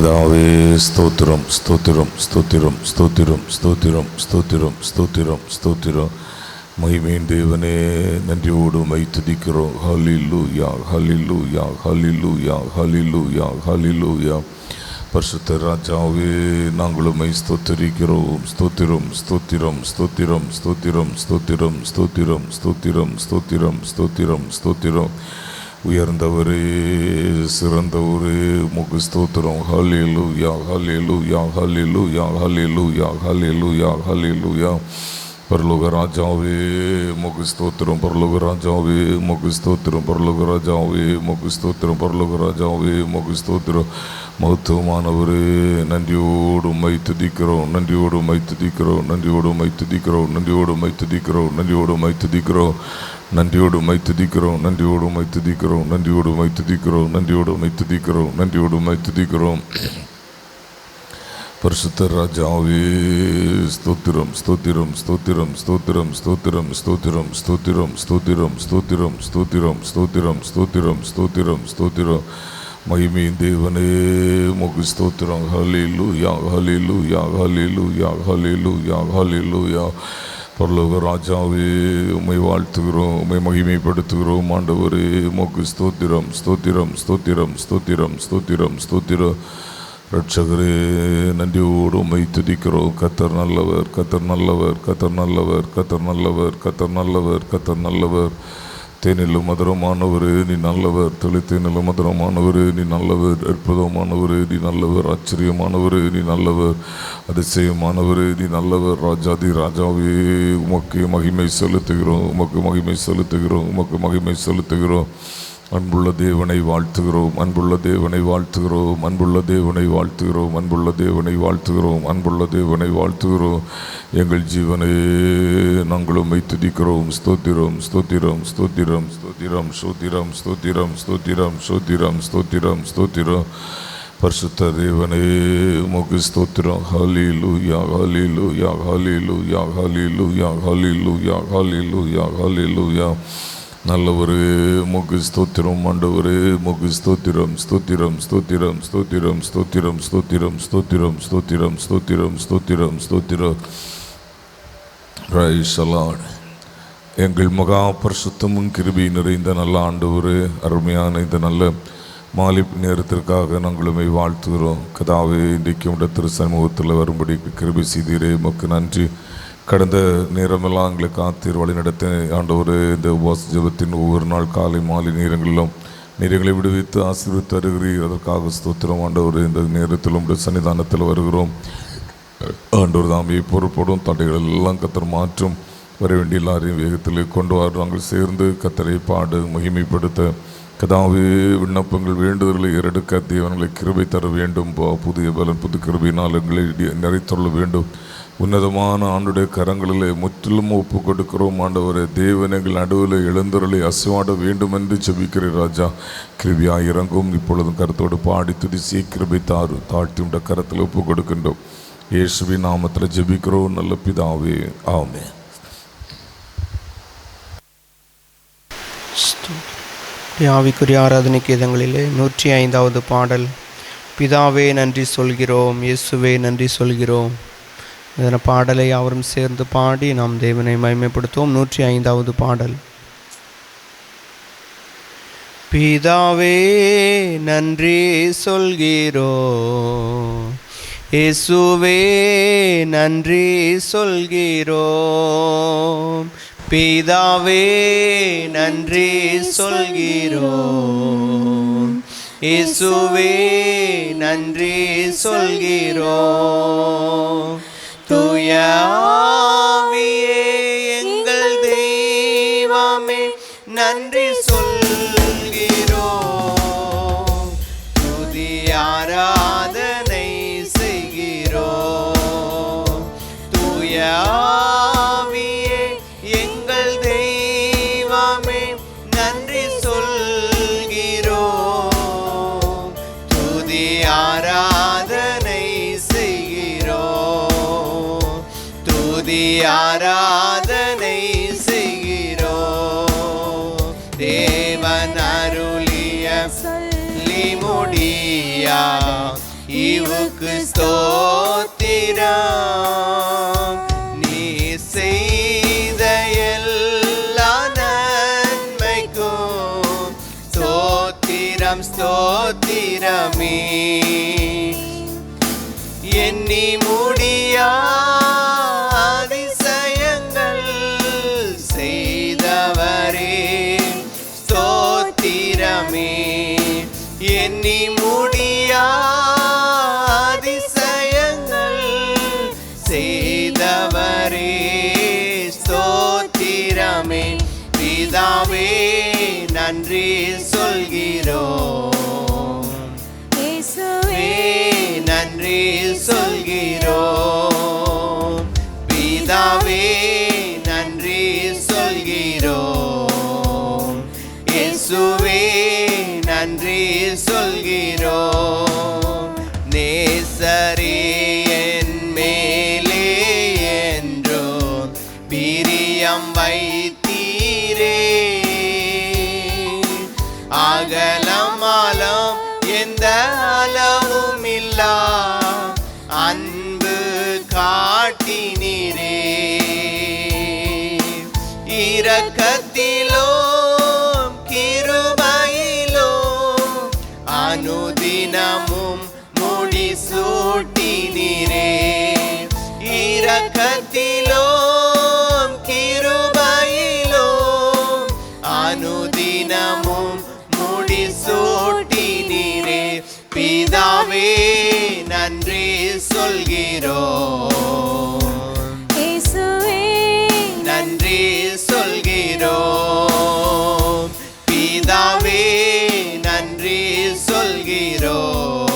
கதாவே ஸ்தோத்திரம் ஸ்தோத்திரம் ஸ்தோத்திரம் ஸ்தோத்திரம் ஸ்தோத்திரம் ஸ்தோத்திரம் ஸ்தோத்திரம் ஸ்தோத்திரம். மகிமையின் தேவனே, நன்றியோடு உம்மை துதிக்கிறோம். ஹல்லேலூயா ஹல்லேலூயா ஹல்லேலூயா ஹல்லேலூயா ஹல்லேலூயா. பரிசுத்த ராஜாவே, நாங்கள் உம்மை ஸ்தோத்திரிக்கிறோம். ஸ்தோத்திரம் ஸ்தோத்திரம் ஸ்தோத்திரம் ஸ்தோத்திரம் ஸ்தோத்திரம் ஸ்தோத்திரம் ஸ்தோத்திரம் ஸ்தோத்திரம் ஸ்தோத்திரம் ஸ்தோத்திரம். உயர்ந்தவரே, சிறந்தவரே, உமக்கு ஸ்தோத்திரம். ஹல்லேலூயா ஹல்லேலூயா ஹல்லேலூயா ஹல்லேலூயா ஹல்லேலூயா ஹல்லேலூயா. பரலோக ராஜாவே உமக்கு ஸ்தோத்திரம். பரலோக ராஜாவே உமக்கு ஸ்தோத்திரம். பரலோக ராஜாவே உமக்கு ஸ்தோத்திரம். பரலோக ராஜாவே உமக்கு ஸ்தோத்திரம். மகத்துவமானவரே, நன்றியோடு உம்மை துதிக்கிறோம். நன்றியோடு உம்மை துதிக்கிறோம். நன்றியோடு உம்மை துதிக்கிறோம். நன்றியோடு உம்மை துதிக்கிறோம். நன்றியோடு உம்மை துதிக்கிறோம். நன்றியோடு உம்மை துதிக்கிறோம். நன்றியோடு உம்மை துதிக்கிறோம். நன்றியோடு உம்மை துதிக்கிறோம். நன்றியோடு உம்மை துதிக்கிறோம். நன்றியோடு உம்மை துதிக்கிறோம். பரிசுத்த ராஜாவே ஸ்தோத்திரம் ஸ்தோத்திரம் ஸ்தோத்திரம் ஸ்தோத்திரம் ஸ்தோத்திரம் ஸ்தோத்திரம் ஸ்தோத்திரம் ஸ்தோத்திரம் ஸ்தோத்திரம் ஸ்தோத்திரம் ஸ்தோத்திரம் ஸ்தோத்திரம் ஸ்தோத்திரம் ஸ்தோத்திரம். மகிமையின் தேவனே உமக்கு ஸ்தோத்திரம். ஹல்லேலூயா ஹல்லேலூயா ஹல்லேலூயா ஹல்லேலூயா ஹல்லேலூயா. பரலோக ராஜாவே உம்மை வாழ்த்துகிறோம், உம்மை மகிமைப்படுத்துகிறோம். ஆண்டவரே உமக்கு ஸ்தோத்திரம் ஸ்தோத்திரம் ஸ்தோத்திரம் ஸ்தோத்திரம் ஸ்தோத்திரம் ஸ்தோத்திரம். ரட்சகரே, நன்றியோடு உம்மை துதிக்கிறோம். கர்த்தர் நல்லவர், கர்த்தர் நல்லவர், கர்த்தர் நல்லவர், கர்த்தர் நல்லவர், கர்த்தர் நல்லவர், கர்த்தர் நல்லவர். தேனிலும் மதுரமானவரே நீ நல்லவர். தெளித்தேனிலும் மதுரமானவரே நீ நல்லவர். அற்புதமானவரே நீ நல்லவர். ஆச்சரியமானவரே நீ நல்லவர். அதிசயமானவரே நீ நல்லவர். ராஜாதி ராஜாவே உமக்கு மகிமை செலுத்துகிறோம். உமக்கு மகிமை செலுத்துகிறோம். உமக்கு மகிமை செலுத்துகிறோம். அன்புள்ள தேவனை வாழ்த்துகிறோம். அன்புள்ள தேவனை வாழ்த்துகிறோம். அன்புள்ள தேவனை வாழ்த்துகிறோம். அன்புள்ள தேவனை வாழ்த்துகிறோம். அன்புள்ள தேவனை வாழ்த்துகிறோம். எங்கள் ஜீவனே, நாங்கள் உம்மை துதிக்கிறோம். ஸ்தோத்திரம் ஸ்தோத்திரம் ஸ்தோத்திரம் ஸ்தோத்திரம் ஸ்தோத்திரம் ஸ்தோத்திரம் ஸ்தோத்திரம் ஸ்தோத்திரம் ஸ்தோத்திரம் ஸ்தோத்திரம். பரிசுத்த தேவனே உமக்கு ஸ்தோத்திரம். ஹல்லேலூயா hallelujah hallelujah hallelujah hallelujah hallelujah ஹல்லேலூயா. நல்லவரே உமக்கு ஸ்தோத்திரம். ஆண்டவரே உமக்கு ஸ்தோத்திரம். ஸ்தோத்திரம் ஸ்தோத்திரம் ஸ்தோத்திரம் ஸ்தோத்திரம் ஸ்தோத்திரம் ஸ்தோத்திரம் ஸ்தோத்திரம் ஸ்தோத்திரம் ஸ்தோத்திரம் ஸ்தோத்திரம். Praise the Lord. எங்கள் மகா பரிசுத்தமும் கிருபை நிறைந்த நல்ல ஆண்டவரே, அருமையான இந்த நல்ல மாலை நேரத்திற்காக நாங்கள் உம்மை வாழ்த்துகிறோம். கதாவே, இன்றைக்கு உடைய திரு சமூகத்தில் வரும்படி கிருபை செய்தீரே, உமக்கு நன்றி. கடந்த நேரமெல்லாம் எங்களை காத்தீர் வழி நடத்த ஆண்டவரே, இந்த உபவாச ஜெபத்தின் ஒவ்வொரு நாள் காலை மாலை நேரங்களிலும் நீரங்களை விடுவித்து ஆசீர்வதித்து வருகிறீர். அதற்காக ஸ்தோத்திரம் ஆண்டவரே. இந்த நேரத்தில் உடைய சன்னிதானத்தில் வருகிறோம் ஆண்டவர். தாமே பொறுப்படும் தடைகள் எல்லாம் கத்தர் மாற்றும். வர வேண்டிய எல்லாரையும் வேகத்தில் கொண்டு வர நாங்கள் சேர்ந்து கத்தரை பாடு மகிமைப்படுத்த கதாவே விண்ணப்பங்கள் வேண்டுதல்களை ஏறெடுக்க தேவன்களை கிருபை தர வேண்டும். புதிய பலன் புது கிருபையினால் எங்களை நிறைத்தொள்ள வேண்டும். உன்னதமான ஆண்டுடைய கரங்களிலே முற்றிலும் ஒப்பு கொடுக்கிறோம் ஆண்டவரே. தேவன் எங்கள் நடுவில் எழுந்தருளை அசைவாட வேண்டும் என்று ஜெபிக்கிறேன் ராஜா. கிருபியாய் இறங்கும். இப்பொழுதும் கருத்தோடு பாடி துதிசி கிருபை தாரு தாழ்த்தி உண்ட கரத்தில் ஒப்பு கொடுக்கின்றோம். இயேசுவின் நாமத்தில் ஜெபிக்கிறோம் நல்ல பிதாவே, ஆமென். ஆவிக்குரிய ஆராதனை கீதங்களிலே 105வது பாடல். பிதாவே நன்றி சொல்கிறோம், இயேசுவே நன்றி சொல்கிறோம். இதன பாடலை அவரும் சேர்ந்து பாடி நாம் தேவனை மகிமைப்படுத்துவோம். 105வது பாடல். பிதாவே நன்றி சொல்கிறோம், இயேசுவே நன்றி சொல்கிறோம். பிதாவே நன்றி சொல்கிறோம், இயேசுவே நன்றி சொல்கிறோம். தூய ஆவியே எங்கள் தெய்வமே நன்றி சொல்கிறோம். துதி ஆராதனை செய்கிறோம். தூய ஆவியே எங்கள் தெய்வமே நன்றி சொல்கிறோம். துதி ஆராதனை செய்கிறோம். துதி ஆராதனை செய்கிறோம். ஈவுக்கு ஸ்தோத்திரம். நீ செய்த எல்லா நன்மைக்கும் ஸ்தோத்திரம் ஸ்தோத்திரமே. எண்ணி முடியா அதிசயங்கள் செய்தவரே ஸ்தோத்திரமே. எண்ணி முடியா அதிசயங்கள் செய்தவரே ஸ்தோத்திரமே. பிதாவே நன்றி சொல்கிறோம், நன்றி சொல்கிறோம். பிதாவே நன்றி சொல்கிறோம். இயேசுவே நன்றி சொல்கிறோம். நேசரே என் மேலே என்றோ பிரியம் வைத்தீரே. அகலமாலம் எந்த அளவும் இல்லா அன்பு காட்டினீரே. இரக்கத்திலும் கிருபையிலும் அனுதினமும் முடிசூட்டினீரே. இரக்கத்திலும் கிருபையிலும் அனுதினமும் முடிசூட்டினீரே. பிதாவே நன்றி சொல்கிறோம், நன்றி சொல்கிறோம். பிதாவே நன்றி சொல்கிறோம்.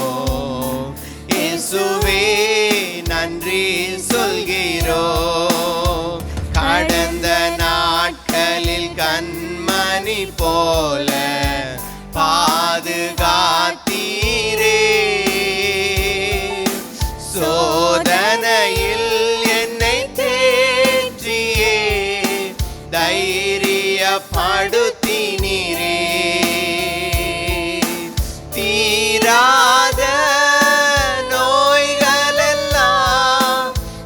இயேசுவே நன்றி சொல்கிறோம். கடந்த நாட்களில் கண்மணி போல பாதுகாத்தீரே. சோதனையில் என்னை தேற்றியே தைரியப்படுத்தினீரே. தீராத நோய்களெல்லாம்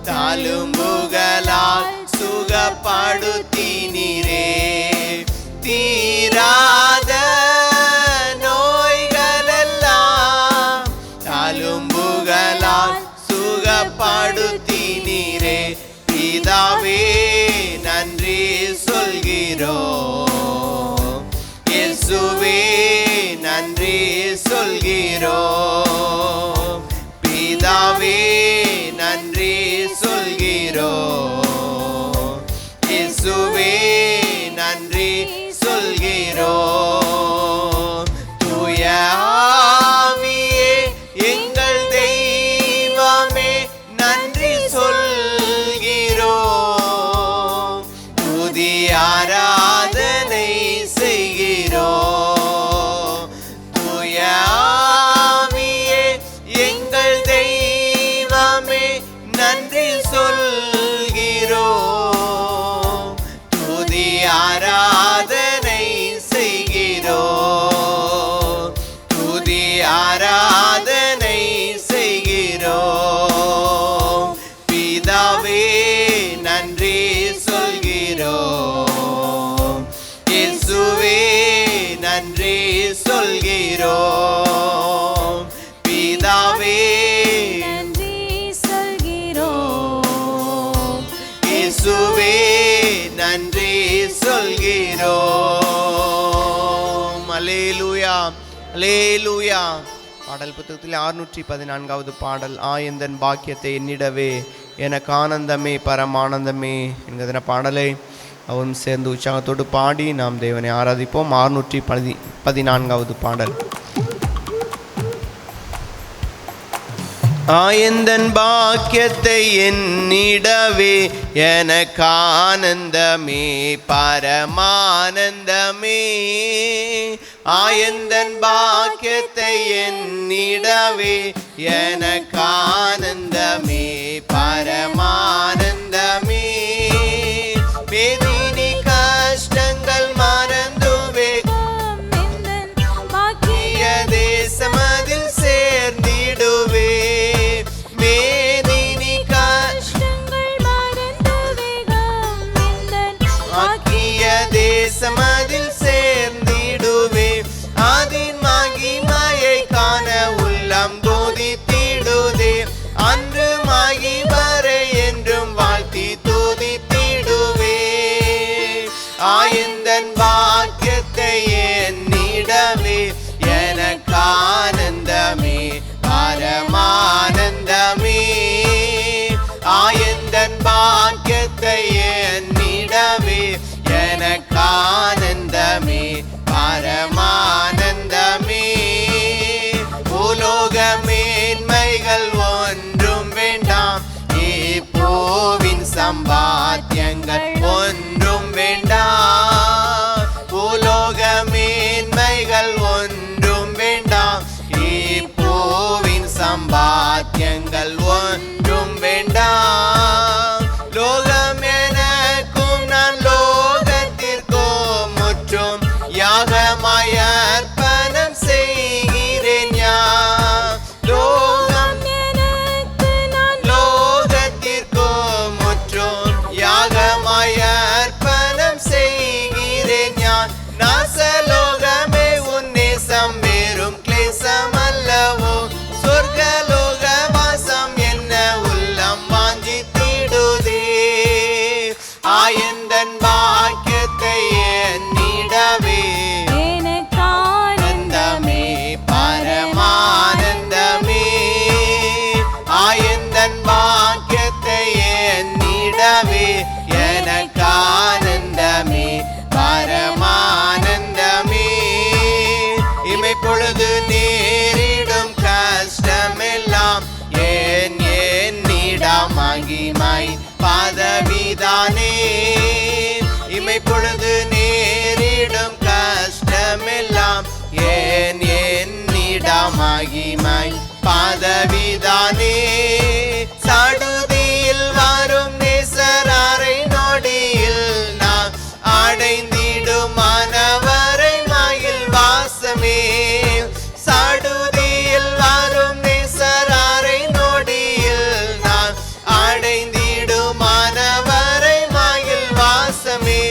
தழும்புகளால் சுகப்படுத்தினீரே. தீராத நோய்களெல்லாம் தழும்புகளால் சுகப்படுத்தினீரே. பிதாவே நன்றி சொல்கிறோம். இயேசுவே நன்றி சொல்கிறோம். பிதாவே நன்றி சொல்கிறோம். இயேசுவே நன்றி சொல்கிறோம். தூய ஆவியே எங்கள் தெய்வமே நன்றி சொல்கிறோம். துதி ஆராதனை செய்கிறோம். தூய ஆவியே எங்கள் தெய்வமே நன்றி சொல்கிறோம். துதி ஆராதனை செய்கிறோம். துதி ஆராதனை செய்கிறோம். பிதாவே நன்றி சொல்கிறோம். இயேசுவே நன்றி சொல்கிறோம். பிதாவே நன்றி சொல்கிறோம். இயேசுவே நன்றி சொல்கிறோம். அல்லேலூயா அல்லேலூயா. பாடல் புத்தகத்தில் 614வது பாடல். ஆயந்தன் பாக்கியத்தை எண்ணிடவே எனக்கு ஆனந்தமே பரமானந்தமே என்கிற பாடலை அவரும் சேர்ந்து உற்சாகத்தோடு பாடி நாம் தேவனை ஆராதிப்போம். 614வது பாடல். ஆயந்தன் பாக்கியத்தை எண்ணிடவே எனக்கு ஆனந்தமே பரமானந்தமே. ஆயந்தன் பாக்கியத்தை எண்ணிடவே எனக்கு ஆனந்தமே பரமானந்தமே. வேதினி கஷ்டங்கள் மறந்துவே பாக்கிய தேசமதில் சேர்ந்திடுவே. அன்றுமாகி வரை என்றும் வாழ்த்தி துதித்திடுவே. ஆயந்தன் பாக்கியத்தை என்னிடவே எனக்கு ஆனந்தமே பரமானந்தமே. ஆயந்தன் பாக்கியத்தை என்னிடவே எனக்கு ஆனந்தமே பரமானந்தமே. உலோக மேன்மைகள் ஒன்றும் வேண்டாம், இப்போவின் சம்பாத்தியங்கள் ஒன்றும் வேண்டாம். உலோக மேன்மைகள் ஒன்றும் வேண்டாம், இப்போவின் சம்பாத்தியங்கள் ஒன்றும் வேண்டாம். லோகம் எனக்கும் நான் லோகத்திற்கும் முற்றும் யாகமாய் அர்ப்பணம் செய்கிறேன். லோகம் எனக்கு நான் லோகத்திற்கும் முற்றும் யாகமாய் அர்ப்பணம் செய்கிறேன். நாசலோகமே உன் நேசம் வெறும் கிளேசம் அல்லவோ. சொர்க்கலோக வாசம் என்ன உள்ளம் வாஞ்சித்திடுதே. ஆயந்தன் பாக்கியத்தை என்னிடவே எனக்கு ஆனந்தமே பரமானந்தமே. ஆயந்தன் பாக்கியத்தை என்னிடவே எனக்கு ஆனந்தமே பரமானந்தமே. இமைப்பொழுது நேரிடும் கஷ்டமெல்லாம் என்னிடம் மகிமை பதவிதானே. இமைப்பொழுது நேரிடும் கஷ்டமெல்லாம் என்னிடம் மகிமை பதவிதானே. சடுதியில் வரும் நேசராரை நொடியில் நான் அடைந்திடும் மனவரை மகிழ் வாசமே. சடுதியில் வரும் நேசராரை நொடியில் நான் அடைந்திடும் மனவரை மகிழ் வாசமே.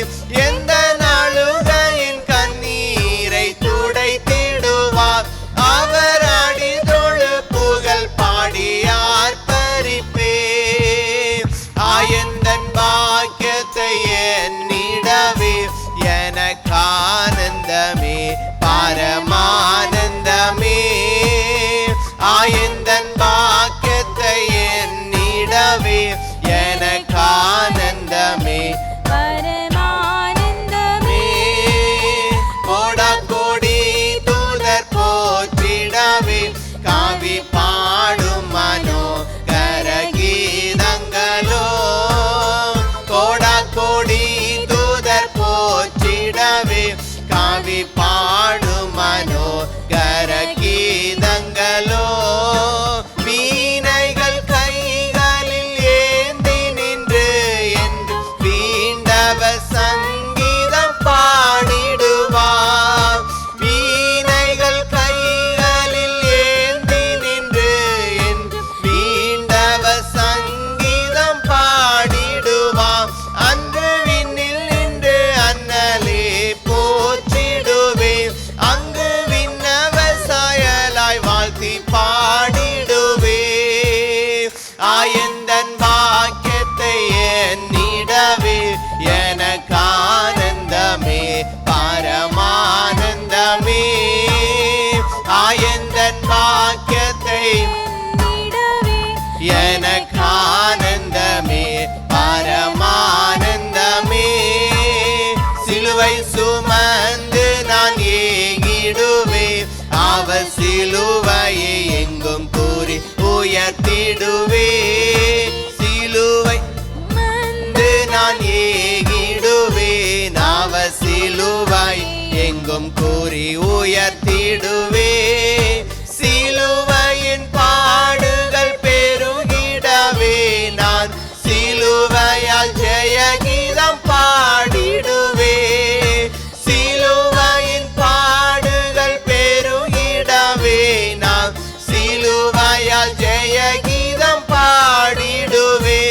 எந்த நாளுகையின் கண்ணீரை துடைத்திடுவார், அவர் அடி தொழு புகழ் பாடி ஆர்ப்பரிப்பே. ஆயந்தன் பாக்கியத்தை என்னிடவே எனக்கு ஆனந்தமே பரமானந்தமே. ஆயந்தன் பாக்கியத்தை என்னிடவே எனக்கு ஆனந்தமே பரமானந்தமே. கோடா கோடி தூதர் போற்றிடவே காவி பாடும் மனோகர கீதங்களோ. கோடா கோடி தூதர் போற்றிடவே காவி பாடும் மனோகர கீதங்களோ. வீணைகள் கைகளில் ஏந்தி நின்று என்று வீண்டவர் சங்கீதம் பாடிடுவார். வீணைகள் கைகளில் ஏந்தி நின்று என்று வீண்டவர் சங்கீதம் பாடிடுவார். அன்று விண்ணில் நின்று அண்ணலே போற்றிடுவே, அங்கு விண்ணவர் சாயலாய் வாழ்த்தி பாடிடுவே. ஆயந்தன் பாக்கியத்தை என்னிடவே எனக்கு ஆனந்தமே பரமானந்தமே. ஆயந்தன் பாக்கியத்தை என்னிடவே எனக்கு ஆனந்தமே பரமானந்தமே. சிலுவை சுமந்து நான் ஏகிடுவே, அவர் சிலுவையை எங்கும் கூறி உயர்த்திடுவே. சிலுவை சுமந்து நான் ஏகிடுவேன், அவர் சிலுவை எங்கும் கூறி உயர்த்திடுவே. சிலுவையின் பாடுகள் பெருகிடவே நான் சிலுவையால் ஜெயகீதம் பாடிடுவே. சிலுவையின் பாடுகள் பெருகிடவே நான் சிலுவையால் ஜெயகீதம் பாடிடுவே.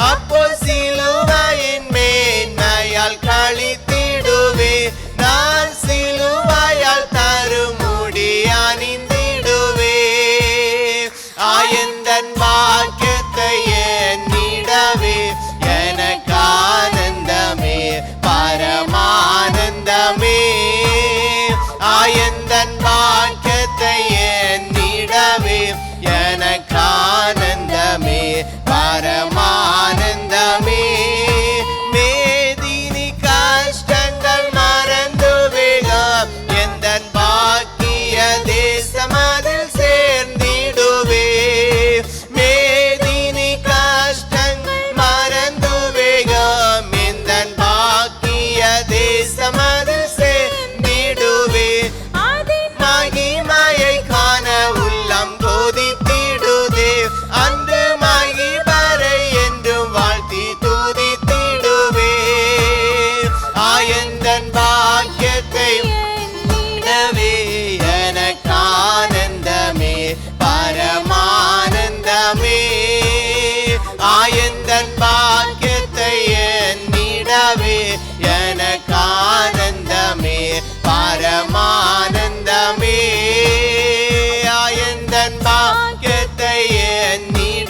அப்போ சிலுவையின் மேன்மையால் களித்திடுவே, நான் சிலுவையால் தருமுடி அணிந்திடுவே. ஆயந்தன் பாக்கிய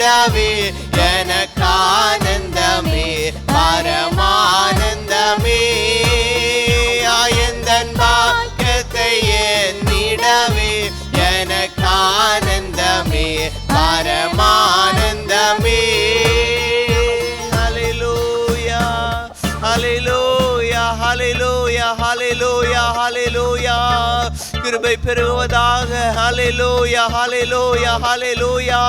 சேர்ந்திடவே எனக்கு ஆனந்தமே பரமானந்தமே எந்தன் பாக்கியத்தை எண்ணிடவே எனக்கு ஆனந்தமே பரமானந்தமே. ஹல்லேலூயா ஹல்லேலூயா ஹல்லேலூயா ஹல்லேலூயா ஹல்லேலூயா. கிருபை பெறுவதாக. ஹல்லேலூயா ஹல்லேலூயா ஹல்லேலூயா.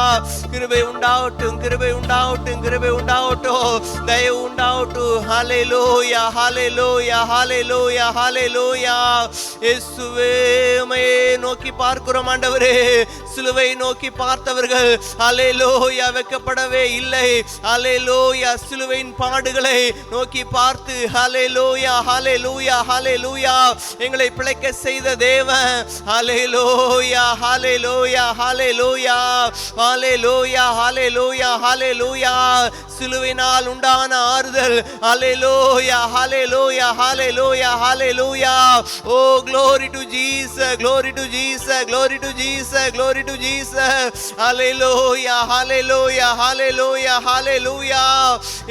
கிருபை உண்டாகட்டும் கிருபை உண்டாகட்டும் கிருபை உண்டாகட்டும் தயவு உண்டாகட்டும். ஹல்லேலூயா ஹல்லேலூயா ஹல்லேலூயா ஹல்லேலூயா. இயேசுவே உம்மையே நோக்கி பார்க்கிறோம் ஆண்டவரே. சிலுவை நோக்கி பார்த்தவர்கள் ஹல்லேலூயா வெட்கப்படவே இல்லை. ஹல்லேலூயா சிலுவையின் பாடுகளை நோக்கி பார்த்து ஹல்லேலூயா ஹல்லேலூயா ஹல்லேலூயா எங்களை பிழைக்க செய்த தேவன். ஹல்லேலூயா ஹல்லேலூயா ஹல்லேலூயா ஹல்லேலூயா ஹல்லேலூயா ஹல்லேலூயா. சிலுவையினால் உண்டான ஆறுதல். ஹல்லேலூயா hallelujah hallelujah hallelujah. O glory to Jesus glory to Jesus glory to Jesus glory to Jesus. Hallelujah hallelujah hallelujah ஹல்லேலூயா.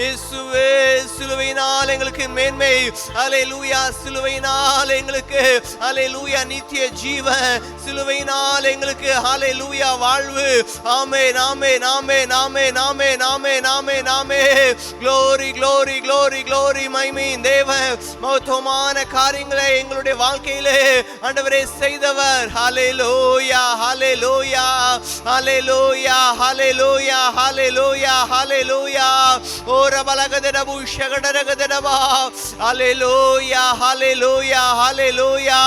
இயேசுவே சிலுவையினால் எங்களுக்கு மேன்மை. ஹல்லேலூயா சிலுவையினால் எங்களுக்கு ஹல்லேலூயா நித்திய ஜீவன். சிலுவையினால் எங்களுக்கு ஹல்லேலூயா வாழ்வு. ஆமென் ஆமென் ஆமென் ஆமென் ஆமென் ஆமென் ஆமென் ஆமென். glory glory glory glory மகிமையின் தேவன் மகத்துவமான காரியங்களை எங்களுடைய வாழ்க்கையிலே ஆண்டவரே செய்தவர். ஹல்லேலூயா ஹல்லேலூயா ஹல்லேலூயா ஹல்லேலூயா ஹல்லேலூயா ஹல்லேலூயா. ஓ ரபலகதரபு ஷகடரகதரபா. ஹல்லேலூயா ஹல்லேலூயா ஹல்லேலூயா.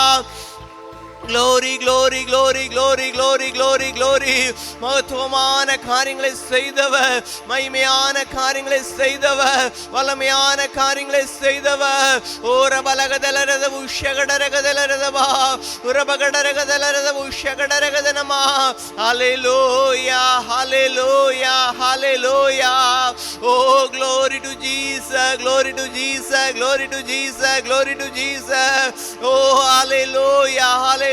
glory glory glory glory glory glory glory. மகத்துவமான காரியங்களை செய்தவர் மகிமையான காரியங்களை செய்தவர் வல்லமையான காரியங்களை செய்தவர். ஓரபலகதலரத உஷகடரகதலரதபா உரபகடரகதலரத உஷகடரகதனமா. ஹல்லேலூயா hallelujah hallelujah. Oh glory to Jesus glory to Jesus glory to Jesus glory to Jesus. Oh hallelujah hallelujah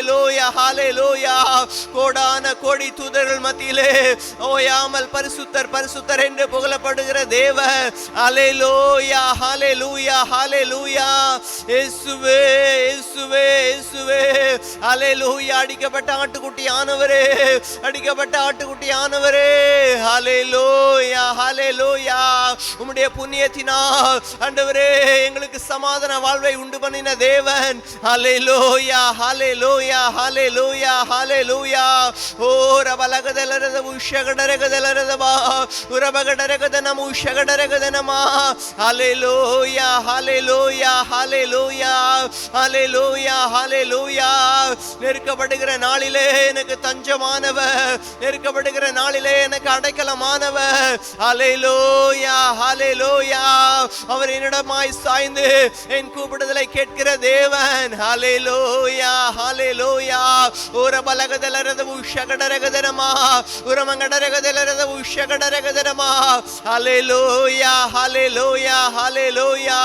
ஹalleluya. கோடான கோடி தூதர்கள் மத்தியிலே ஓயாமல் பரிசுத்தர் பரிசுத்தர் என்று புகழப்படுகிற தேவன். ஹalleluya ஹalleluya ஹalleluya. இயேசுவே இயேசுவே இயேசுவே. ஹalleluya. அடிக்கப்பட்ட ஆட்டுக்குட்டியானவரே அடிக்கப்பட்ட ஆட்டுக்குட்டியானவரே. ஹalleluya ஹalleluya. உம்முடைய புண்ணியத்தினால் ஆண்டவரே எங்களுக்கு சமாதான வாழ்வை உண்டு பண்ணின தேவன். ஹalleluya ஹalleluya ஹalleluya ஹalleluya. ஓ ரபலகதலரத உஷகடரகதலரதபா உரபகடரகதனம உஷகடரகதனமா. ஹalleluya ஹalleluya ஹalleluya ஹalleluya ஹalleluya. நெருக்கப்படுகிற நாளிலே எனக்கு தஞ்சமானவர் நெருக்கப்படுகிற நாளிலே எனக்கு அடைக்கலமானவர். ஹalleluya ஹalleluya. அவர் என்னிடமாய் சாய்ந்து என் கூப்பிடுதலை கேட்கிற தேவன். ஹalleluya ஹalleluya. ஓரபலகதலரத உஷகடரகதனமா உரமங்கடரகதலரத உஷகடரகதனமா. ஹalleluya ஹalleluya ஹalleluya.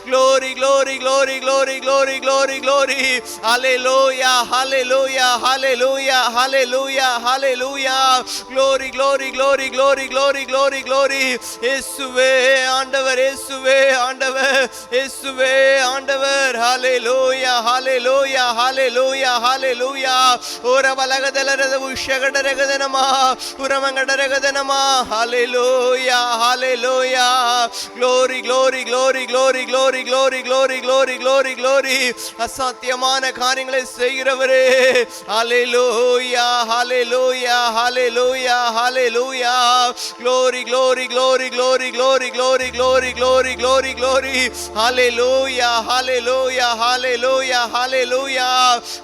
glory glory glory glory glory glory glory. ஹalleluya ஹalleluya ஹalleluya ஹalleluya ஹalleluya. glory glory glory glory glory glory glory. இயேசுவே ஆண்டவர் இயேசுவே ஆண்டவர் இயேசுவே ஆண்டவர். ஹalleluya ஹalleluya ஹalleluya ஹalleluya. ஓரபலகதலரத உஷகடரகதனமா உரமங்கடரகதனமா. ஹalleluya ஹalleluya. glory glory glory glory glory glory glory glory glory glory. அசாத்தியமான காரியங்களை செய்கிறவரே. ஹalleluya ஹalleluya ஹalleluya ஹalleluya. glory glory glory glory glory glory glory glory glory glory. hallelujah hallelujah hallelujah hallelujah.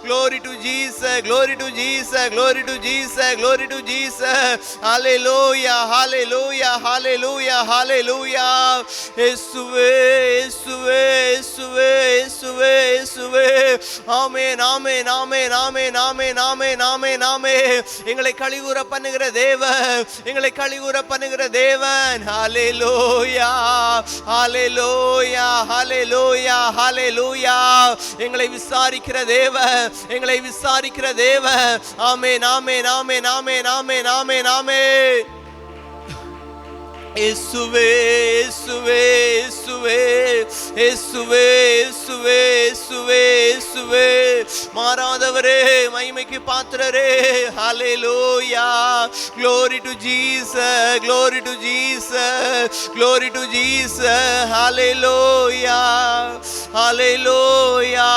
glory to Jesus glory to Jesus glory to Jesus glory to Jesus. hallelujah hallelujah hallelujah hallelujah. இயேசுவே இயேசுவே இயேசுவே இயேசுவே இயேசுவே. ஆமென் ஆமென் ஆமென் ஆமென் ஆமென் ஆமென் ஆமென் ஆமென். எங்களை கலிகூற பண்ணுகிற தேவன் எங்களை கலிகூற பண்ணுகிற தேவன். ஹalleluya ஹalleluya ஹalleluya ஹalleluya. எங்களை விசாரிக்கிற தேவன் எங்களை விசாரிக்கிற தேவன். ஆமென் ஆமென் ஆமென் ஆமென் ஆமென் ஆமென் ஆமென். இயேசுவே இயேசுவே இயேசுவே இயேசுவே இயேசுவே இயேசுவே இயேசுவே மாறாதவரே, மகிமைக்கு பாத்திரரே. ஹல்லேலூயா. glory to Jesus, glory to Jesus, glory to Jesus. ஹல்லேலூயா ஹல்லேலூயா.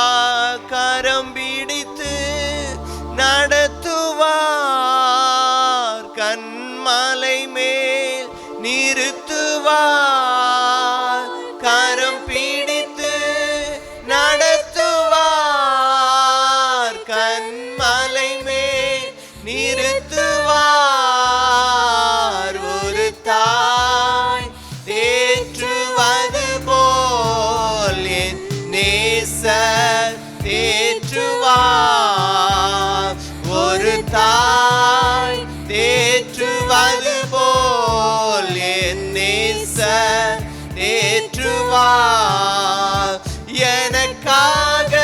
கரம் பிடித்து நடத்துவார், கண்மலை மேல் நிறுத்துவார். கரம் பிடித்து நடத்துவார், கண்மலை மேல் நிறுத்துவார். ஒரு தாய் தேற்றுவது போல் என் நேசர் தேற்றுவார். ஒரு தாய் தேற்றுவது போல் என் நேசர் தேற்றுவார். எனக்காக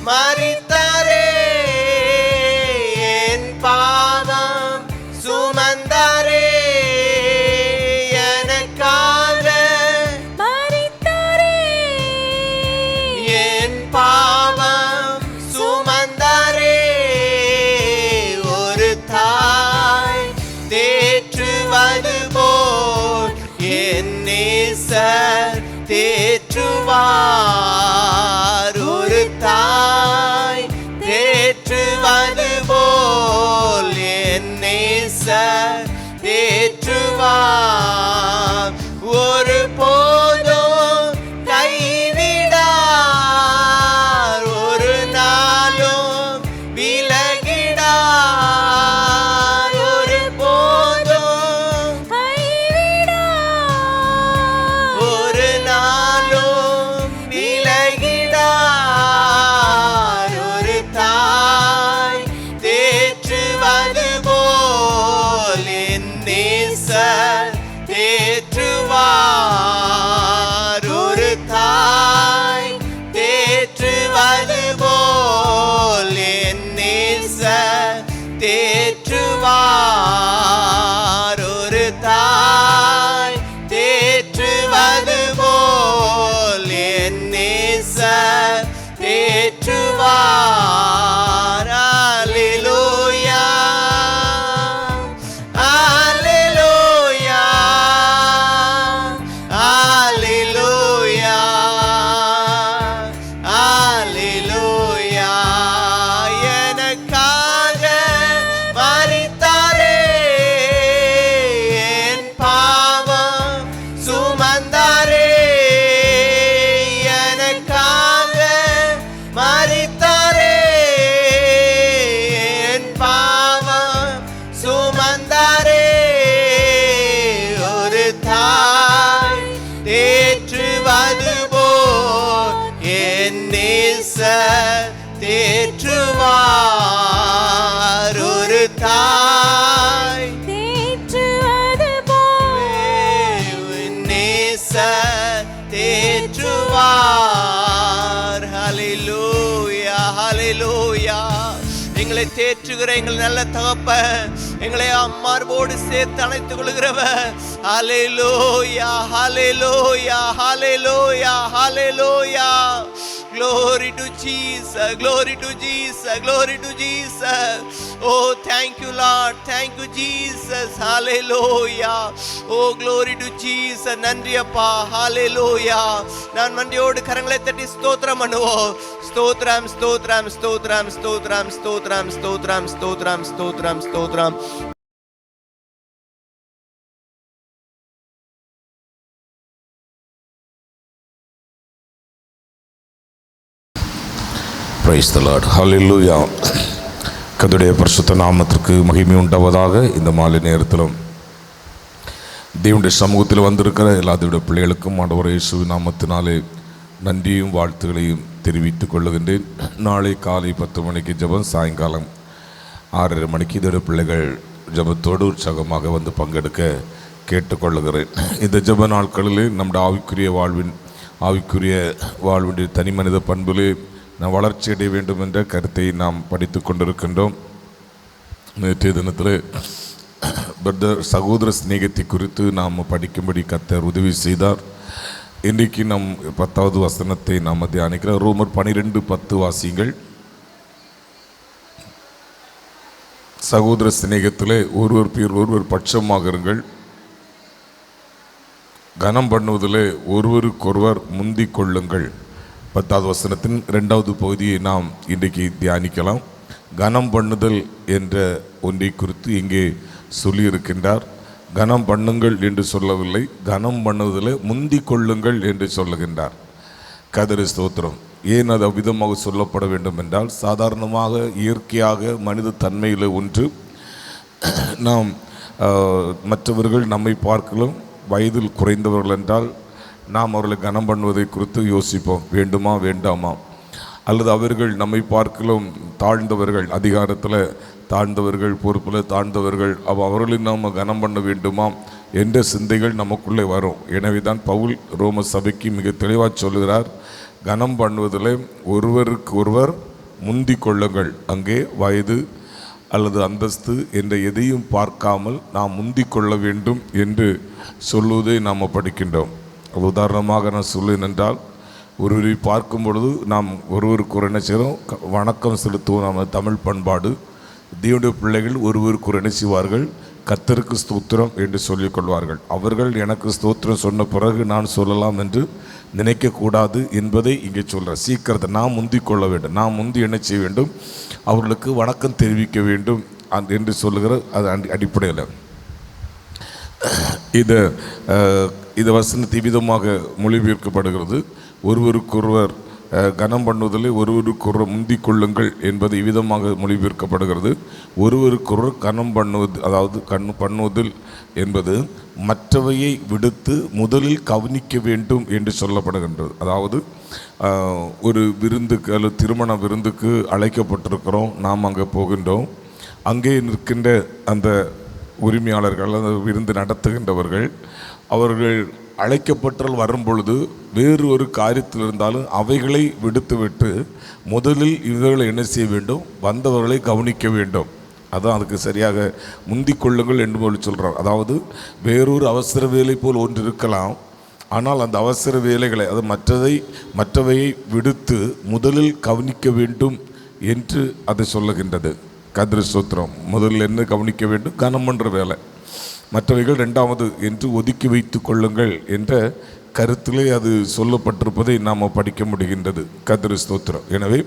மரித்தாரே, என் பாவம் சுமந்தாரே. எனக்காக மரித்தாரே, என் பாவம் சுமந்தாரே. ஒரு தாய் தேற்றுவது போல் என் நேசர் தேற்றுவார். ஒரு தாய் தேற்றுவது போல் என் நேசர் தேற்றுவார். ஒரு போதும் கைவிடார், ஒரு நாளும் விலகிடார். ஒரு போதும் கைவிடார், ஒரு நாளும் விலகிடார். ஒரு தாய் தேற்றுவது போல் என் நேசர் தேற்றுவார். ஒரு தாய் தேற்றுவது போல் என் நேசர் தேற்றுவார். ஒரு தாய் தேற்றுவது போல் என் நேசர் தேற்றுவார். அல்லேலூயா அல்லேலூயா அல்லேலூயா அல்லேலூயா. எனக்காக மரித்தாரே, என் பாவம் சுமந்தாரே. எனக்காக மரித்தாரே, என் பாவம் சுமந்தாரே. ஒரு தாய் தேற்றுவது போல் என் நேசர் தேற்றுவார். ஒரு தாய் தேற்றுவது போல் என் நேசர் தேற்றுவார். ஹல்லேலூயா ஹல்லேலூயா. எங்களை தேற்றுகிற எங்கள் நல்ல தகப்பன், எங்களை அம்மார்போடு சேர்த்து அணைத்துக் கொள்கிறவர். ஹல்லேலூயா hallelujah hallelujah hallelujah. Glory to Jesus, glory to Jesus, glory to Jesus. Oh, thank you Lord, thank you Jesus. Hallelujah. Oh, glory to Jesus. நன்றி அப்பா. Hallelujah. நான் நன்றியோடு கரங்களை தட்டி ஸ்தோத்திரம் பண்ணுவோம். ஸ்தோத்திரம் ஸ்தோத்திரம் ஸ்தோத்திரம் ஸ்தோத்திரம் ஸ்தோத்திரம் ஸ்தோத்திரம் ஸ்தோத்திரம் ஸ்தோத்திரம் ஸ்தோத்திரம். Praise the Lord. ஹல்லேலூயா. கர்த்தருடைய பரிசுத்த நாமத்திற்கு மகிமை உண்டாவதாக. இந்த மாலை நேரத்திலும் தேவனுடைய சமூகத்தில் வந்திருக்கிற எல்லா தேவனுடைய பிள்ளைகளுக்கும் ஆண்டவர் இயேசுவின் நாமத்தினாலே நன்றியும் வாழ்த்துக்களையும் தெரிவித்துக் கொள்ளுகின்றேன். நாளை காலை 10 மணிக்கு ஜெபம், சாயங்காலம் 6:30 மணிக்கு இதோட பிள்ளைகள் ஜெபத்தோடு உற்சாகமாக வந்து பங்கெடுக்க கேட்டுக்கொள்ளுகிறேன். இந்த ஜெப நாட்களிலே நம்முடைய ஆவிக்குரிய வாழ்வின் தனி மனித பண்பிலே நாம் வளர்ச்சி அடைய வேண்டும் என்ற கருத்தை நாம் படித்து கொண்டிருக்கின்றோம். நேற்றைய தினத்தில் சகோதர சிநேகத்தை குறித்து நாம் படிக்கும்படி கர்த்தர் உதவி செய்தார். இன்றைக்கு நம் 10வது வசனத்தை நாம் தியானிக்கிறோம். ரோமர் 12:10 வாசியுங்கள். சகோதர சிநேகத்திலே ஒருவர் பட்சமாக இருங்கள், கனம் பண்ணுவதிலே ஒருவருக்கொருவர் முந்திக் கொள்ளுங்கள். 10வது வசனத்தின் 2வது பகுதியை நாம் இன்றைக்கு தியானிக்கலாம். கனம் பண்ணுதல் என்ற ஒன்றை குறித்து இங்கே சொல்லியிருக்கின்றார். கனம் பண்ணுங்கள் என்று சொல்லவில்லை, கனம் பண்ணுவதில் முந்திக் கொள்ளுங்கள் என்று சொல்லுகின்றார். கர்த்தருக்கு ஸ்தோத்திரம். ஏன் அது அவ்விதமாக சொல்லப்பட வேண்டும் என்றால், சாதாரணமாக இயற்கையாக மனித தன்மையில் ஒன்று, நாம் மற்றவர்கள் நம்மை பார்க்கலாம் வயதில் குறைந்தவர்கள் என்றால் நாம் அவர்களை கனம் பண்ணுவதை குறித்து யோசிப்போம், வேண்டுமா வேண்டாமா. அல்லது அவர்கள் நம்மை பார்க்கலாம் தாழ்ந்தவர்கள், அதிகாரத்தில் தாழ்ந்தவர்கள், பொறுப்பில் தாழ்ந்தவர்கள், அவர்களை நாம் கனம் பண்ண வேண்டுமா என்ற சிந்தைகள் நமக்குள்ளே வரும். எனவே தான் பவுல் ரோம சபைக்கு மிக தெளிவாக சொல்லுகிறார், கனம் பண்ணுவதில் ஒருவருக்கு ஒருவர் முந்திக் கொள்ளுங்கள். அங்கே வயது அல்லது அந்தஸ்து என்ற எதையும் பார்க்காமல் நாம் முந்திக் கொள்ள வேண்டும் என்று சொல்லுவதை நாம் படிக்கின்றோம். உதாரணமாக நான் சொல்லேன் என்றால், ஒருவரை பார்க்கும் பொழுது நாம் ஒருவருக்கு ஒரு என்ன செய்கிறோம், வணக்கம் செலுத்துவோம். நம்ம தமிழ் பண்பாடு. தேவனுடைய பிள்ளைகள் ஒருவருக்கு ஒரு என்ன செய்வார்கள், கர்த்தருக்கு ஸ்தோத்திரம் என்று சொல்லிக் கொள்வார்கள். அவர்கள் எனக்கு ஸ்தோத்திரம் சொன்ன பிறகு நான் சொல்லலாம் என்று நினைக்கக்கூடாது என்பதை இங்கே சொல்கிறேன். சீக்கிரத்தை நாம் முந்திக் கொள்ள வேண்டும், நாம் முந்தி என்ன செய்ய வேண்டும், அவர்களுக்கு வணக்கம் தெரிவிக்க வேண்டும் என்று சொல்லுகிற அது அடிப்படையில் இது வசனத்தை விதமாக மொழிபெயர்க்கப்படுகிறது. ஒருவருக்கொருவர் கனம் பண்ணுவதில் ஒருவருக்கொருவர் முந்திக் கொள்ளுங்கள் என்பது இவ்விதமாக மொழிபெயர்க்கப்படுகிறது. ஒருவருக்கொருவர் கனம் பண்ணுவது, அதாவது பண்ணுவதில் என்பது மற்றவையை விடுத்து முதலில் கவனிக்க வேண்டும் என்று சொல்லப்படுகின்றது. அதாவது ஒரு விருந்துக்கு அல்லது திருமண விருந்துக்கு அழைக்கப்பட்டிருக்கிறோம், நாம் அங்கே போகின்றோம். அங்கே நிற்கின்ற அந்த உரிமையாளர்கள், அந்த விருந்து நடத்துகின்றவர்கள், அவர்கள் அழைக்கப்பட்டால் வரும் பொழுது வேறு ஒரு காரியத்தில் இருந்தாலும் அவைகளை விடுத்துவிட்டு முதலில் இவர்களை என்ன செய்ய வேண்டும், வந்தவர்களை கவனிக்க வேண்டும். அதான் அதுக்கு சரியாக முந்திக் கொள்ளுங்கள் என்று சொல்கிறார். அதாவது வேறொரு அவசர வேலை போல் ஒன்று இருக்கலாம், ஆனால் அந்த அவசர வேலைகளை, அது மற்றவையை விடுத்து முதலில் கவனிக்க வேண்டும் என்று அது சொல்லுகின்றது. கர்த்தருக்கு ஸ்தோத்திரம். முதலில் என்ன கவனிக்க வேண்டும், கனம் பண்ணுற வேலை, மற்றவைகள் இரண்டாவது என்று ஒதுக்கி வைத்து கொள்ளுங்கள் என்ற கருத்திலே அது சொல்லப்பட்டிருப்பதை நாம் படிக்க முடிகின்றது. கர்த்தருக்கு ஸ்தோத்திரம். எனவே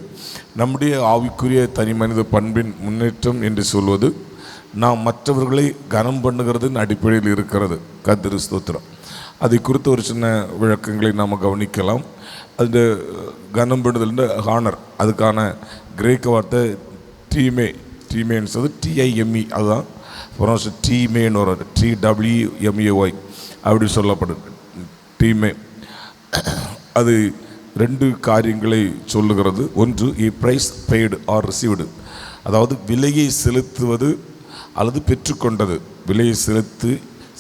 நம்முடைய ஆவிக்குரிய தனி மனித பண்பின் முன்னேற்றம் என்று சொல்வது நாம் மற்றவர்களை கனம் பண்ணுகிறதின் அடிப்படையில் இருக்கிறது. கர்த்தருக்கு ஸ்தோத்திரம். அதை குறித்து ஒரு சின்ன விளக்கங்களை நாம் கவனிக்கலாம். அந்த கனம் பண்ணுதல் ஹானர், அதுக்கான கிரேக்க வார்த்தை டீமேன்னு சொல்வது TIME, அதுதான் டீமேன்னு வரும், TWMAY அப்படி சொல்லப்படுது. டீமே அது 2 காரியங்களை சொல்லுகிறது. ஒன்று, ப்ரைஸ் பெய்டு ஆர் ரிசீவ்டு, அதாவது விலையை செலுத்துவது அல்லது பெற்றுக்கொண்டது, விலையை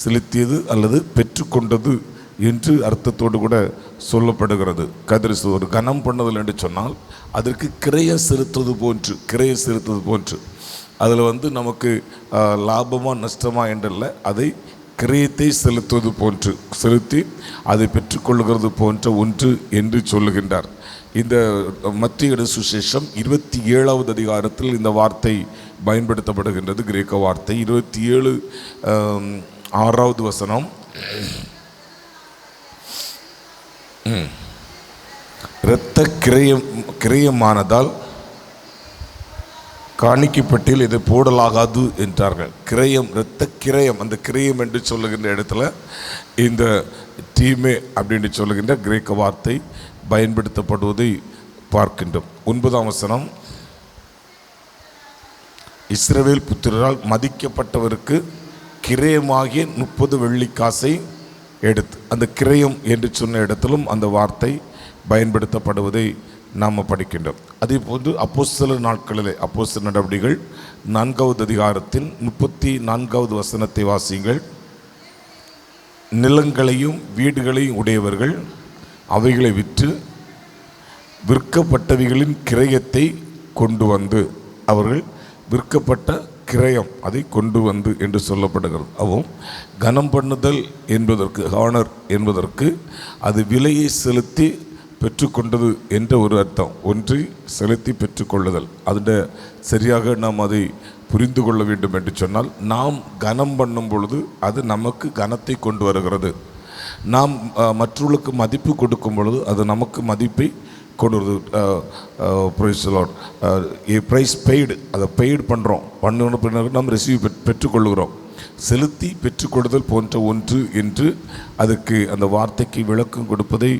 செலுத்தியது அல்லது பெற்றுக்கொண்டது என்று அர்த்தத்தோடு கூட சொல்லப்படுகிறது. கர்த்தருக்கு ஒரு கனம் பண்ணுதல் என்று சொன்னால் அதற்கு கிரயம் செலுத்துவது போன்று, அதில் நமக்கு லாபமா நஷ்டமா என்றல்ல, அதை கிரயத்தை செலுத்துவது போன்று செலுத்தி அதை பெற்றுக்கொள்கிறது போன்ற ஒன்று என்று சொல்லுகின்றார். இந்த மத்திய சுவிசேஷம் 27வது அதிகாரத்தில் இந்த வார்த்தை பயன்படுத்தப்படுகின்றது. கிரேக்க வார்த்தை 27 6வது வசனம். இரத்த கிரயமானதால் காணிக்கப்பட்டில் இதை போடலாகாது என்றார்கள். கிரயம், இரத்த கிரயம், அந்த கிரயம் என்று சொல்லுகின்ற இடத்துல இந்த டீமே அப்படின்னு சொல்லுகின்ற கிரேக்க வார்த்தை பயன்படுத்தப்படுவதை பார்க்கின்றோம். 9ஆம் வசனம், இஸ்ரவேல் புத்திரரால் மதிக்கப்பட்டவருக்கு கிரயமாகிய 30 வெள்ளிக்காசை எடுத்து, அந்த கிரயம் என்று சொன்ன இடத்திலும் அந்த வார்த்தை பயன்படுத்தப்படுவதை நாம் படிக்கின்றோம். அதே போன்று அப்போஸ்தலர் நாட்களிலே, அப்போஸ்தலர் நடவடிக்கைகள் 4வது அதிகாரத்தின் 34வது வசனத்தை வாசியுங்கள். நிலங்களையும் வீடுகளையும் உடையவர்கள் அவைகளை விற்று விற்கப்பட்டவைகளின் கிரயத்தை கொண்டு வந்து, அவர்கள் விற்கப்பட்ட கிரயம் அதை கொண்டு வந்து என்று சொல்லப்படுகிறது. அதுவும் கனம் பண்ணுதல் என்பதற்கு, ஹானர் என்பதற்கு அது விலையை செலுத்தி பெற்றுக்கொண்டது என்ற ஒரு அர்த்தம். ஒன்றை செலுத்தி பெற்றுக்கொள்ளுதல். அதில் சரியாக நாம் அதை புரிந்து கொள்ள வேண்டும் என்று சொன்னால், நாம் கனம் பண்ணும் பொழுது அது நமக்கு கனத்தை கொண்டு வருகிறது. நாம் மற்றவர்களுக்கு மதிப்பு கொடுக்கும் பொழுது அது நமக்கு மதிப்பை கொண்டு வருது. ப்ரைஸ் பெய்டு, அதை பெய்டு பண்ணுறோம். பண்ண பிறகு நாம் ரிசீவ் பெற்றுக்கொள்கிறோம். செலுத்தி பெற்றுக்கொள்ளுதல் போன்ற ஒன்று என்று அதுக்கு அந்த வார்த்தைக்கு விளக்கம் கொடுப்பதை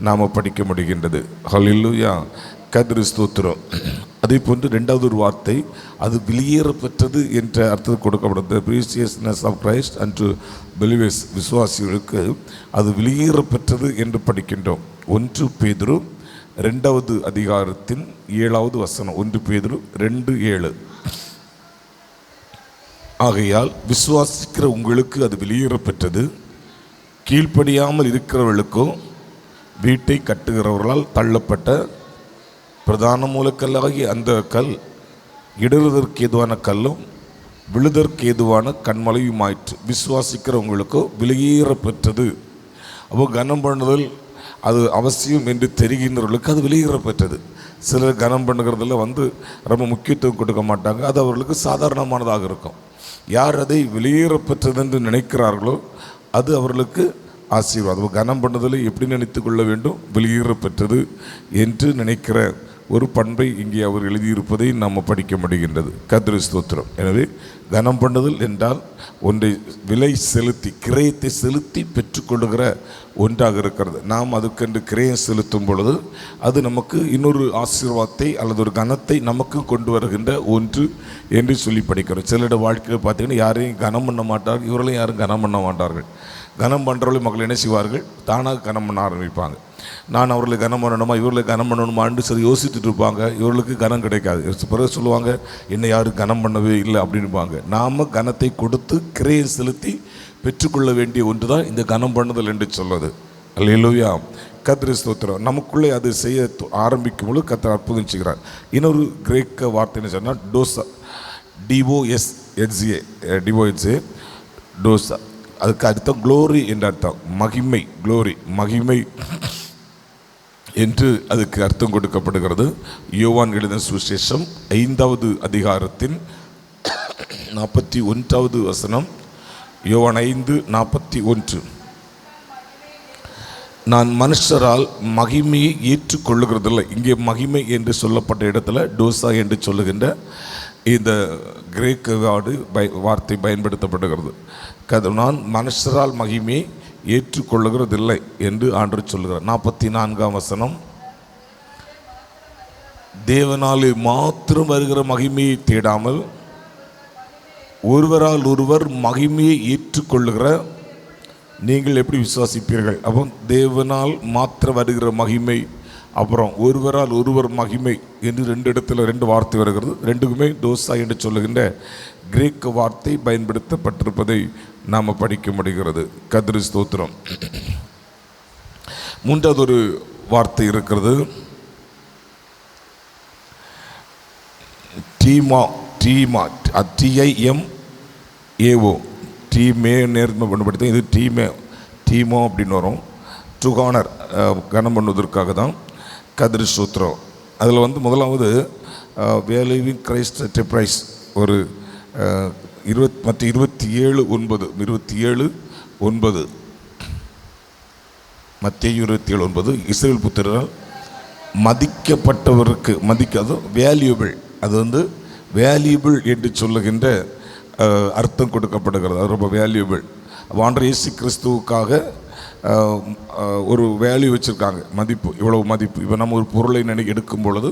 நாம் படிக்க முடிகின்றது. ஹல்லேலூயா, கர்த்தருக்கு ஸ்தோத்திரம். அதே போன்று ரெண்டாவது ஒரு வார்த்தை, அது வெளியேறப்பெற்றது என்ற அர்த்தம் கொடுக்கப்படுது. ப்ரீசியஸ்னஸ் ஆஃப் கிரைஸ்ட் அண்ட் பிலீவர்ஸ், விசுவாசிகளுக்கு அது வெளியேறப்பெற்றது என்று படிக்கின்றோம். 1 பேதுரு 2வது அதிகாரத்தின் 7வது வசனம். 1 பேதுரு 2:7. ஆகையால் விசுவாசிக்கிற உங்களுக்கு அது வெளியேறப்பெற்றது, கீழ்ப்படியாமல் இருக்கிறவர்களுக்கோ வீட்டை கட்டுகிறவர்களால் தள்ளப்பட்ட பிரதான மூலக்கல்லாகிய அந்த கல் இடறுவதற்கு ஏதுவான கல்லும் விழுதற்கு ஏதுவான கண்மலையுமாயிற்று. விசுவாசிக்கிறவங்களுக்கோ வெளியேறப்பெற்றது. அப்போ கனம் பண்ணுதல் அது அவசியம் என்று தெரிகின்றவர்களுக்கு அது வெளியேறப்பெற்றது. சிலர் கனம் பண்ணுகிறதுல ரொம்ப முக்கியத்துவம் கொடுக்க மாட்டாங்க. அது அவர்களுக்கு சாதாரணமானதாக இருக்கும். யார் அதை வெளியேறப்பெற்றது என்று நினைக்கிறார்களோ அது அவர்களுக்கு ஆசீர்வாதம். கனம் பண்ணுதலை எப்படி நினைத்து கொள்ள வேண்டும்? வெளியேறப்பெற்றது என்று நினைக்கிற ஒரு பண்பை இங்கே அவர் எழுதியிருப்பதை நாம் படிக்க முடிகின்றது. கர்த்தருக்கு ஸ்தோத்திரம். எனவே கனம் பண்ணுதல் என்றால் ஒன்றை விலை செலுத்தி, கிரயத்தை செலுத்தி பெற்றுக்கொள்ளுகிற ஒன்றாக இருக்கிறது. நாம் அதுக்கென்று கிரயம் செலுத்தும் பொழுது அது நமக்கு இன்னொரு ஆசீர்வாதத்தை அல்லது ஒரு கனத்தை நமக்கு கொண்டு வருகின்ற ஒன்று என்று சொல்லி படிக்கிறோம். சிலருடைய வாழ்க்கையில் பார்த்தீங்கன்னா யாரையும் கனம் பண்ண மாட்டார்கள், இவர்களையும் யாரும் கனம் பண்ண மாட்டார்கள். கனம் பண்ணுறவர்கள் மக்கள் என்ன செய்வார்கள்? தானாக கனம் பண்ண ஆரம்பிப்பாங்க. நான் அவர்களை கனம் பண்ணணுமா, இவர்களை கனம் பண்ணணுமான்னு சரி யோசிச்சுட்டு இருப்பாங்க. இவர்களுக்கு கனம் கிடைக்காது. பிறகு சொல்லுவாங்க, என்னை யாரும் கனம் பண்ணவே இல்லை அப்படின்பாங்க. நாம் கனத்தை கொடுத்து கிரயம் செலுத்தி பெற்றுக்கொள்ள வேண்டிய ஒன்று தான் இந்த கனம் பண்ணுதல் என்று சொல்வது. அல்லேலூயா, கர்த்தருக்கு ஸ்தோத்திரம். நமக்குள்ளே அது செய்ய ஆரம்பிக்கும் பொழுது கர்த்தர் அற்புதம் செய்கிறார். இன்னொரு கிரேக்க வார்த்தைன்னு சொன்னால் டோசா, டிஓஎஸ்ஏ டோசா. அதுக்கு அர்த்தம் க்ளோரி என்ற அர்த்தம். மகிமை, க்ளோரி, மகிமை என்று அதுக்கு அர்த்தம் கொடுக்கப்படுகிறது. யோவான் எழுதின சுவிசேஷம் 5வது அதிகாரத்தின் 41வது வசனம். யோவான் 5:41. நான் மனுஷரால் மகிமையை ஏற்றுக்கொள்ளுகிறதில்லை. இங்கே மகிமை என்று சொல்லப்பட்ட இடத்துல டோசா என்று சொல்லுகின்ற இந்த கிரேக்க வார்த்தை பயன்படுத்தப்படுகிறது. நான் மனுஷரால் மகிமையை ஏற்றுக்கொள்ளுகிறதில்லை என்று ஆண்டவர் சொல்லுகிறார். 44ஆம் வசனம். தேவனாலே மாத்திரம் வருகிற மகிமையை தேடாமல் ஒருவரால் ஒருவர் மகிமையை ஏற்றுக்கொள்ளுகிற நீங்கள் எப்படி விசுவாசிப்பீர்கள்? அப்போ தேவனால் மாத்திரம் வருகிற மகிமை, அப்புறம் ஒருவரால் ஒருவர் மகிமை என்று 2 இடத்துல 2 வார்த்தை வருகிறது. ரெண்டுக்குமே டோசா என்று சொல்லுகின்ற கிரேக்க வார்த்தை பயன்படுத்தப்பட்டிருப்பதை நாம் படிக்க முடிகிறது. கர்த்தருக்கு ஸ்தோத்திரம். 3வது ஒரு வார்த்தை இருக்கிறது. TIMAO, டீமே நேர்மை பண்ணப்படுத்த. இது டீமோ அப்படின்னு வரும். டு ஹானர், கனம் பண்ணுவதற்காக தான். கர்த்தருக்கு ஸ்தோத்திரம். அதில் முதலாவது வேலிவிங் கிரைஸ்ட் என்டர்பிரைஸ் ஒரு 27:9 மத்தேயு 27:9 இஸ்ரவேல் புத்திரரால் மதிக்கப்பட்டவருக்கு அது வேல்யூபிள், அது வேல்யூபிள் என்று சொல்லுகின்ற அர்த்தம் கொடுக்கப்படுகிறது. அது ரொம்ப வேல்யூபிள். ஆண்டவர் இயேசு கிறிஸ்துவுக்காக ஒரு வேல்யூ வச்சுருக்காங்க, மதிப்பு, இவ்வளவு மதிப்பு. இப்போ நம்ம ஒரு பொருளை எடுக்கும் பொழுது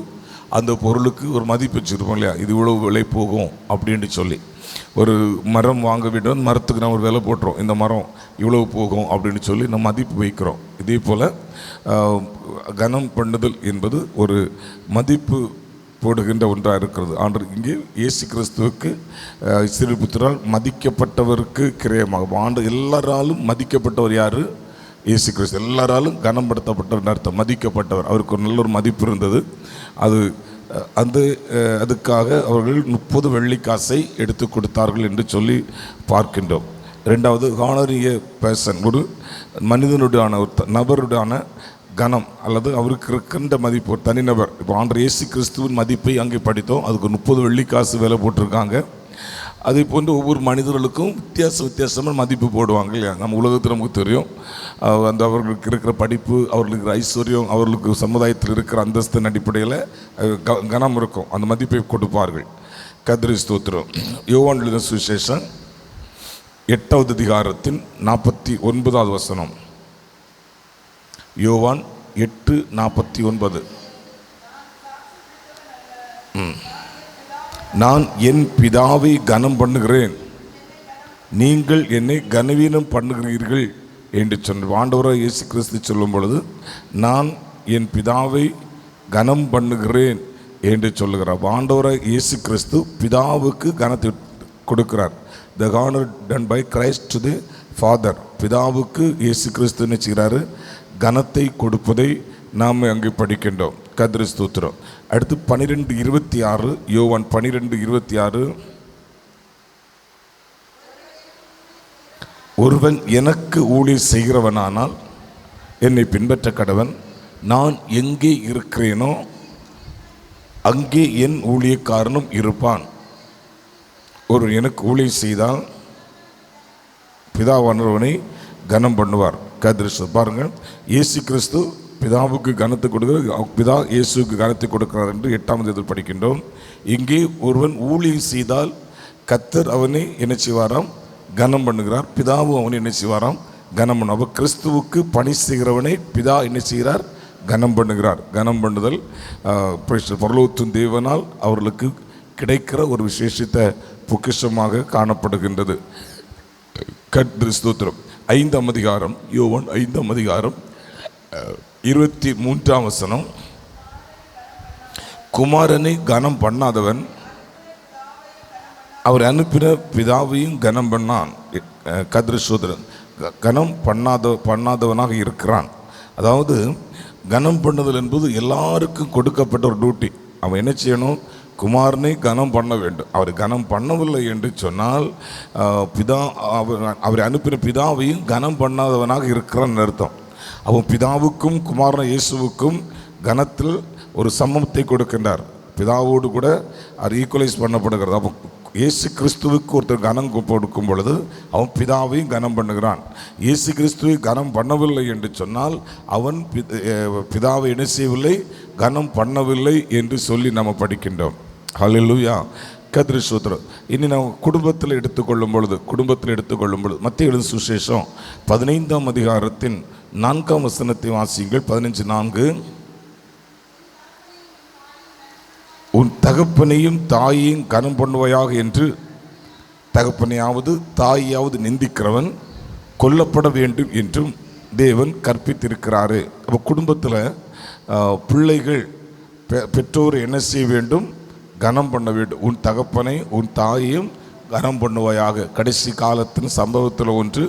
அந்த பொருளுக்கு ஒரு மதிப்பு வச்சுருப்போம் இல்லையா? இது இவ்வளவு விலை போகும் அப்படின்ட்டு சொல்லி. ஒரு மரம் வாங்க வேண்டும், மரத்துக்கு நம்ம ஒரு விலை போட்டுறோம், இந்த மரம் இவ்வளவு போகும் அப்படின்னு சொல்லி நம்ம மதிப்பு வைக்கிறோம். இதே போல் கனம் பண்ணுதல் என்பது ஒரு மதிப்பு போடுகின்ற ஒன்றாக இருக்கிறது. ஆண்டவர் இங்கே இயேசு கிறிஸ்துவுக்கு இஸ்ரவேல் புத்திரரால் மதிக்கப்பட்டவருக்கு கிரயமாகும். ஆண்டு எல்லாராலும் மதிக்கப்பட்டவர் யார்? இயேசு கிறிஸ்து. எல்லாராலும் கனப்படுத்தப்பட்டவர் அர்த்தம், மதிக்கப்பட்டவர். அவருக்கு ஒரு நல்ல ஒரு மதிப்பு இருந்தது. அது அதுக்காக அவர்கள் 30 வெள்ளிக்காசை எடுத்து கொடுத்தார்கள் என்று சொல்லி பார்க்கின்றோம். ரெண்டாவது, ஹானரிய பர்சன், ஒரு மனிதனுடையான ஒரு நபருடான கனம் அல்லது அவருக்கு இருக்கின்ற மதிப்பு, ஒரு தனிநபர். இப்போ ஆண்டவர் இயேசு கிறிஸ்துவின் மதிப்பை அங்கே படித்தோம். அதுக்கு 30 வெள்ளிக்காசு விலை போட்டிருக்காங்க. அதே போன்று ஒவ்வொரு மனிதர்களுக்கும் வித்தியாசமான மதிப்பு போடுவாங்க இல்லையா? நம்ம உலகத்தில் நமக்கு தெரியும். அந்த அவர்களுக்கு இருக்கிற படிப்பு, அவர்களுக்கு இருக்கிற ஐஸ்வர்யம், அவர்களுக்கு சமுதாயத்தில் இருக்கிற அந்தஸ்தின் அடிப்படையில் கனம் இருக்கும், அந்த மதிப்பை கொடுப்பார்கள். கர்த்தரை ஸ்தோத்திரம். யோவான் எழுதின சுவிசேஷம் 8வது அதிகாரத்தின் 49வது வசனம். யோவான் 8:49. நான் என் பிதாவை கனம் பண்ணுகிறேன், நீங்கள் என்னை கனவீனம் பண்ணுகிறீர்கள் என்று சொன்ன ஆண்டவராக இயேசு கிறிஸ்து சொல்லும் பொழுது, நான் என் பிதாவை கனம் பண்ணுகிறேன் என்று சொல்லுகிறார். ஆண்டவராக இயேசு கிறிஸ்து பிதாவுக்கு கனத்தை கொடுக்கிறார். The honor done by Christ to the Father. பிதாவுக்கு இயேசு கிறிஸ்து என்ன செய்கிறாரு? கனத்தை கொடுப்பதை நாம் அங்கே படிக்கின்றோம். கர்த்தரை ஸ்தோத்திரம். அடுத்து 12:26, யோவான் 12:26. ஒருவன் எனக்கு ஊழியம் செய்கிறவனானால் என்னை பின்பற்ற கடவன். நான் எங்கே இருக்கிறேனோ அங்கே என் ஊழியக்காரனும் இருப்பான். ஒரு எனக்கு ஊழியம் செய்தால் பிதாவானவனை கனம் பண்ணுவார். கர்த்தரை பாருங்கள், இயேசு கிறிஸ்து பிதாவுக்கு கனத்தை கொடுக்கிறார், பிதா இயேசுக்கு கனத்தை கொடுக்கிறார் என்று 8ஆம் அதிகாரத்தில் படிக்கின்றோம். இங்கே ஒருவன் ஊழியம் செய்தால் கர்த்தர் அவனை என்ன செய்வாராம்? கனம் பண்ணுகிறார். பிதாவும் அவனை என்ன செய்வாராம்? கனம் பண்ணுவார். அப்போ கிறிஸ்துவுக்கு பணி செய்கிறவனை பிதா என்ன செய்கிறார்? கனம் பண்ணுகிறார். கனம் பண்ணுதல் பரலோகத்தின் தேவனால் அவர்களுக்கு கிடைக்கிற ஒரு விசேஷித்த பொக்கிஷமாக காணப்படுகின்றது. கர்த்தரை ஸ்தோத்திரம். 5ஆம் அதிகாரம், யோவான் 5ஆம் அதிகாரம் 23ஆம் வசனம். குமாரனை கனம் பண்ணாதவன் அவர் அனுப்பின பிதாவையும் கனம் பண்ணான். கர்த்தரை ஸ்தோத்திரம். கனம் பண்ணாதவனாக இருக்கிறான். அதாவது கனம் பண்ணுதல் என்பது எல்லாருக்கும் கொடுக்கப்பட்ட ஒரு டியூட்டி. அவன் என்ன செய்யணும்? குமாரனை கனம் பண்ண வேண்டும். அவர் கனம் பண்ணவில்லை என்று சொன்னால் அவரை அனுப்பின பிதாவையும் கனம் பண்ணாதவனாக இருக்கிறான்னு அர்த்தம். அவன் பிதாவுக்கும் குமாரன இயேசுவுக்கும் கனத்தில் ஒரு சமத்தை கொடுக்கின்றார். பிதாவோடு கூட அது ஈக்குவலைஸ் பண்ணப்படுகிறது. அப்போ இயேசு கிறிஸ்துவுக்கு ஒருத்தர் கனம் கொடுக்கும் பொழுது அவன் பிதாவையும் கனம் பண்ணுகிறான். இயேசு கிறிஸ்துவை கனம் பண்ணவில்லை என்று சொன்னால் அவன் பிதாவை என்ன செய்யவில்லை? கனம் பண்ணவில்லை என்று சொல்லி நம்ம படிக்கின்றோம். ஹல்லேலூயா. கர்த்தரை ஸ்தோத்திரம். இனி நாம் குடும்பத்தில் எடுத்துக்கொள்ளும் பொழுது மத்தேயு எழுதின சுவிசேஷம் 15ஆம் அதிகாரத்தின் 4ஆம் வசனத்தை வாசியுங்கள். 15:4. உன் தகப்பனையும் தாயையும் கனம் பண்ணுவாயாக என்று தகப்பனையாவது தாயாவது நிந்திக்கிறவன் கொல்லப்பட வேண்டும் என்றும் தேவன் கற்பித்திருக்கிறாரு. அப்போ குடும்பத்தில் பிள்ளைகள் பெற்றோர் என்ன செய்ய வேண்டும்? கனம் பண்ண வேண்டும். உன் தகப்பனை உன் தாயையும் கனம் பண்ணுவாயாக. கடைசி காலத்தின் சம்பவத்தில் ஒன்று,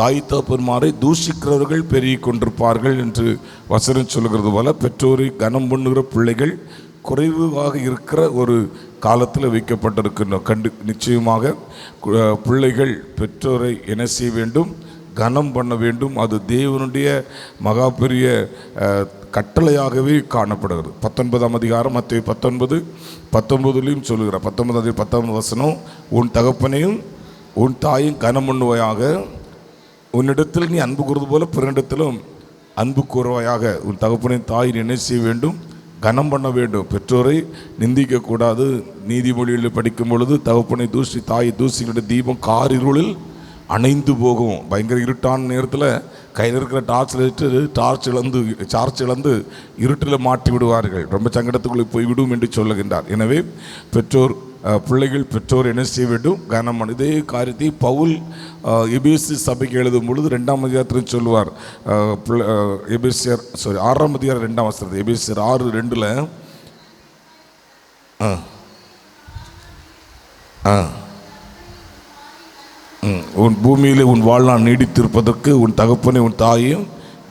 தாய் தகப்பன்மாரை தூஷிக்கிறவர்கள் பெருகி கொண்டிருப்பார்கள் என்று வசனம் சொல்கிறது போல, பெற்றோரை கனம் பண்ணுகிற பிள்ளைகள் குறைவாக இருக்கிற ஒரு காலத்தில் வைக்கப்பட்டிருக்கின்றோம். நிச்சயமாக பிள்ளைகள் பெற்றோரை என்ன செய்ய வேண்டும்? கனம் பண்ண வேண்டும். அது தேவனுடைய மகா பெரிய கட்டளையாகவே காணப்படுகிறது. 19ஆம் அதிகாரம் மத்தேயு 19:19 சொல்லுகிறார். 19 வசனம், உன் தகப்பனையும் உன் தாயும் கனம் பண்ணுவாயாக. உன்னிடத்தில் நீ அன்பு கூறுவது போல பிறனிடத்திலும் அன்பு கூறுவாயாக. உன் தகப்பனையும் தாயின் என்ன செய்ய வேண்டும்? கனம் பண்ண வேண்டும். பெற்றோரை நிந்திக்கக்கூடாது. நீதிமொழியில் படிக்கும் பொழுது தகப்பனை தூசி தாயை தூசிக்கிற தீபம் காரிருளில் அணைந்து போகும். பயங்கர இருட்டான நேரத்தில் கையில் இருக்கிற டார்ச் இழந்து இருட்டில் மாட்டி விடுவார்கள். ரொம்ப சங்கடத்துக்குள்ளே போய்விடும் என்று சொல்லுகின்றார். எனவே பிள்ளைகள் பெற்றோர் என்ன செய்ய வேண்டும்? கனம். இதே காரியத்தை பவுல் எபேசு சபைக்கு எழுதும் பொழுது 2ஆம் அதிகாரத்தில் சொல்லுவார். 6ஆம் அதிகாரம் 2ஆம் வசனம், எபேசியர் 6:2. உன் பூமியிலே உன் வாழ்நாள் நீடித்திருப்பதற்கு உன் தகப்பனை உன் தாயையும்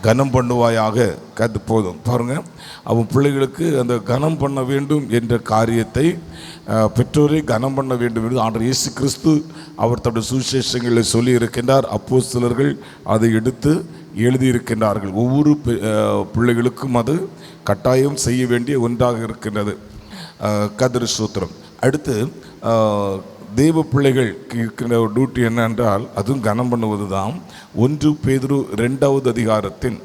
கனம் பண்ணுவாயாக. கத்து போதும் பாருங்கள், அவன் பிள்ளைகளுக்கு அந்த கனம் பண்ண வேண்டும் என்ற காரியத்தை பெற்றோரை கனம் பண்ண வேண்டும் என்று ஆண்டவர் இயேசு கிறிஸ்து அவர் தன்னுடைய சுவிசேஷங்களில் சொல்லி இருக்கின்றார். அப்போஸ்தலர்கள் அதை எடுத்து எழுதியிருக்கின்றார்கள். ஒவ்வொரு பிள்ளைகளுக்கும் அது கட்டாயம் செய்ய வேண்டிய ஒன்றாக இருக்கின்றது. கர்த்தருக்கு ஸ்தோத்திரம். அடுத்து தேவ பிள்ளைகளுக்கு இருக்கின்ற ஒரு டியூட்டி என்னென்றால் அதுவும் கனம் பண்ணுவது தான். 1 பேதுரு 2வது அதிகாரத்தின்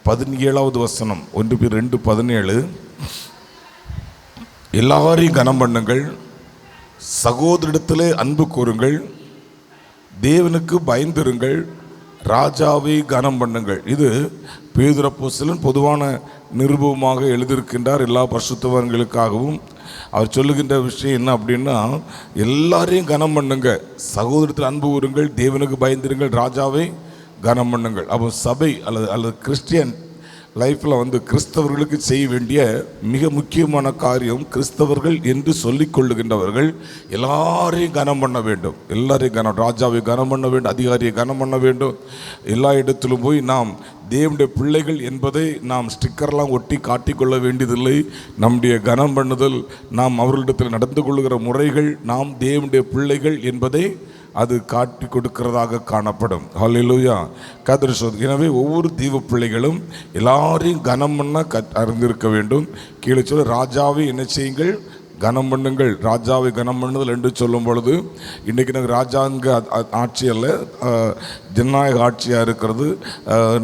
17வது வசனம். 1 பேதுரு 2:17, எல்லாரையும் கனம் பண்ணுங்கள், சகோதரிடத்திலே அன்பு கூறுங்கள், தேவனுக்கு பயந்திருங்கள், ராஜாவை கனம் பண்ணுங்கள். இது பேதுரு அப்போஸ்தலன் பொதுவான நிருபமாக எழுதியிருக்கின்றார் எல்லா பரிசுத்தவான்களுக்காகவும். அவர் சொல்லுகின்ற விஷயம் என்ன அப்படின்னா, எல்லாரையும் கனம் பண்ணுங்க, சகோதரத்தில் அன்பு கூறுங்கள், தேவனுக்கு பயந்திருங்கள், ராஜாவை கனம் பண்ணுங்கள். அப்போ சபை அல்லது கிறிஸ்டியன் லைஃப்பில் கிறிஸ்தவர்களுக்கு செய்ய வேண்டிய மிக முக்கியமான காரியம், கிறிஸ்தவர்கள் என்று சொல்லிக் கொள்ளுகின்றவர்கள் எல்லாரையும் கனம் பண்ண வேண்டும். எல்லாரையும் ராஜாவை கனம் பண்ண வேண்டும், அதிகாரியை கனம் பண்ண வேண்டும். எல்லா இடத்திலும் போய் நாம் தேவனுடைய பிள்ளைகள் என்பதை நாம் ஸ்டிக்கர்லாம் ஒட்டி காட்டிக்கொள்ள வேண்டியதில்லை. நம்முடைய கனம் பண்ணுதல், நாம் அவர்களிடத்தில் நடந்து கொள்ளுகிற முறைகள், நாம் தேவனுடைய பிள்ளைகள் என்பதை அது காட்டி கொடுக்கிறதாக காணப்படும். ஹல்லேலூயா. கர்த்தர். எனவே ஒவ்வொரு தெய்வ பிள்ளைகளும் எல்லாரையும் கனம் பண்ண அறிந்திருக்க வேண்டும். கீழே சொல்ல, ராஜாவை என்ன செய்யுங்கள், கனம் பண்ணுங்கள். ராஜாவை கனம் பண்ணுதல் என்று சொல்லும் பொழுது இன்றைக்கி நாங்கள் ராஜாங்க ஆட்சி அல்ல, ஜனநாயக ஆட்சியாக இருக்கிறது.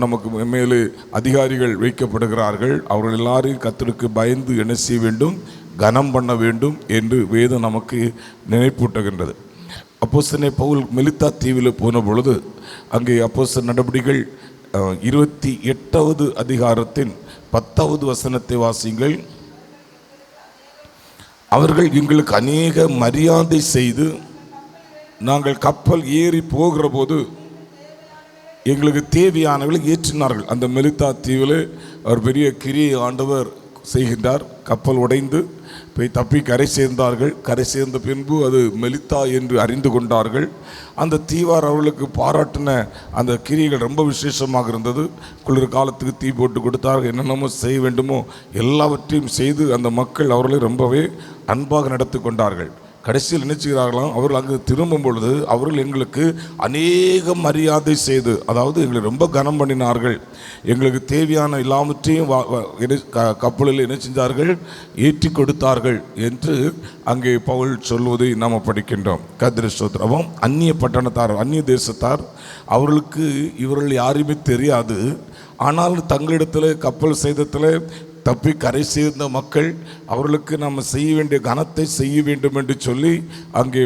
நமக்கு மேலே அதிகாரிகள் வைக்கப்படுகிறார்கள். அவர்கள் எல்லாரையும் கர்த்தருக்கு பயந்து என்ன செய்ய வேண்டும், கனம் பண்ண வேண்டும் என்று வேதம் நமக்கு நினைப்பூட்டுகின்றது. அப்போஸ்தலன் பவுல் மெலித்தா தீவில் போன பொழுது அங்கே அப்போஸ்தலர் நடபடிகள் 28வது அதிகாரத்தின் 10வது வசனத்தை வாசிங்கள். அவர்கள் எங்களுக்கு அநேக மரியாதை செய்து நாங்கள் கப்பல் ஏறி போகிற போது எங்களுக்கு தேவையானவர்களை ஏற்றினார்கள். அந்த மெலித்தா தீவில் அவர் பெரிய கிரியை ஆண்டவர் செய்கின்றார். கப்பல் உடைந்து போய் தப்பி கரை சேர்ந்தார்கள். கரை சேர்ந்த பின்பு அது மெலித்தா என்று அறிந்து கொண்டார்கள். அந்த தீவார் அவர்களுக்கு பாராட்டின அந்த கிரியைகள் ரொம்ப விசேஷமாக இருந்தது. குளிர் காலத்துக்கு தீ போட்டு கொடுத்தார்கள். என்னென்னமோ செய்ய வேண்டுமோ எல்லாவற்றையும் செய்து அந்த மக்கள் அவர்களை ரொம்பவே அன்பாக நடத்தி கொண்டார்கள். கடைசியில் நினைச்சுகிறார்களாம், அவர்கள் அங்கு திரும்பும் பொழுது அவர்கள் எங்களுக்கு அநேக மரியாதை செய்து, அதாவது எங்களை ரொம்ப கனம் பண்ணினார்கள். எங்களுக்கு தேவையான எல்லாவற்றையும் கப்பலில் என்ன செஞ்சார்கள், ஏற்றி கொடுத்தார்கள் என்று அங்கே பவுல் சொல்வதை நாம் படிக்கின்றோம். கர்த்தருக்கு ஸ்தோத்திரம். அந்நிய பட்டணத்தார், அந்நிய தேசத்தார், அவர்களுக்கு இவர்கள் யாருமே தெரியாது. ஆனால் தங்களிடத்தில் கப்பல் சேதத்தில் தப்பி கரை சேர்ந்த மக்கள், அவர்களுக்கு நம்ம செய்ய வேண்டிய கனத்தை செய்ய வேண்டும் என்று சொல்லி அங்கே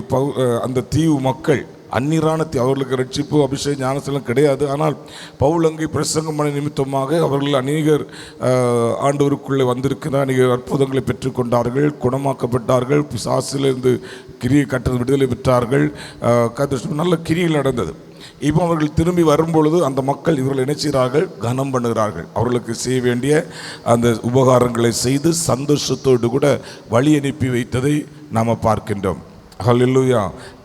அந்த தீவு மக்கள், அந்நியரான அவர்களுக்கு ரட்சிப்பு அபிஷேகம் ஞானஸ்தானம் கிடையாது. ஆனால் பவுல் அங்கே பிரசங்கம் பண்ண நிமித்தமாக அவர்கள் அநேகர் ஆண்டவருக்குள்ளே வந்திருக்கிறார். அநேகர் அற்புதங்களை பெற்றுக்கொண்டார்கள், குணமாக்கப்பட்டார்கள், பிசாசிலிருந்து கிரியை கட்டது விடுதலை பெற்றார்கள். நல்ல கிரிகள் நடந்தது. இப்போ அவர்கள் திரும்பி வரும்பொழுது அந்த மக்கள் இவர்கள் நினைச்சார்கள், கனம் பண்ணுகிறார்கள். அவர்களுக்கு செய்ய வேண்டிய அந்த உபகாரங்களை செய்து சந்தோஷத்தோடு கூட வழி அனுப்பி வைத்ததை நாம் பார்க்கின்றோம். ஹல்லேலூயா.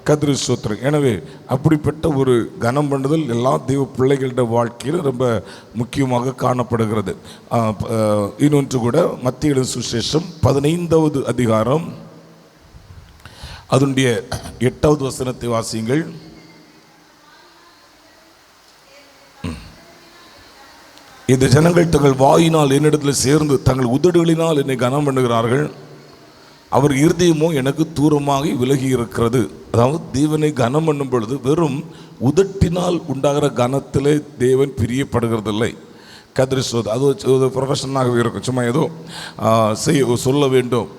கர்த்தருக்கு ஸ்தோத்திரம். எனவே அப்படிப்பட்ட ஒரு கனம் பண்ணுதல் எல்லா தெய்வ பிள்ளைகளிட வாழ்க்கையில் ரொம்ப முக்கியமாக காணப்படுகிறது. இன்னொன்று கூட மத்திய எழுதின சுவிசேஷம் 15வது அதிகாரம் அதனுடைய 8வது வசனத்தை வாசியுங்கள். இந்த ஜனங்கள் தங்கள் வாயினால் என்னிடத்தில் சேர்ந்து தங்கள் உதடுகளினால் என்னை கனம் பண்ணுகிறார்கள், அவர் இருதயமோ எனக்கு தூரமாகி விலகி இருக்கிறது. அதாவது தேவனை கனம் பண்ணும் பொழுது வெறும் உதட்டினால் உண்டாகிற கனத்திலே தேவன் பிரியப்படுகிறதில்லை. கதிரிசோது அது ஒரு ப்ரொஃபஷனாகவே இருக்கும். சும்மா ஏதோ சொல்ல வேண்டும்.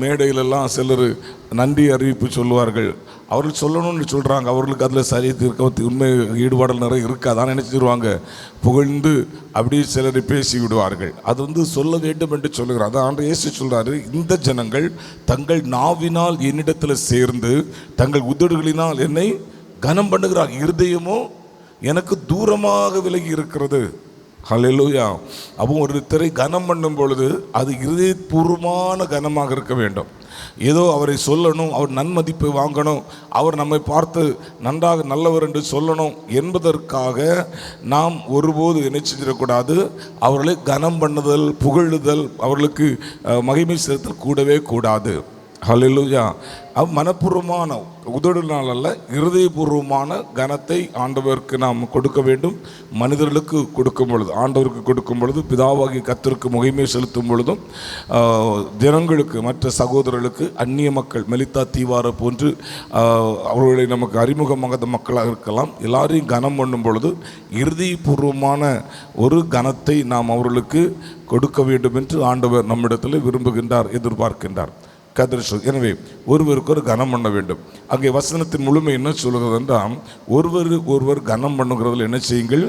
மேடையிலெல்லாம் சிலர் நன்றி அறிவிப்பு சொல்லுவார்கள். அவர்கள் சொல்லணும்னு சொல்கிறாங்க, அவர்களுக்கு அதில் சரி இருக்க உண்மை ஈடுபாடு நிறைய இருக்காது. ஆனால் நினச்சிடுவாங்க, புகழ்ந்து அப்படியே சிலரை பேசி விடுவார்கள். அது சொல்ல வேண்டும் என்று சொல்லுகிறார். அதான் ஆண்டவர் இயேசு சொல்கிறாரு, இந்த ஜனங்கள் தங்கள் நாவினால் என்னிடத்தில் சேர்ந்து தங்கள் உதடுகளினால் என்னை கனம் பண்ணுகிறார், இருதயமோ எனக்கு தூரமாக விலகி இருக்கிறது. ஹல்லேலூயா. அப்போ ஒரு திரை கனம் பண்ணும் பொழுது அது இருதயபூர்வமான கனமாக இருக்க வேண்டும். ஏதோ அவரை சொல்லணும், அவர் நன்மதிப்பை வாங்கணும், அவர் நம்மை பார்த்து நன்றாக நல்லவர் என்று சொல்லணும் என்பதற்காக நாம் ஒருபோது என்ன செஞ்சிடக்கூடாது, அவர்களை கனம் பண்ணுதல், புகழுதல், அவர்களுக்கு மகிமை செலுத்தல் கூடவே கூடாது. ஹல்லேலூயா. மனப்பூர்வமான உதடுனால் அல்ல, இருதயபூர்வமான கனத்தை ஆண்டவருக்கு நாம் கொடுக்க வேண்டும். மனிதர்களுக்கு கொடுக்கும் பொழுது, ஆண்டவருக்கு கொடுக்கும் பொழுது, பிதாவாகி கர்த்தருக்கு மகிமை செலுத்தும் பொழுதும், ஜனங்களுக்கு, மற்ற சகோதரர்களுக்கு, அந்நிய மக்கள், மெலித்தா தீவார போன்று அவர்களை நமக்கு அறிமுகமாகாத மக்களாக இருக்கலாம், எல்லாரையும் கனம் பண்ணும் பொழுது இருதயபூர்வமான ஒரு கனத்தை நாம் அவர்களுக்கு கொடுக்க வேண்டும் என்று ஆண்டவர் நம்மிடத்தில் விரும்புகின்றார், எதிர்பார்க்கின்றார். எனவே ஒருவருக்கு ஒரு கனம் பண்ண வேண்டும். அங்கே வசனத்தின் முழுமை என்ன சொல்கிறது என்றால், ஒருவர் கனம் பண்ணுகிறதில் என்ன செய்யுங்கள்,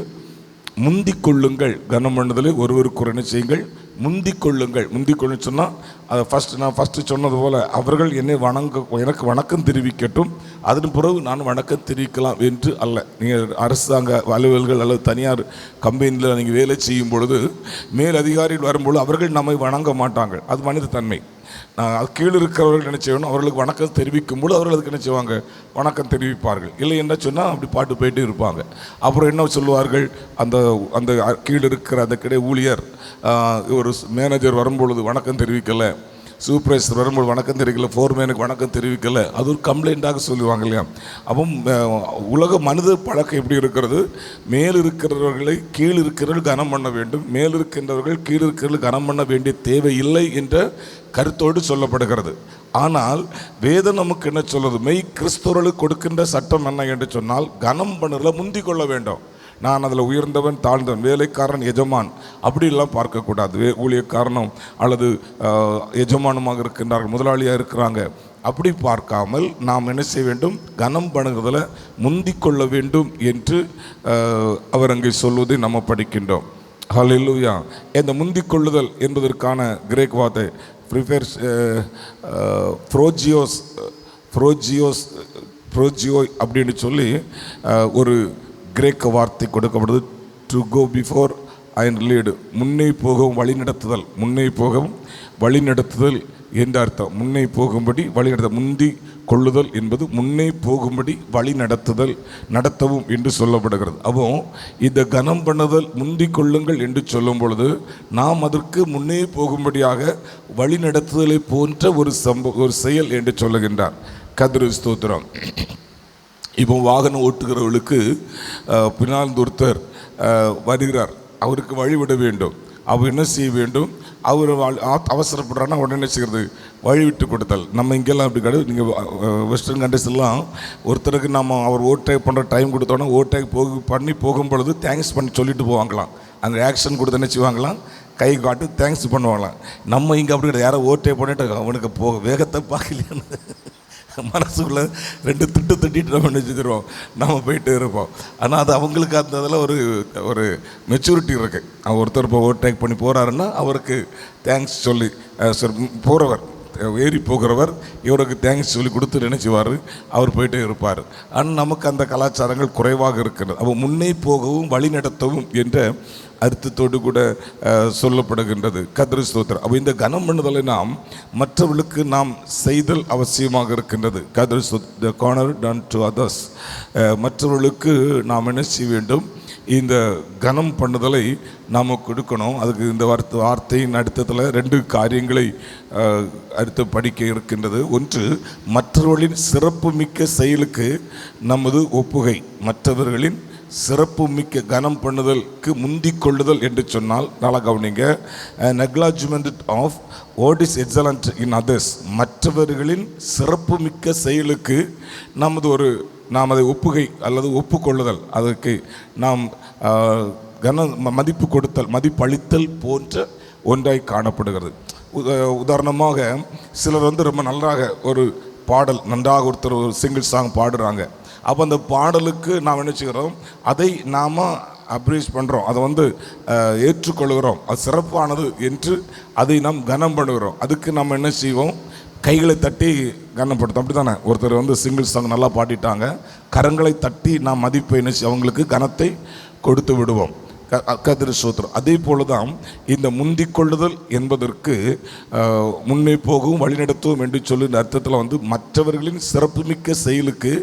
முந்திக் கொள்ளுங்கள். கனம் பண்ணுதலை ஒருவருக்கு ஒரு என்ன செய்யுங்கள், முந்திக் கொள்ளுங்கள். முந்திக் கொள்ளு சொன்னால் அதை நான் ஃபஸ்ட்டு சொன்னது போல், அவர்கள் என்னை எனக்கு வணக்கம் தெரிவிக்கட்டும், அதன் பிறகு நான் வணக்கம் தெரிவிக்கலாம் என்று அல்ல. நீங்கள் அரசாங்க அலுவல்கள் அல்லது தனியார் கம்பெனியில் நீங்கள் வேலை செய்யும் பொழுது மேல் அதிகாரிகள் வரும்பொழுது அவர்கள் நம்மை வணங்க மாட்டாங்க. அது மனித தன்மை. அது கீழே இருக்கிறவர்கள் என்ன செய்யணும், அவர்களுக்கு வணக்கம் தெரிவிக்கும் போது அவர்கள் அதுக்கு என்ன செய்வாங்க, வணக்கம் தெரிவிப்பார்கள். இல்லை என்ன சொன்னால் அப்படி பாட்டு போயிட்டு இருப்பாங்க. அப்புறம் என்ன சொல்லுவார்கள், அந்த அந்த கீழே இருக்கிற அந்த கிடை ஊழியர், ஒரு மேனேஜர் வரும்பொழுது வணக்கம் தெரிவிக்கலை, சூப்பர்வைசர் வரும்போது வணக்கம் தெரிவிக்கல, ஃபோர்மேனுக்கு வணக்கம் தெரிவிக்கலை, அது ஒரு கம்ப்ளைண்ட்டாக சொல்லுவாங்க இல்லையா. அப்போ உலக மனித பழக்கம் எப்படி இருக்கிறது, மேல் இருக்கிறவர்களை கீழ் இருக்கிறவர்கள் கனம் பண்ண வேண்டும், மேல் இருக்கின்றவர்கள் கீழ் இருக்கிறவர்கள் கனம் பண்ண வேண்டிய தேவை இல்லை என்ற கருத்தோடு சொல்லப்படுகிறது. ஆனால் வேதம் நமக்கு என்ன சொல்வது, மெய் கிறிஸ்தவர்களுக்கு கொடுக்கின்ற சட்டம் என்ன என்று சொன்னால், கனம் பண்ணுறதுல முந்திக் கொள்ள வேண்டும். நான் அதில் உயர்ந்தவன் தாழ்ந்தவன், வேலைக்காரன் எஜமான் அப்படிலாம் பார்க்கக்கூடாது. ஊழியக்காரனும் அல்லது எஜமானுமாக இருக்கின்றார்கள், முதலாளியாக இருக்கிறாங்க, அப்படி பார்க்காமல் நாம் என்ன செய்ய வேண்டும், கனம் பண்ணுறதில் முந்திக் கொள்ள வேண்டும் என்று அவர் அங்கே சொல்வதை நம்ம படிக்கின்றோம். ஹல்லேலூயா. இந்த முந்திக் கொள்ளுதல் என்பதற்கான கிரேக் வார்த்தை ஃப்ரோஜியோ அப்படின்னு சொல்லி ஒரு கிரேக்க வார்த்தை கொடுக்கப்படுது. To go before and lead, முன்னே போகவும் வழி நடத்துதல். முன்னே போகவும் வழி நடத்துதல் என்ற அர்த்தம். முன்னே போகும்படி வழி நடத்த, முந்தி கொள்ளுதல் என்பது முன்னே போகும்படி வழி நடத்தவும் என்று சொல்லப்படுகிறது. அப்போ இந்த கனம் பண்ணுதல், முந்தி கொள்ளுங்கள் என்று சொல்லும் பொழுது நாம் அதற்கு முன்னே போகும்படியாக வழி நடத்துதலை போன்ற ஒரு செயல் என்று சொல்லுகின்றார். கர்த்தர் ஸ்தோத்திரம். இப்போ வாகனம் ஓட்டுகிறவர்களுக்கு பின்னால் ஒருத்தர் வருகிறார், அவருக்கு வழிவிட வேண்டும். அவர் என்ன செய்ய வேண்டும், அவர் அவசரப்படுறான்னா உடனே என்ன செய்கிறது, வழிவிட்டு கொடுத்தல். நம்ம இங்கெல்லாம் அப்படி கிடையாது. நீங்கள் வெஸ்டர்ன் கண்ட்ரிஸ்லாம் ஒருத்தருக்கு நம்ம அவர் ஓவர்டேக் பண்ணுற டைம் கொடுத்தோன்னா ஓவர்டேக் பண்ணி போகும் பொழுது தேங்க்ஸ் பண்ணி சொல்லிட்டு போவாங்களாம். அந்த ஆக்ஷன் கொடுத்து என்ன செய்வாங்களாம், கை காட்டு தேங்க்ஸ் பண்ணுவாங்களாம். நம்ம இங்கே அப்படி கிடையாது. யாரோ ஓவர்டேக் பண்ணிட்டு அவனுக்கு வேகத்தை பார்க்கலையான்னு மனசுக்குள்ளே 2 திட்டிட்டு நம்ம நினச்சிடுவோம், நம்ம போயிட்டு இருப்போம். ஆனால் அது அவங்களுக்கு அந்த இதில் ஒரு மெச்சூரிட்டி இருக்குது. அவர் ஒருத்தர் இப்போ ஓவர்டேக் பண்ணி போகிறாருன்னா அவருக்கு தேங்க்ஸ் சொல்லி போகிறவர், ஏறி போகிறவர் இவருக்கு தேங்க்ஸ் சொல்லி கொடுத்து நினைச்சுவார், அவர் போயிட்டே இருப்பார். ஆனால் நமக்கு அந்த கலாச்சாரங்கள் குறைவாக இருக்கிறது. அப்போ முன்னே போகவும் வழி நடத்தவும் என்ற அர்த்தத்தோடு கூட சொல்லப்படுகின்றது. கர்த்தர் ஸ்தோத்திரம். அப்போ இந்த கனம் பண்ணுதலை நாம் மற்றவர்களுக்கு நாம் செய்தல் அவசியமாக இருக்கின்றது. கர்த்தர் தி கார்னர் டன் டு அதர்ஸ். மற்றவர்களுக்கு நாம் என்ன செய்ய வேண்டும், இந்த கனம் பண்ணுதலை நாம் கொடுக்கணும். அதுக்கு இந்த வார்த்தையின் அர்த்தத்தில் 2 காரியங்களை அடுத்து படிக்க இருக்கின்றது. ஒன்று, மற்றவர்களின் சிறப்பு மிக்க செயலுக்கு நமது ஒப்புகை. மற்றவர்களின் சிறப்பு மிக்க கனம் பண்ணுதலுக்கு முந்திக் கொள்ளுதல் என்று சொன்னால், நல்லா கவனிங்க, acknowledgement of what is excellent in others. மற்றவர்களின் சிறப்பு மிக்க செயலுக்கு நாம் அதை ஒப்புகை அல்லது ஒப்புக்கொள்ளுதல், அதற்கு நாம் மதிப்பு கொடுத்தல், மதிப்பளித்தல் போன்ற ஒன்றாய் காணப்படுகிறது. உதாரணமாக சிலர் ரொம்ப நன்றாக ஒரு பாடல், நன்றாக ஒருத்தர் ஒரு சிங்கிள் சாங் பாடுறாங்க. அப்போ அந்த பாடலுக்கு நாம் என்ன செய்கிறோம், அதை நாம் அப்ரீஸ் பண்ணுறோம், அதை ஏற்றுக்கொள்கிறோம், அது சிறப்பானது என்று அதை நாம் கனம் பண்ணுகிறோம். அதுக்கு நம்ம என்ன செய்வோம், கைகளை தட்டி கனப்படுத்தும். அப்படி தானே, ஒருத்தர் சிங்கிள் சாங் நல்லா பாடிட்டாங்க, கரங்களை தட்டி நாம் மதிப்பை அவங்களுக்கு கனத்தை கொடுத்து விடுவோம். கதிர சோத்திரம். அதே போல தான் இந்த முந்திக்கொள்ளுதல் என்பதற்கு முன்னே போகவும் வழிநடத்துவோம் என்று சொல்லி அர்த்தத்தில் வந்து மற்றவர்களின் சிறப்புமிக்க செயலுக்கு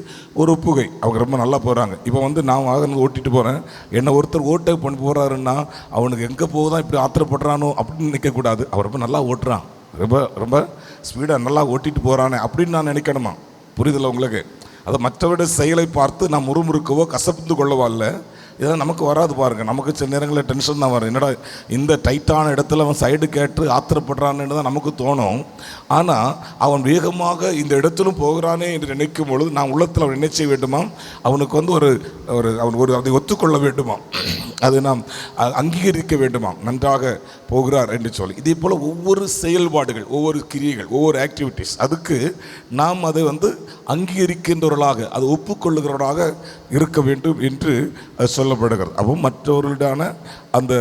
ஒரு ஒப்புகை. அவங்க ரொம்ப நல்லா போகிறாங்க. இப்போ வந்து நான் வாகனம் ஓட்டிகிட்டு போகிறேன், என்னை ஒருத்தர் ஓட்ட பண்ணி போகிறாருன்னா அவனுக்கு எங்கே போகுதான் இப்படி ஆத்திரப்படுறானோ அப்படின்னு நினைக்கக்கூடாது. அவர் ரொம்ப நல்லா ஓட்டுறான், ரொம்ப ரொம்ப ஸ்பீடாக நல்லா ஓட்டிகிட்டு போகிறானே அப்படின்னு நான் நினைக்கணுமா? புரியுதில்ல உங்களுக்கு? அதை மற்றவருடைய செயலை பார்த்து நான் முறுமுறுக்கவோ கசப்புந்து கொள்ளவோ இல்லை. இதெல்லாம் நமக்கு வராது பாருங்கள். நமக்கு சில நேரங்களில் டென்ஷன் தான் வரும். என்னடா இந்த டைட்டான இடத்துல அவன் சைடு கேட்டு ஆத்திரப்படுறான்னு தான் நமக்கு தோணும். ஆனால் அவன் வேகமாக இந்த இடத்திலும் போகிறானே என்று நினைக்கும் பொழுது நான் உள்ளத்தில் அவன் நினைச்ச வேண்டுமா, அவனுக்கு வந்து அவன் அதை ஒத்துக்கொள்ள வேண்டுமா, அதை நாம் அங்கீகரிக்க வேண்டுமா, நன்றாக போகிறார் என்று சொல்லி. இதே போல் ஒவ்வொரு செயல்பாடுகள், ஒவ்வொரு கிரியைகள், ஒவ்வொரு ஆக்டிவிட்டீஸ், அதுக்கு நாம் அதை வந்து அங்கீகரிக்கின்றவர்களாக, அதை ஒப்புக்கொள்ளுகிறவர்களாக இருக்க வேண்டும் என்று சொல்லப்படுகிறது. அப்போ மற்றவர்களுடான அந்த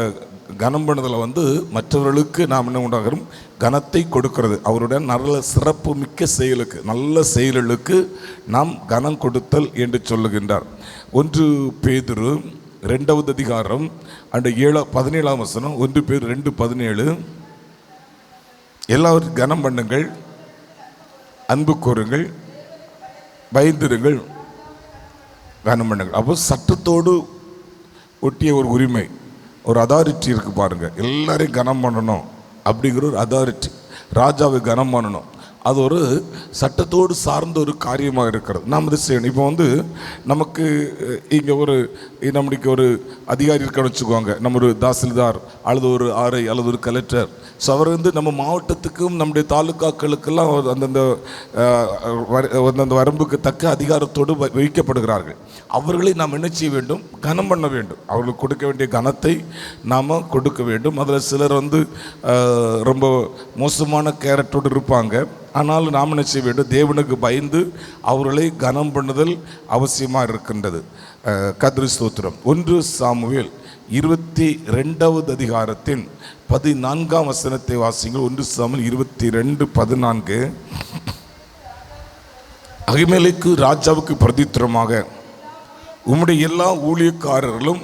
கனம் பண்ணுதலை வந்து மற்றவர்களுக்கு நாம் என்ன உண்டாகிறோம், கனத்தை கொடுக்கிறது. அவருடைய நல்ல சிறப்பு மிக்க செயலுக்கு, நல்ல செயல்களுக்கு நாம் கனம் கொடுத்தல் என்று சொல்லுகின்றார். 1 பேதுரு 2வது அதிகாரம் அந்த 17ஆம் வசனம். 1 பேதுரு 2:17. எல்லாரும் கனம் பண்ணுங்கள், அன்பு கூறுங்கள், பயந்திருங்கள், கனம் பண்ணுங்கள். அப்போ சட்டத்தோடு ஒட்டிய ஒரு உரிமை, ஒரு அதாரிட்டி இருக்குது பாருங்கள். எல்லாரையும் கனம் பண்ணணும் அப்படிங்கிற ஒரு அதாரிட்டி. ராஜாவை கனம் பண்ணணும், அது ஒரு சட்டத்தோடு சார்ந்த ஒரு காரியமாக இருக்கிறது. நாம் இதை செய்யணும். இப்போ வந்து நமக்கு இங்கே நம்மளுக்கு ஒரு அதிகாரி இருக்கான்னு வச்சுக்குவாங்க, நம்ம ஒரு தாசில்தார் அல்லது ஒரு ஆர்ஐ அல்லது ஒரு கலெக்டர். ஸோ அவர் வந்து நம்ம மாவட்டத்துக்கும் நம்முடைய தாலுக்காக்களுக்கெல்லாம் அந்தந்த வரம்புக்கு தக்க அதிகாரத்தோடு வைக்கப்படுகிறார்கள். அவர்களை நாம் என்ன செய்ய வேண்டும், கனம் பண்ண வேண்டும். அவர்களுக்கு கொடுக்க வேண்டிய கனத்தை நாம் கொடுக்க வேண்டும். அதில் சிலர் வந்து ரொம்ப மோசமான கேரக்டரோடு இருப்பாங்க. ஆனாலும் நாம் என்ன செய்ய வேண்டும், தேவனுக்கு பயந்து அவர்களை கனம் பண்ணுதல் அவசியமாக இருக்கின்றது. கர்த்தருக்கு ஸ்தோத்திரம். 1 சாமுவேல் 22வது அதிகாரத்தின் 14ஆம் வசனத்தை வாசிங்கள். 1 சாமுவேல் 22:14. அகிமெலேக்கு ராஜாவுக்கு பிரதித்திரமாக, உம்முடைய எல்லா ஊழியக்காரர்களும்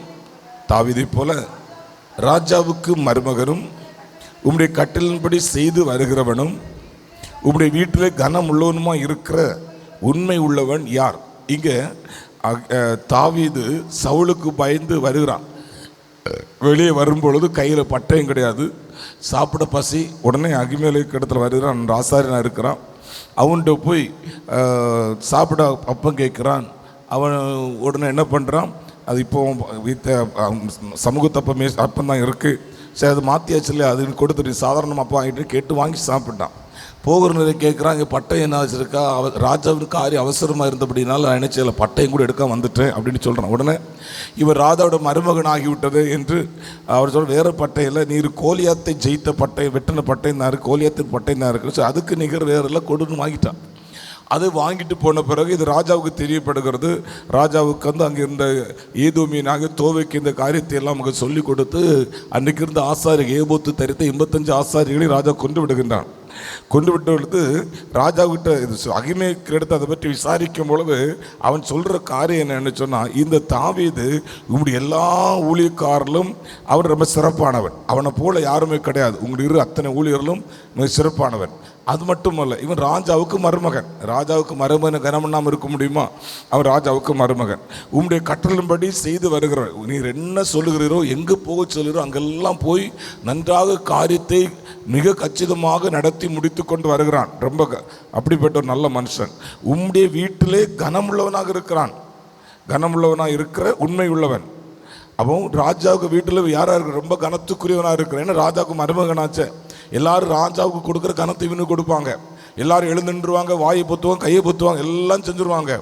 தாவீதை போல ராஜாவுக்கு மருமகனும், உம்முடைய கட்டளின்படி செய்து வருகிறவனும், உம்முடைய வீட்டிலே கனம் உள்ளவனுமா இருக்கிற உண்மை உள்ளவன் யார்? இங்கே தாவீது சவுலுக்கு பயந்து வருகிறான். வெளியே வரும்பொழுது கையில் பட்டயம் கிடையாது, சாப்பிட பசி. உடனே அகிமெலேக்கு இடத்துல வருகிறான், ஆசாரியனாக இருக்கிறான். அவன்கிட்ட போய் சாப்பிட அப்பம் கேட்குறான். அவன் உடனே என்ன பண்ணுறான், அது இப்போ சமூகத்தப்பமே அப்பந்தான் இருக்குது, சரி அது மாற்றியாச்சு இல்லையா, அதுன்னு கொடுத்துட்டு சாதாரணமாக அப்பா வாங்கிட்டு கேட்டு வாங்கி சாப்பிட்டான். போகிற நிலை கேட்குறாங்க, பட்டயம் என்ன வச்சுருக்கா? ராஜாவுக்கு காரியம் அவசரமாக இருந்தபடினால நான் என்ன செய்யலை, பட்டயம் கூட எடுக்க வந்துட்டேன் அப்படின்னு சொல்கிறான். உடனே இவர் ராஜாவோட மருமகன் ஆகிவிட்டது என்று அவர் சொல்ல, வேறு பட்டயம் இல்லை, நீர் கோலியாத்தை ஜெயித்த பட்டயம், வெட்டின பட்டயம் தான் இருக்குது, கோலியாத்தின் பட்டயம் தான் இருக்குது, ஸோ அதுக்கு நிகர் வேறு எல்லாம் கொடுன்னு வாங்கிட்டான். அது வாங்கிட்டு போன பிறகு இது ராஜாவுக்கு தெரியப்படுகிறது. ராஜாவுக்கு வந்து அங்கே இருந்த ஏதோமியனாக தோவைக்கு இந்த காரியத்தை எல்லாம் அவங்க சொல்லிக் கொடுத்து அன்றைக்கு இருந்த ஆசாரி ஏபோத்து தரித்த 85 ஆசாரிகளை ராஜா கொண்டு விடுகின்றான். கொண்டு விட்ட பொழுது ராஜாவுக்கிட்ட இது அகிமேக்கு எடுத்து அதை பற்றி விசாரிக்கும் பொழுது அவன் சொல்கிற காரியம் என்னன்னு சொன்னால், இந்த தாவீது உங்களுடைய எல்லா ஊழியக்காரர்களும் அவர் ரொம்ப சிறப்பானவன், அவனை போல யாருமே கிடையாது, உங்களுடைய அத்தனை ஊழியர்களும் மிக சிறப்பானவன். அது மட்டுமல்ல, இவன் ராஜாவுக்கு மருமகன். ராஜாவுக்கு மருமகன் கனமண்ணாமல் இருக்க முடியுமா? அவன் ராஜாவுக்கு மருமகன். உங்களுடைய கட்டளின்படி செய்து வருகிறவர், நீர் என்ன சொல்லுகிறீரோ, எங்கே போக சொல்கிறோ அங்கெல்லாம் போய் நன்றாக காரியத்தை மிக கச்சிதமாக நடத்தி முடித்து கொண்டு வருகிறான். ரொம்ப அப்படிப்பட்ட ஒரு நல்ல மனுஷன். உம்முடைய வீட்டிலே கனமுள்ளவனாக இருக்கிறான், கனமுள்ளவனாக இருக்கிற உண்மை உள்ளவன். அப்போ ராஜாவுக்கு வீட்டில் யாராக இருக்கிற ரொம்ப கனத்துக்குரியவனாக இருக்கிறான். ஏன்னா ராஜாவுக்கு மருமகனாச்சே, எல்லாரும் ராஜாவுக்கு கொடுக்குற கனத்தை இவனுக்கு கொடுப்பாங்க. எல்லாரும் எழுந்துருவாங்க, வாயை பொத்துவாங்க, கையை பொத்துவாங்க, எல்லாம் செஞ்சுருவாங்க.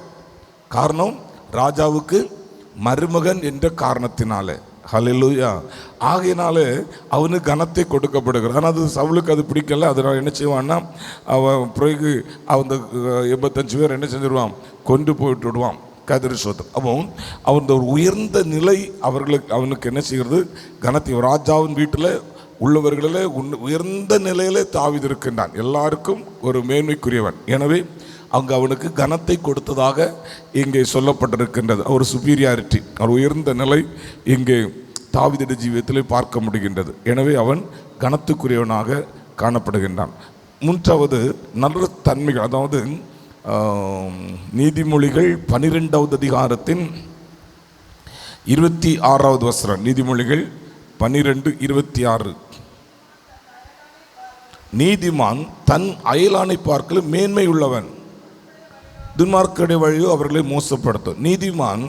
காரணம் ராஜாவுக்கு மருமகன் என்ற காரணத்தினாலே. ஹல்லேலூயா. ஆகையினாலே அவனுக்கு கனத்தை கொடுக்கப்படுகிறது. ஆனால் அது சவுலுக்கு அது பிடிக்கல. அதனால் என்ன செய்வான்னா, அவன் பிறகு அந்த 85 பேர் என்ன செஞ்சிருவான், கொண்டு போயிட்டு விடுவான். கதிர் சோதம். அப்போ அவன் ஒரு உயர்ந்த நிலை அவனுக்கு என்ன செய்கிறது, கனத்தை. ராஜாவின் வீட்டில் உள்ளவர்களிலே உயர்ந்த நிலையிலே தாவீது இருக்கின்றான், எல்லாருக்கும் ஒரு மேன்மைக்குரியவன். எனவே அங்கு அவனுக்கு கனத்தை கொடுத்ததாக இங்கே சொல்லப்பட்டிருக்கின்றது. ஒரு சுப்பீரியாரிட்டி, ஒரு உயர்ந்த நிலை இங்கே தாவீதுடைய ஜீவியத்திலே பார்க்க முடிகின்றது. எனவே அவன் கனத்துக்குரியவனாக காணப்படுகின்றான். மூன்றாவது நல்ல தன்மைகள், அதாவது நீதிமொழிகள் 12வது அதிகாரத்தின் 26வது வசனம். நீதிமொழிகள் 12:26. நீதிமான் தன் அயலானை பார்க்கலும் மேன்மை உள்ளவன், துன்மார்க்கருடைய வழியோ அவர்களை மோசப்படுத்தும். நீதிமான்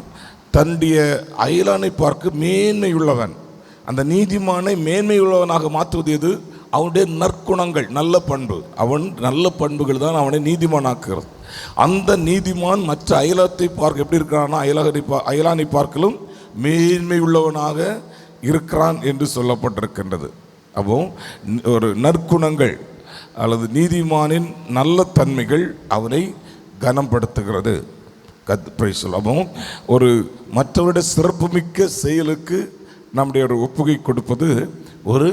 தன்னுடைய அயலானை பார்க்க மேன்மை உள்ளவன். அந்த நீதிமானை மேன்மை உள்ளவனாக மாற்றுவது எது? அவனுடைய நற்குணங்கள், நல்ல பண்பு. அவன் நல்ல பண்புகள் தான் அவனை நீதிமானாக்குகிறது. அந்த நீதிமான் மற்ற அயலத்தை பார்க்க எப்படி இருக்கிறான்னா, அயலானை பார்க்கலும் மேன்மை உள்ளவனாக இருக்கிறான் என்று சொல்லப்பட்டிருக்கின்றது. அப்போ ஒரு நற்குணங்கள் அல்லது நீதிமானின் நல்ல தன்மைகள் அவனை கனப்படுத்துகிறது. அப்போ ஒரு மற்றவருடைய சிறப்புமிக்க செயலுக்கு நம்முடைய ஒரு ஒப்புகை கொடுப்பது ஒரு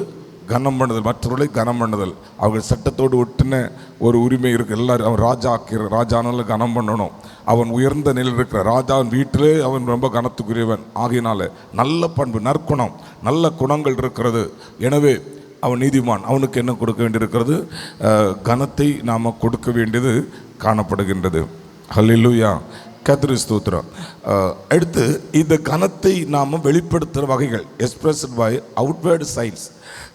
கனம் பண்ணுதல், மற்றவர்களை கனம் பண்ணுதல். அவர்கள் சட்டத்தோடு ஒட்டின ஒரு உரிமை இருக்குது. எல்லாரும் அவன் ராஜா ஆக்கிற ராஜானால கனம் பண்ணணும். அவன் உயர்ந்த நிலையில் இருக்கிற ராஜாவின் வீட்டிலே அவன் ரொம்ப கனத்துக்குரியவன். ஆகையினால நல்ல பண்பு, நற்குணம், நல்ல குணங்கள் இருக்கிறது. எனவே அவன் நீதிமான். அவனுக்கு என்ன கொடுக்க வேண்டியிருக்கிறது? கனத்தை நாம் கொடுக்க வேண்டியது காணப்படுகின்றது. ஹல்லேலூயா, கர்த்தருக்கு ஸ்தோத்திரம். அடுத்து இந்த கனத்தை நாம் வெளிப்படுத்துகிற வகைகள், எக்ஸ்பிரஸ்ட் பை அவுட்வேர்டு சைன்ஸ்.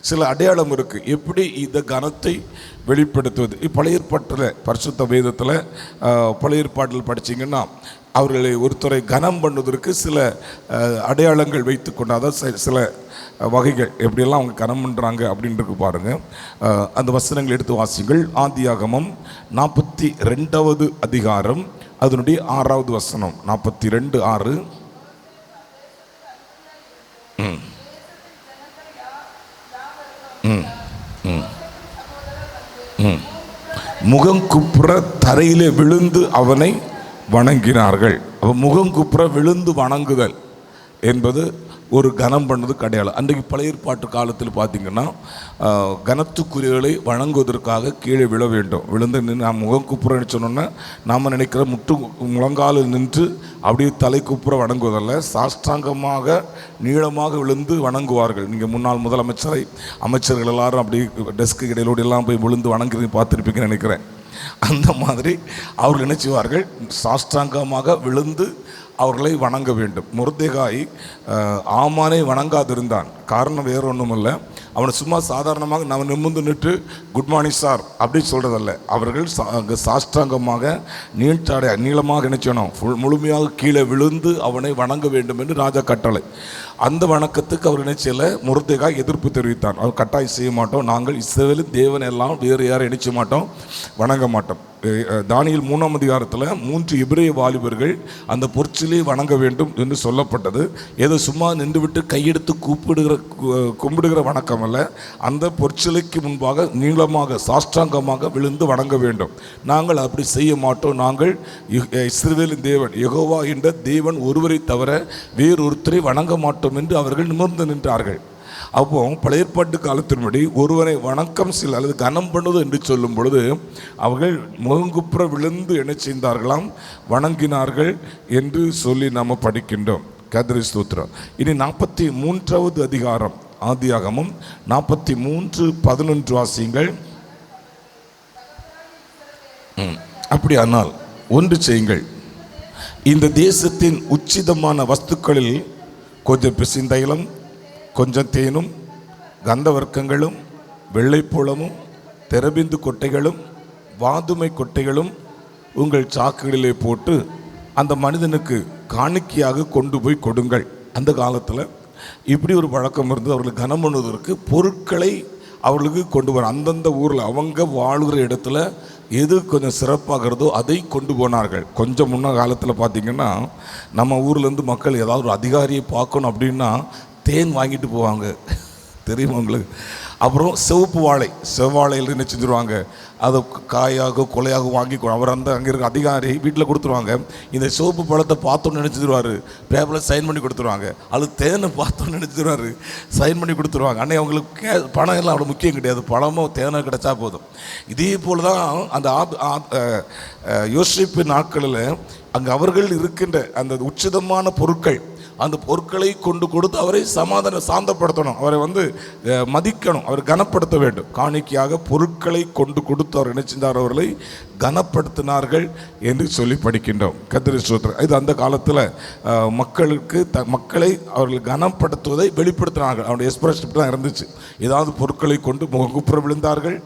சில அடையாளம் இருக்குது. எப்படி இந்த கனத்தை வெளிப்படுத்துவது? பழைய ஏற்பாட்டில், பரிசுத்த வேதத்தில் பழைய ஏற்பாட்டில் படிச்சிங்கன்னா அவர்களை ஒருத்தரை கனம் பண்ணுவதற்கு சில அடையாளங்கள் வைத்து கொண்டு, அதாவது சில வகைகள் எப்படியெல்லாம் அவங்க கனம் பண்ணுறாங்க அப்படின்றது பாருங்கள். அந்த வசனங்கள் எடுத்து வாசிங்கள். ஆதியாகமம் 42வது அதிகாரம் அதனுடைய 6வது வசனம். 42:6. முகங்குப்புற தரையிலே விழுந்து அவனை வணங்கினார்கள். அப்போ முகங்குப்புற விழுந்து வணங்குதல் என்பது ஒரு கனம் பண்ணது அடையாளம். அன்றைக்கு பழைய ஏற்பாட்டு காலத்தில் பார்த்திங்கன்னா கனத்துக்குரியவர்களை வணங்குவதற்காக கீழே விழ வேண்டும். விழுந்து நின்று நாம் முகம் குப்புறன்னு சொன்னோன்னா நாம் நினைக்கிற முழங்காலில் நின்று அப்படியே தலை குப்புற வணங்குவதல்ல, சாஷ்டாங்கமாக நீளமாக விழுந்து வணங்குவார்கள். நீங்கள் முன்னாள் முதலமைச்சரை, அமைச்சர்கள் எல்லாரும் அப்படி டெஸ்க்கு இடையிலோடு எல்லாம் போய் விழுந்து வணங்குறதை பார்த்துருப்பீங்கன்னு நினைக்கிறேன். அந்த மாதிரி அவர்கள் நினைச்சுவார்கள், சாஷ்டாங்கமாக விழுந்து அவர்களை வணங்க வேண்டும். மொர்தெகாய் ஆமானை வணங்காதிருந்தான். காரணம் வேறு ஒன்றும் இல்லை, அவனை சும்மா சாதாரணமாக நம்ம நிமிர்ந்து நின்று குட் மார்னிங் சார் அப்படி சொல்கிறதல்ல. அவர்கள் சாஷ்டாங்கமாக நீளமாக நினைச்சணும், முழுமையாக கீழே விழுந்து அவனை வணங்க வேண்டும் என்று ராஜா கட்டளை. அந்த வணக்கத்துக்கு அவர் நினைச்சல மொர்தெகாய் எதிர்ப்பு தெரிவித்தான். அவர் கட்டாயம் செய்ய மாட்டோம், நாங்கள் இஸ்ரவேலின் தேவன் எல்லாம் வேறு யாரும் நினைச்ச மாட்டோம், வணங்க மாட்டோம். தானியேல் 3ஆம் அதிகாரத்தில் 3 எபிரேய வாலிபர்கள் அந்த பொற்சிலை வணங்க வேண்டும் என்று சொல்லப்பட்டது. ஏதோ சும்மா நின்றுவிட்டு கையெடுத்து கும்பிடுகிற வணக்கம் அல்ல, அந்த பொற்சிலைக்கு முன்பாக நீளமாக சாஷ்டாங்கமாக விழுந்து வணங்க வேண்டும். நாங்கள் அப்படி செய்ய மாட்டோம், நாங்கள் இஸ்ரவேலின் தேவன் யெகோவா என்ற தேவன் ஒருவரை தவிர வேறொருத்தரை வணங்க மாட்டோம் என்று அவர்கள் நிமிர்ந்து நின்றார்கள். அப்போ பழைய ஏற்பாட்டு காலத்தின்படி ஒருவரை வணக்கம் செல் அல்லது கனம் பண்ணுவது என்று சொல்லும் பொழுது அவர்கள் முகங்குப்புற விழுந்து என்ன செய்தார்களாம்? வணங்கினார்கள் என்று சொல்லி நாம் படிக்கின்றோம். கர்த்தருக்கு ஸ்தோத்திரம். இனி 43வது அதிகாரம் ஆதியாகமம் 43:11 வாசியுங்கள். அப்படியானால் ஒன்று செய்யுங்கள், இந்த தேசத்தின் உச்சிதமான வஸ்துக்களில் கொஞ்சம் பிசிந்தைலம், கொஞ்சம் தேனும் கந்தவர்க்கங்களும் வெள்ளைப்புளமும் தெரபிந்து கொட்டைகளும் வாதுமை கொட்டைகளும் உங்கள் சாக்குகளிலே போட்டு அந்த மனிதனுக்கு காணிக்கையாக கொண்டு போய் கொடுங்கள். அந்த காலத்தில் இப்படி ஒரு பழக்கம் இருந்து அவர்களுக்கு கனம் பண்ணுவதற்கு பொருட்களை அவர்களுக்கு கொண்டு வர, அந்தந்த ஊரில் அவங்க வாழ்கிற இடத்துல எது கொஞ்சம் சிறப்பாகிறதோ அதை கொண்டு போனார்கள். கொஞ்சம் முன்ன காலத்தில் பார்த்திங்கன்னா நம்ம ஊர்லேருந்து மக்கள் ஏதாவது ஒரு அதிகாரியை பார்க்கணும் அப்படின்னா தேன் வாங்கிட்டு போவாங்க, தெரியுமா உங்களுக்கு? அப்புறம் சிவப்பு வாழை, செவ்வாழையில் என்ன செஞ்சுருவாங்க, அதை காயாக கொலையாக வாங்கி அவர் அந்த அங்கே இருக்க அதிகாரி வீட்டில் கொடுத்துருவாங்க. இந்த சிவப்பு பழத்தை பார்த்தோன்னு நினச்சிடுவார், பேப்பரில் சைன் பண்ணி கொடுத்துருவாங்க. அது தேனை பார்த்தோன்னு நினச்சிடுவார், சைன் பண்ணி கொடுத்துருவாங்க. அன்னைக்கு அவங்களுக்கு பணம் எல்லாம் அவ்வளோ முக்கியம் கிடையாது, பழமோ தேனோ கிடைச்சா போதும். இதே போல் தான் அந்த யோசிப்பு நாட்களில் அங்கே அவர்கள் இருக்கின்ற அந்த உச்சிதமான பொருட்கள் அந்த பொருட்களை கொண்டு கொடுத்து அவரை சாந்தப்படுத்தணும், அவரை மதிக்கணும், அவரை கனப்படுத்த வேண்டும். காணிக்கையாக பொருட்களை கொண்டு கொடுத்து அவர் என்ன செஞ்சார்? அவர்களை கனப்படுத்தினார்கள் என்று சொல்லி படிக்கின்றோம். கர்த்தருக்கு ஸ்தோத்திரம். இது அந்த காலத்தில் மக்களை அவர்கள் கனப்படுத்துவதை வெளிப்படுத்தினார்கள். அவருடைய எக்ஸ்பிரஷன் தான் இருந்துச்சு. ஏதாவது பொருட்களை கொண்டு முகங்குப்புற விழுந்தார்கள்,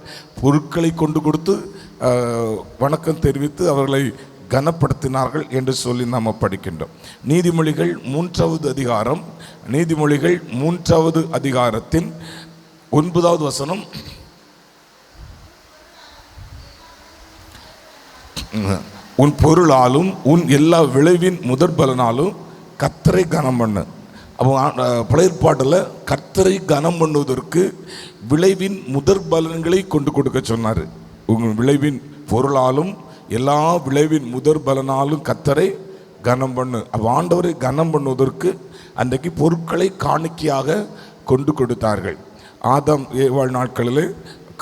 பொருட்களை கொண்டு கொடுத்து வணக்கம் தெரிவித்து அவர்களை கனப்படுத்தினார்கள் என்று சொல்லி நாம் படிக்கின்றோம். நீதிமொழிகள் 3வது அதிகாரம், நீதிமொழிகள் 3வது அதிகாரத்தின் 9வது வசனம். உன் பொருளாலும் உன் எல்லா விளைவின் முதற் பலனாலும் கர்த்தரை கனம் பண்ணு. அப்போ பழைய ஏற்பாட்டில் கர்த்தரை கனம் பண்ணுவதற்கு விளைவின் முதற் பலன்களை கொண்டு கொடுக்க சொன்னார். உங்கள் விளைவின் பொருளாலும் எல்லா விளைவின் முதற் பலனாலும் கர்த்தரை கனம் பண்ணு. அப்போ ஆண்டவரை கனம் பண்ணுவதற்கு அன்றைக்கு பொருட்களை காணிக்கையாக கொண்டு கொடுத்தார்கள். ஆதாம் ஏவாள் நாட்களில்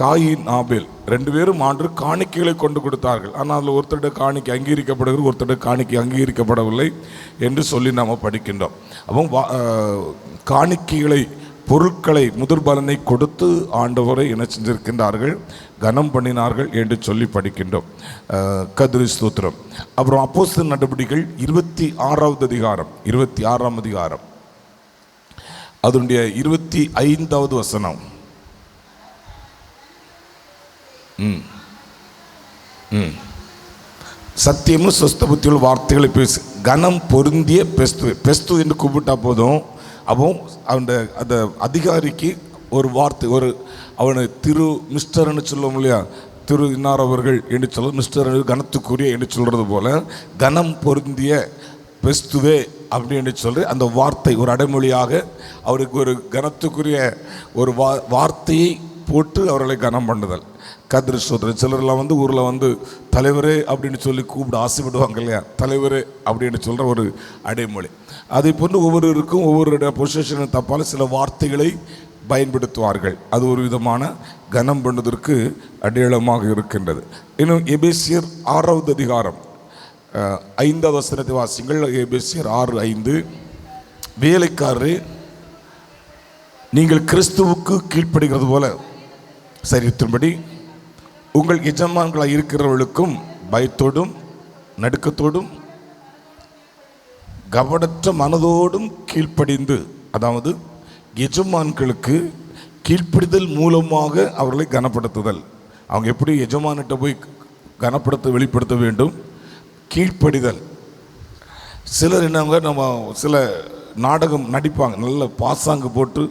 காயின் ஆபேல் 2 பேரும் ஆண்டு காணிக்கைகளை கொண்டு கொடுத்தார்கள். ஆனால் அதில் ஒருத்தருடைய காணிக்கை அங்கீகரிக்கப்படுகிறது, ஒருத்தருடைய காணிக்கை அங்கீகரிக்கப்படவில்லை என்று சொல்லி நாம் படிக்கின்றோம். அப்போ காணிக்கைகளை பொருட்களை முதற் பலனை கொடுத்து ஆண்டவரை என்ன செஞ்சிருக்கின்றார்கள்? கனம் பண்ணினார்கள் என்று சொல்லி படிக்கின்றோம். கர்த்தருக்கு ஸ்தோத்திரம். அப்புறம் அப்போஸ்தலர் நடபடிகள் 26வது அதிகாரம், 26ஆம் அதிகாரம், அதனுடைய 25வது வசனம். சத்தியமும் சொஸ்த புத்தியுள்ள வார்த்தைகளை பேசு, கனம் பொருந்திய பெஸ்து என்று கூப்பிட்டா போதும். அப்போ அந்த அதிகாரிக்கு ஒரு வார்த்தை, அவனை மிஸ்டர்னு சொல்லுவோம் இல்லையா, திரு இன்னார் அவர்கள் என்று சொல்ல, மிஸ்டர் கனத்துக்குரிய என்று சொல்கிறது போல கனம் பொருந்திய பெஸ்துவே அப்படின்னு சொல்லி அந்த வார்த்தை ஒரு அடைமொழியாக அவருக்கு ஒரு கனத்துக்குரிய ஒரு வார்த்தையை போட்டு அவர்களை கனம் பண்ணுதல். கர்த்தருக்கு ஸ்தோத்திரம். சிலர்லாம் ஊரில் தலைவரே அப்படின்னு சொல்லி கூப்பிட ஆசைப்படுவாங்க இல்லையா, தலைவரே அப்படின்னு சொல்கிற ஒரு அடைமொழி. அதை போன்று ஒவ்வொருவருக்கும் ஒவ்வொரு பொசிஷனை தப்பால் சில வார்த்தைகளை பயன்படுத்துவார்கள். அது ஒரு விதமான கனம் பண்ணுவதற்கு அடையாளமாக இருக்கின்றது. இன்னும் எபேசியர் 6வது அதிகாரம் 5வது வசனத்தை வாசிங்கள். எபேசியர் 6:5. வேலைக்காரரே, நீங்கள் கிறிஸ்துவுக்கு கீழ்ப்படுகிறது போல சரீரத்தின்படி உங்கள் எஜமான்களாக இருக்கிறவர்களுக்கும் பயத்தோடும் நடுக்கத்தோடும் கவனற்ற மனதோடும் கீழ்ப்படிந்து, அதாவது எஜமான்களுக்கு கீழ்ப்படிதல் மூலமாக அவர்களை கனப்படுத்துதல். அவங்க எப்படி எஜமானிட்ட போய் வெளிப்படுத்த வேண்டும்? கீழ்ப்படிதல். சிலர் என்னங்க, நம்ம சில நாடகம் நடிப்பாங்க, நல்ல பாசாங்கு போட்டு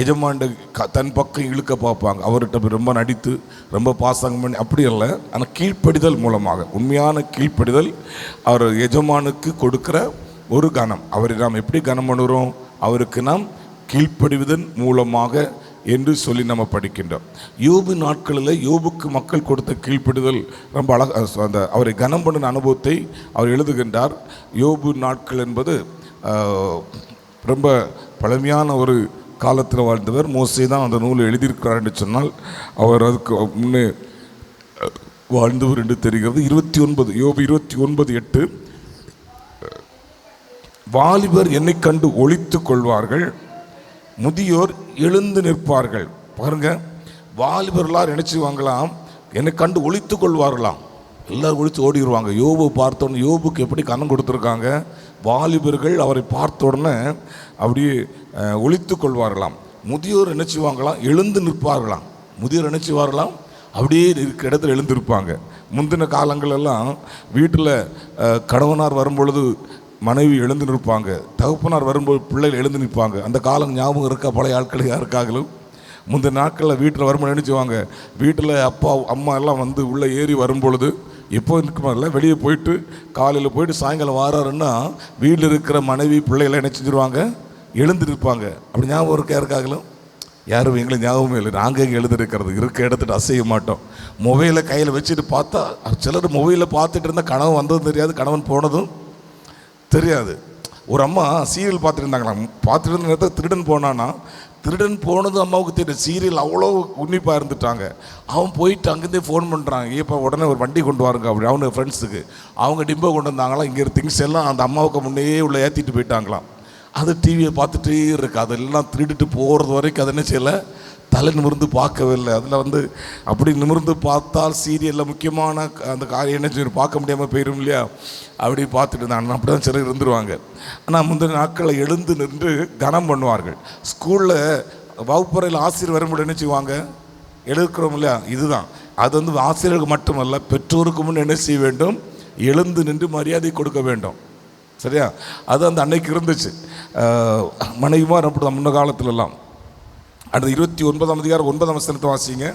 எஜமாண்ட தன் பக்கம் இழுக்க பார்ப்பாங்க, அவர்கிட்ட ரொம்ப நடித்து ரொம்ப பாசாங்கம் பண்ணி, அப்படி இல்லை. ஆனால் கீழ்ப்படிதல் மூலமாக, உண்மையான கீழ்ப்படிதல் அவர் எஜமானுக்கு கொடுக்குற ஒரு கனம். அவரை நாம் எப்படி கனம் பண்ணுறோம்? அவருக்கு நாம் கீழ்ப்படிவதன் மூலமாக என்று சொல்லி நம்ம படிக்கின்றோம். யோபு நாட்களில் யோபுக்கு மக்கள் கொடுத்த கீழ்ப்படிதல் ரொம்ப அந்த அவரை கனம் பண்ணின அனுபவத்தை அவர் எழுதுகின்றார். யோபு நாட்கள் என்பது ரொம்ப பழமையான ஒரு காலத்தில் வாழ்ந்தவர். மோசே தான் அந்த நூலை எழுதியிருக்கிறார் என்று சொன்னால் அவர் அதுக்கு முன்னே வாழ்ந்தவர் என்று தெரிகிறது. 29 யோபு 29:8. வாலிபர் என்னை கண்டு ஒளித்து கொள்வார்கள், முதியோர் எழுந்து நிற்பார்கள். பாருங்க, வாலிபர்களார் நினைச்சுவாங்களாம், என்னை கண்டு ஒளித்து கொள்வார்களாம். எல்லாரும் ஒழித்து ஓடிடுவாங்க. யோபு பார்த்தோன்னே, யோபுக்கு எப்படி கனம் கொடுத்துருக்காங்க, வாலிபர்கள் அவரை பார்த்த உடனே அப்படியே ஒளித்து கொள்வார்களாம். முதியோர் நினைச்சுவாங்களாம், எழுந்து நிற்பார்களாம். முதியோர் நினைச்சுவார்களாம், அப்படியே இருக்கிற இடத்துல எழுந்திருப்பாங்க. முந்தின காலங்களெல்லாம் வீட்டில் கணவனார் வரும்பொழுது மனைவி எழுந்து நிற்பாங்க, தகப்பனார் வரும்போது பிள்ளைகள் எழுந்து நிற்பாங்க. அந்த காலம் ஞாபகம் இருக்கா? பழைய ஆட்கள் யாருக்காகலும் முந்தின நாட்களில் வீட்டில் வரும்போது நினச்சிவாங்க, வீட்டில் அப்பா அம்மா எல்லாம் உள்ளே ஏறி வரும்பொழுது எப்போ இருக்குமா, வெளியே போயிட்டு காலையில் போயிட்டு சாயங்காலம் வாராருன்னா வீட்டில் இருக்கிற மனைவி பிள்ளைகளை என்ன செஞ்சுருவாங்க, எழுந்திருப்பாங்க. அப்படி ஞாபகம் இருக்க யாருக்காகலும்? யாரும் எங்களுக்கு ஞாபகமே இல்லை. நாங்கள் எங்கே எழுந்திருக்கிறது, இருக்க இடத்துட்டு அசைய மாட்டோம். மொபைலை கையில் வச்சுட்டு பார்த்தா, சிலர் மொபைலில் பார்த்துட்டு இருந்தால் கணவன் வந்ததும் தெரியாது, கணவன் போனதும் தெரியாது. ஒரு அம்மா சீரியல் பார்த்துட்டு இருந்தாங்களாம். பார்த்துட்டு இருந்த நேரத்தில் திருடன் போனான்னா, திருடன் போனது அம்மாவுக்கு தெரியும். சீரியல் அவ்வளோ உன்னிப்பாக இருந்துட்டாங்க. அவன் போயிட்டு அங்கேருந்தே ஃபோன் பண்ணுறாங்க, இப்போ உடனே ஒரு வண்டி கொண்டு வாருங்க அப்படி. அவனுக்கு ஃப்ரெண்ட்ஸுக்கு அவங்க டிம்போ கொண்டு வந்தாங்களாம். இங்கே திங்ஸ் எல்லாம் அந்த அம்மாவுக்கு முன்னே உள்ள ஏற்றிட்டு போயிட்டாங்களாம். அது டிவியை பார்த்துட்டே இருக்கு. அதெல்லாம் திருடிட்டு போகிறது வரைக்கும் அதை என்ன செய்யலை, தலை நிமிர்ந்து பார்க்கவில்லை. அதில் வந்து அப்படி நிமிர்ந்து பார்த்தால் சீரியலில் முக்கியமான அந்த காரியம் என்ன செய்யும் பார்க்க முடியாமல் போயிடும் இல்லையா, அப்படி பார்த்துட்டு இருந்தாங்க. அப்படி தான் சிலர் இருந்துருவாங்க. ஆனால் முந்தின நாட்களில் எழுந்து நின்று கனம் பண்ணுவார்கள். ஸ்கூலில் வகுப்பறையில் ஆசிரியர் வரும்போது என்ன செய்வாங்க, எழுக்கிறோம் இல்லையா, இதுதான். அது வந்து ஆசிரியர்களுக்கு மட்டுமல்ல, பெற்றோருக்கு முன் என்ன செய்ய வேண்டும், எழுந்து நின்று மரியாதை கொடுக்க வேண்டும். சரியா? அது அந்த அன்னைக்கு இருந்துச்சு. மனைவிமார் அப்படி தான் முன்ன காலத்துலலாம். அடுத்து 29ஆம் அதிகாரம் 9ஆம் வசனத்தை வாசிங்க.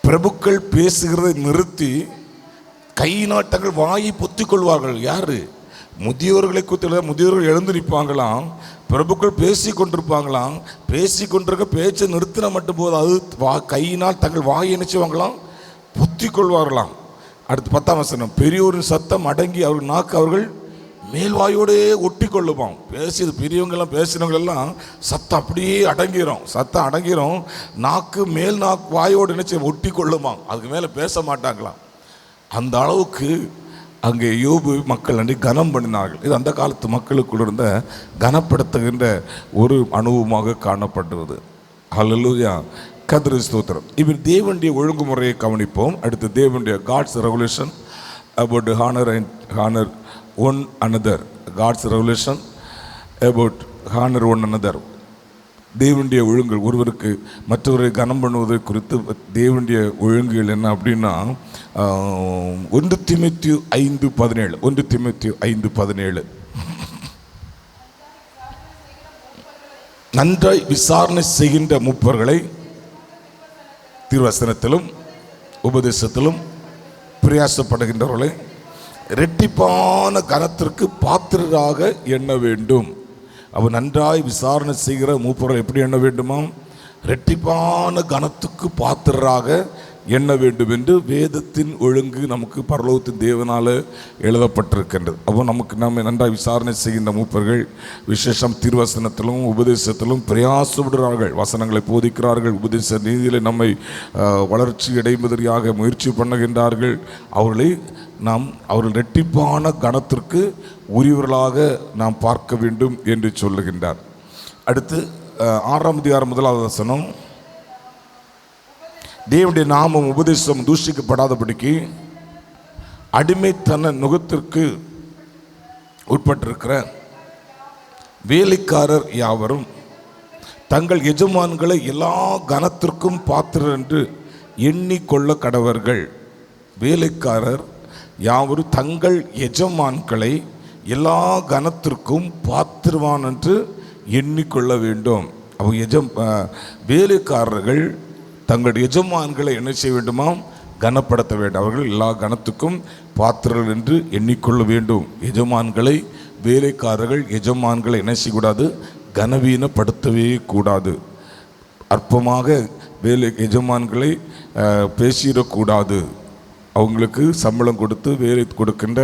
பிரபுக்கள் பேசுகிறதை நிறுத்தி கை நாட்டங்கள் வாயை பொத்திக் கொள்வார்கள். யாரு? முதியோர்களை குறித்து முதியோர்கள் எழுந்து நிற்பாங்களாம், பிரபுக்கள் பேசி கொண்டிருப்பாங்களாம். பேசி கொண்டிருக்க பேச்சை நிறுத்தின மட்டும் போது அது கையினால் தங்கள் வாயை நினைச்சுவாங்களாம், பொத்திக் கொள்வார்களாம். அடுத்து 10ஆம் வசனம். பெரியோரின் சத்தம் அடங்கி அவர்கள் நாக்கு அவர்கள் மேல்வாயோடே ஒட்டி கொள்ளுவோம். பேசியது பெரியவங்கெல்லாம் பேசினவங்களெல்லாம் சத்தம் அப்படியே அடங்கிரும். சத்தம் அடங்கிரும். நாக்கு மேல் நாக்கு வாயோடு நினைச்சு ஒட்டி கொள்ளுமாம். அதுக்கு மேலே பேச மாட்டாங்களாம். அந்த அளவுக்கு அங்கே யோபு மக்கள் அன்றி கனம் பண்ணினார்கள். இது அந்த காலத்து மக்களுக்குள்ள இருந்த கனப்படுத்துகின்ற ஒரு அனுபவமாக காணப்படுவது. ஹல்லேலூயா, கர்த்தருக்கு ஸ்தோத்திரம். இவர் தேவனுடைய ஒழுங்குமுறையை கவனிப்போம். அடுத்து தேவனுடைய God's revolution about honour one another. God's revolution about honour one another. தேவனுடைய ஒழுங்குகள், ஒருவருக்கு மற்றவரை கனம் பண்ணுவது குறித்து தேவனுடைய ஒழுங்குகள் என்ன அப்படின்னா 1 தீமோத்தேயு 5:17. 1 தீமோத்தேயு 5:17. நன்றாய் விசாரணை செய்கின்ற மூப்பர்களை திருவசனத்திலும் உபதேசத்திலும் பிரயாசப்படுகின்றவர்களை இரட்டிப்பான கனத்திற்கு பாத்திரராக எண்ண வேண்டும். அவன் நன்றாய் விசாரணை செய்கிற மூப்பர்கள் எப்படி எண்ண வேண்டுமா? இரட்டிப்பான கனத்துக்கு பாத்திரராக எண்ண வேண்டும் என்று வேதத்தின் ஒழுங்கு நமக்கு பரலோகத்தின் தேவனால் எழுதப்பட்டிருக்கின்றது. அப்போ நம்ம நன்றாய் விசாரணை செய்கின்ற மூப்பர்கள் விசேஷம் திருவசனத்திலும் உபதேசத்திலும் பிரயாசப்படுகிறார்கள், வசனங்களை போதிக்கிறார்கள், உபதேச நீதியில் நம்மை வளர்ச்சி அடைவதற்காக முயற்சி பண்ணுகின்றார்கள். அவர்கள் இரட்டிப்பான கனத்திற்கு உரியவர்களாக நாம் பார்க்க வேண்டும் என்று சொல்லுகின்றார். அடுத்து 6ஆம் அதிகாரம் 1ஆவது வசனம். தேவனுடைய நாமம் உபதேசம் தூஷிக்கப்படாதபடிக்கு அடிமைத்தன நுகத்திற்கு உட்பட்டிருக்கிற வேலைக்காரர் யாவரும் தங்கள் எஜமான்களை எல்லா கனத்திற்கும் பாத்திரர் என்று எண்ணிக்கொள்ள கடவர்கள். வேலைக்காரர் யாவரும் தங்கள் எஜமான்களை எல்லா கனத்திற்கும் பாத்திரவான் என்று எண்ணிக்கொள்ள வேண்டும். அவங்க வேலைக்காரர்கள் தங்கள் எஜமான்களை என்ன செய்ய வேண்டுமாம்? கனப்படுத்த வேண்டும். அவர்கள் எல்லா கனத்துக்கும் பாத்திரர்கள் என்று எண்ணிக்கொள்ள வேண்டும். எஜமான்களை, வேலைக்காரர்கள் எஜமான்களை என்ன செய்யக்கூடாது? கனவீனப்படுத்தவே கூடாது. அற்பமாக எஜமான்களை பேசிடக்கூடாது. அவங்களுக்கு சம்பளம் கொடுத்து வேலை கொடுக்கின்ற